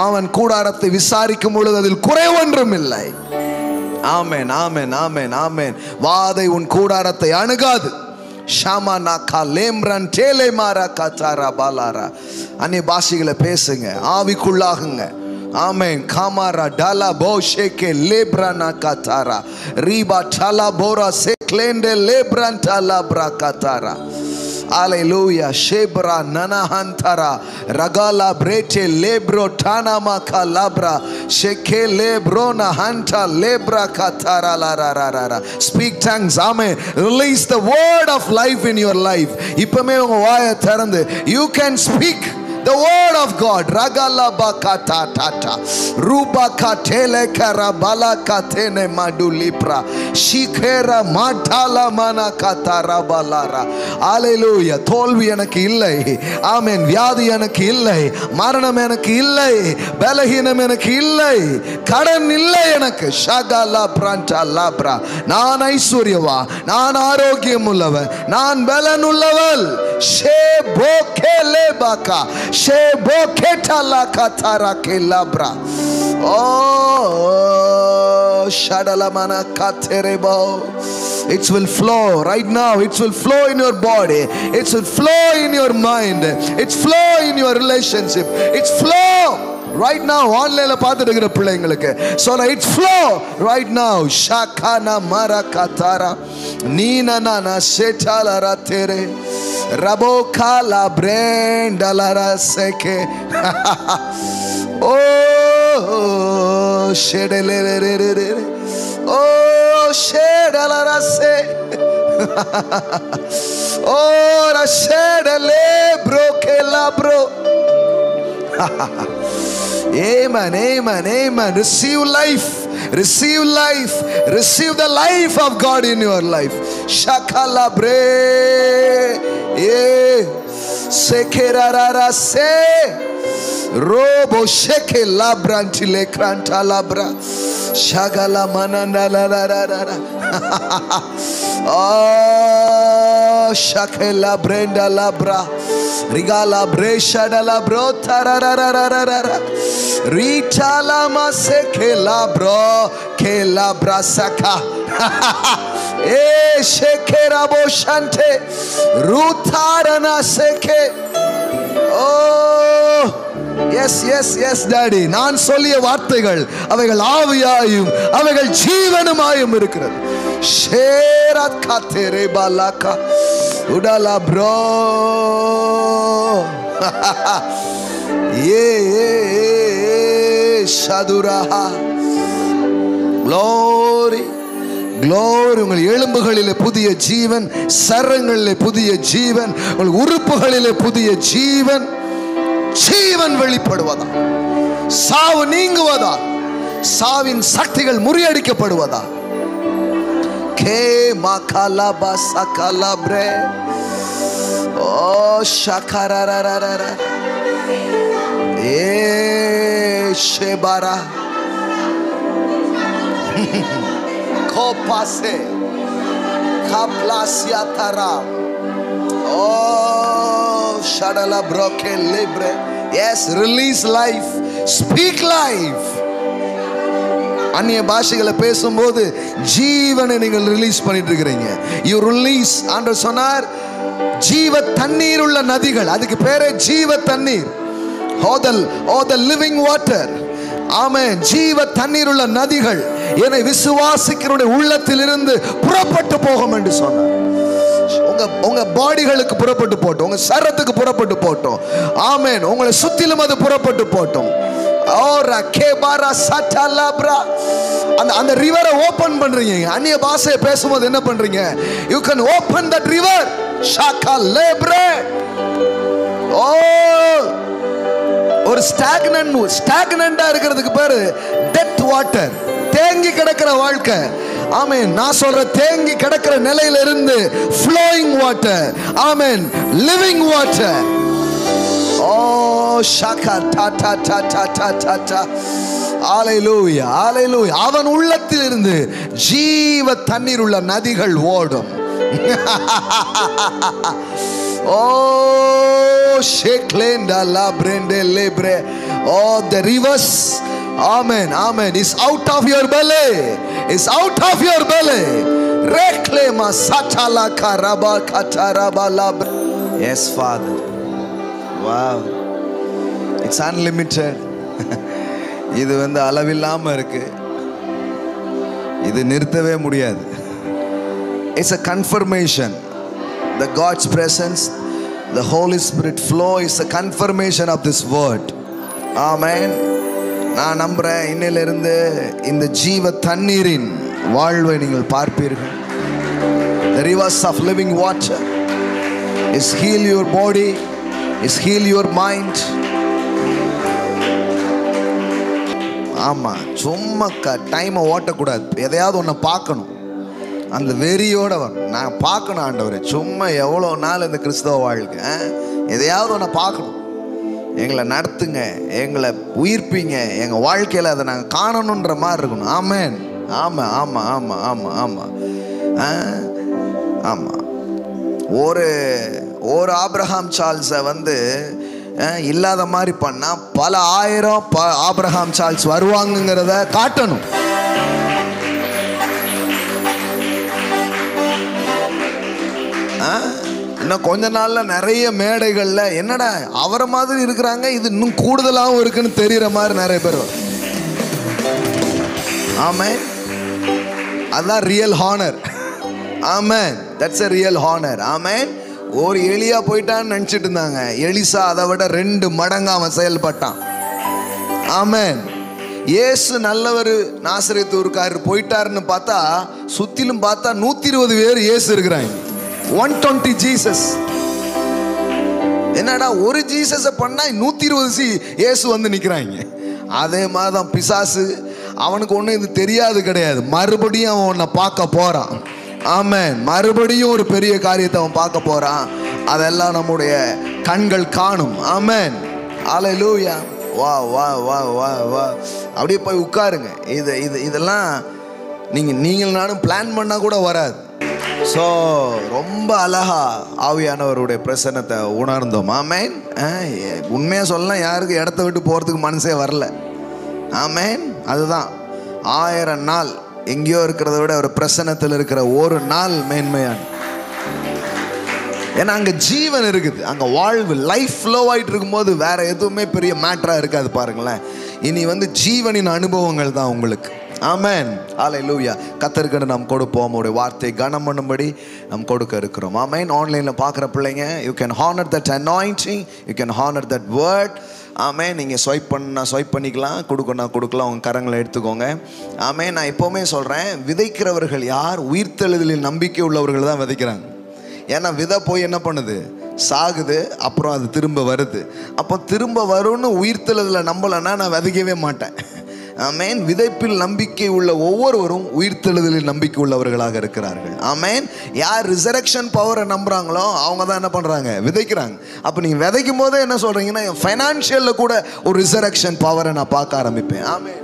அவன் கூடாரத்தை விசாரிக்கும் பொழுது அதில் குறைவொன்றும் இல்லை. ஆமென் ஆமென் ஆமென் ஆமென். வாதை உன் கூடாரத்தை அணுகாது. ஷாமானாக்கா லேம்ரன் டேலே மாரா கத்தாரா பாலாரா. அந்நிய பாஷைகளை பேசுங்க, ஆவிக்குள்ளாகுங்க. ஆமென். காமாரா டாலா போஷேகே லேப்ரானா கத்தாரா ரீபா டாலா போரா செக்லேண்டே லேப்ரான் டாலா பிரா கத்தாரா. Hallelujah. Shebra nanahantara ragala brete lebro tanama kalabra sheke lebro nahanta lebra katara la ra ra ra ra. Speak tongues. Amen. Release the word of life in your life. Ipame unga vaaya tharande you can speak the word of God. Ragala bakata tata ruba katele karabala katene madulipra shikera matala mana katara balara. Hallelujah. தோல்வி எனக்கு இல்லை. ஆமென். வியாதி எனக்கு இல்லை, மரணம் எனக்கு இல்லை, பலகீனம் எனக்கு இல்லை, கடன் இல்லை எனக்கு. ஷகலா பிரண்டா லாப்ரா. நான் ஐஸ்வர்யவா, நான் ஆரோக்கியம் உள்ளவன், நான் பலன் உள்ளவள். ஷேபோகேலே பாகா ஷேபோகேட்டலா கதாரா கேலாப்ரா. Oh, shadalamana katerebo. It will flow right now. It will flow in your body. It will flow in your mind. It's flow in your relationship. It's flow right now. Online பார்த்துட்டு இருக்கிற பிள்ளைங்களுக்கு சொல்ல it's flow right now. Shakana mara katara nina na setala ratere rabo kala brenda la seke. Oh shedelere. Oh shedalarase. Oh la shedele broke labro. Amen, amen, amen. Receive life, receive life, receive the life of God in your life. Shakala bre sekerarara se robo sheke labrantile kranta labra shagala mananda la la la la. Oh shakela brenda labra rigala bresha da labro tararararara rita lama seke labro ke labra saka. Shekera boshante rutarana seke. Oh yes, yes, yes, daddy. நான் சொல்லிய வார்த்தைகள் அவைகள் ஆவியாயும் அவைகள் ஜீவனுமாயும் இருக்கிறது. ஷேரத் காத்தேரே பாலாக்கா உடலா bro. ஏ ஷதுரஹா. glory glory. உங்கள் எலும்புகளிலே புதிய ஜீவன், சரங்களிலே புதிய ஜீவன், உங்கள் உறுப்புகளிலே புதிய ஜீவன். ஜீவன் வெளிப்படுவதா, சாவு நீங்குவதா, சாவின் சக்திகள் முறியடிக்கப்படுவதா. கே மகாலபா சகலப்ரே. ஓ ஷகரரரரர ஏ ஷெபாரா கோபாசே காப்லாசியா தரா. Oh, shadala broke libre. Yes, release life. Speak life. அந்நிய பாஷைகளை பேசும்போது ஜீவனை நீங்கள் ரிலீஸ் பண்ணிட்டு இருக்கிறீங்க. You release. ஆண்டவர் சொன்னார் ஜீவ தண்ணீர் உள்ள நதிகள், அதுக்கு பேரே ஜீவ தண்ணீர். Oh the living water. ஆமென். ஜீவ தண்ணீர் உள்ள நதிகள் என்னை விசுவாசிக்கிறவருடைய உள்ளத்தில் இருந்து புறப்பட்டு போகும் என்று சொன்னார். உங்க பாடிகளுக்கு புறப்பட்டு போட்டோம், உங்க சரத்துக்கு புறப்பட்டு போட்டோம். ஆமென். உங்களை சுத்திலும் அது புறப்பட்டு போட்டோம். அந்த ரிவரை ஓபன் பண்றீங்க. அந்நிய பாஷையை பேசும்போது என்ன பண்றீங்க? You can open that river. ஷாகா லேப்ரே. ஓ ஒரு ஸ்டாக்னண்டா இருக்கிறதுக்கு பேரு டெத் வாட்டர், தேங்கி கிடக்கிற வாழ்க்கை. ஆமென். நான் சொல்ற தேங்கி கிடக்கிற நிலையில இருந்து flowing water. ஆமென். living water. Oh shaka ta ta ta ta ta ta ta. Hallelujah, hallelujah. அவன் உள்ளத்தில் இருந்து ஜீவ தண்ணீர் உள்ள நதிகள் ஓடும். Oh sheklenda la brende lebre. Oh the rivers. Amen, amen. Is out of your belly. Is out of your belly. Reklema satala karaba katarabala. Yes, Father. Wow. It's unlimited. இது அளவில்லாம இருக்கு. இது நிறுத்தவே முடியாது. It's a confirmation. The God's presence, the Holy Spirit flow is a confirmation of this word. Amen. நான் நம்புறேன் இன்னிலிருந்து இந்த ஜீவ தண்ணீரின் வாழ்வை நீங்கள் பார்ப்பீர்கள். The rivers of living water is heal your body, is heal your mind. ஆமா, சும்மா டைமை ஓட்டக்கூடாது. எதையாவது ஒன்று பார்க்கணும். அந்த வெறியோட வரும். நான் பார்க்கணும் ஆண்டவரே, சும்மா எவ்வளோ நாள் இந்த கிறிஸ்தவ வாழ்க்கை, எதையாவது ஒன்று பார்க்கணும். எங்களை நடத்துங்க, எங்களை உயிர்ப்பீங்க, எங்கள் வாழ்க்கையில் அதை நாங்கள் காணணுன்ற மாதிரி இருக்கணும். ஆமென். ஆமாம் ஆமாம் ஆமாம் ஆமாம் ஆமாம் ஆமாம். ஒரு ஆபிரகாம் சார்ல்ஸை இல்லாத மாதிரி பண்ணா பல ஆயிரம் ஆபிரகாம் சார்ல்ஸ் வருவாங்கங்கிறத காட்டணும். இன்னும் கொஞ்ச நாள்ல நிறைய மேடைகள்ல என்னடா அவரை மாதிரி இருக்கிறாங்க, இது இன்னும் கூடுதலாகவும் இருக்குன்னு தெரியற மாதிரி நிறைய பேர். ஆமென். அதான் real honour. Amen. That's a real honor. Amen. ஒரு எலியா போயிட்டான்னு நினைச்சிட்டு இருந்தாங்க. எலிசா அதை விட 2 மடங்கு அவன் செயல்பட்டான். ஆமென். இயேசு நல்லவர் நாசரேத்தூர்காரர் போயிட்டாருன்னு பார்த்தா சுத்திலும் பார்த்தா 120 பேர் இயேசு இருக்கிறாங்க. 120 ஜீசஸ். என்னடா ஒரு ஜீசஸை பண்ணா 120 இயேசு நிக்கிறாங்க. அதே மாதிரி தான் பிசாசு. அவனுக்கு ஒன்றும் இது தெரியாது கிடையாது. மறுபடியும் அவன் உன்னை பார்க்க போறான். ஆமென். மறுபடியும் ஒரு பெரிய காரியத்தை அவன் பார்க்க போறான். அதெல்லாம் நம்முடைய கண்கள் காணும். ஆமென். ஹல்லேலூயா. வா வா வா வா வா. அப்படியே போய் உட்காருங்க. இதெல்லாம் நீங்கள் நானும் பிளான் பண்ணா கூட வராது. ஸோ ரொம்ப அழகா ஆவியானவருடைய பிரசன்னத்தை உணர்ந்தோம். ஆமென். உண்மையாக சொல்லலாம், யாருக்கு இடத்த விட்டு போகிறதுக்கு மனசே வரல. ஆமென். அதுதான் 1000 நாள் எங்கேயோ இருக்கிறத விட ஒரு பிரசன்னத்தில் இருக்கிற ஒரு நாள் மேன்மையான. ஏன்னா அங்கே ஜீவன் இருக்குது, அங்கே வாழ்வு லைஃப் ஃப்ளோ ஆகிட்டு இருக்கும்போது வேற எதுவுமே பெரிய மேட்டராக இருக்காது. பாருங்களேன், இனி ஜீவனின் அனுபவங்கள் தான் உங்களுக்கு. ஆமென். ஹல்லேலூயா. கர்த்தருக்கு நாம் கொடுப்போம். உடைய வார்த்தை கனம் பண்ணும்படி நாம் கொடுக்க இருக்கிறோம். ஆமென். ஆன்லைனில் பார்க்குற பிள்ளைங்க, you can honour that anointing, you can honour that word. ஆமென். நீங்கள் ஸ்வைப் பண்ணிக்கலாம், கொடுக்கலாம். உங்கள் கரங்களை எடுத்துக்கோங்க. ஆமென். நான் எப்போவுமே சொல்கிறேன், விதைக்கிறவர்கள் யார்? உயிர்த்தெழுதலில் நம்பிக்கை உள்ளவர்கள் தான் விதைக்கிறாங்க. ஏன்னா விதை போய் என்ன பண்ணுது? சாகுது. அப்புறம் அது திரும்ப வருது. அப்போ திரும்ப வரும்னு உயிர்த்தெழுதலை நம்பலைன்னா நான் விதைக்கவே மாட்டேன். ஆமென். விதைப்பில் நம்பிக்கை உள்ள ஒவ்வொருவரும் உயிர்த்தெழுதலில் நம்பிக்கை உள்ளவர்களாக இருக்கிறார்கள். ஆமென். யார் ரிசரக்ஷன் பவரை நம்புறாங்களோ அவங்க தான் என்ன பண்றாங்க? விதைக்கிறாங்க. அப்போ நீங்க விதைக்கும் போதே என்ன சொல்றீங்கன்னா, ஃபைனான்சியல்ல கூட ஒரு ரிசரக்ஷன் பவரை நான் பார்க்க ஆரம்பிப்பேன். ஆமென்.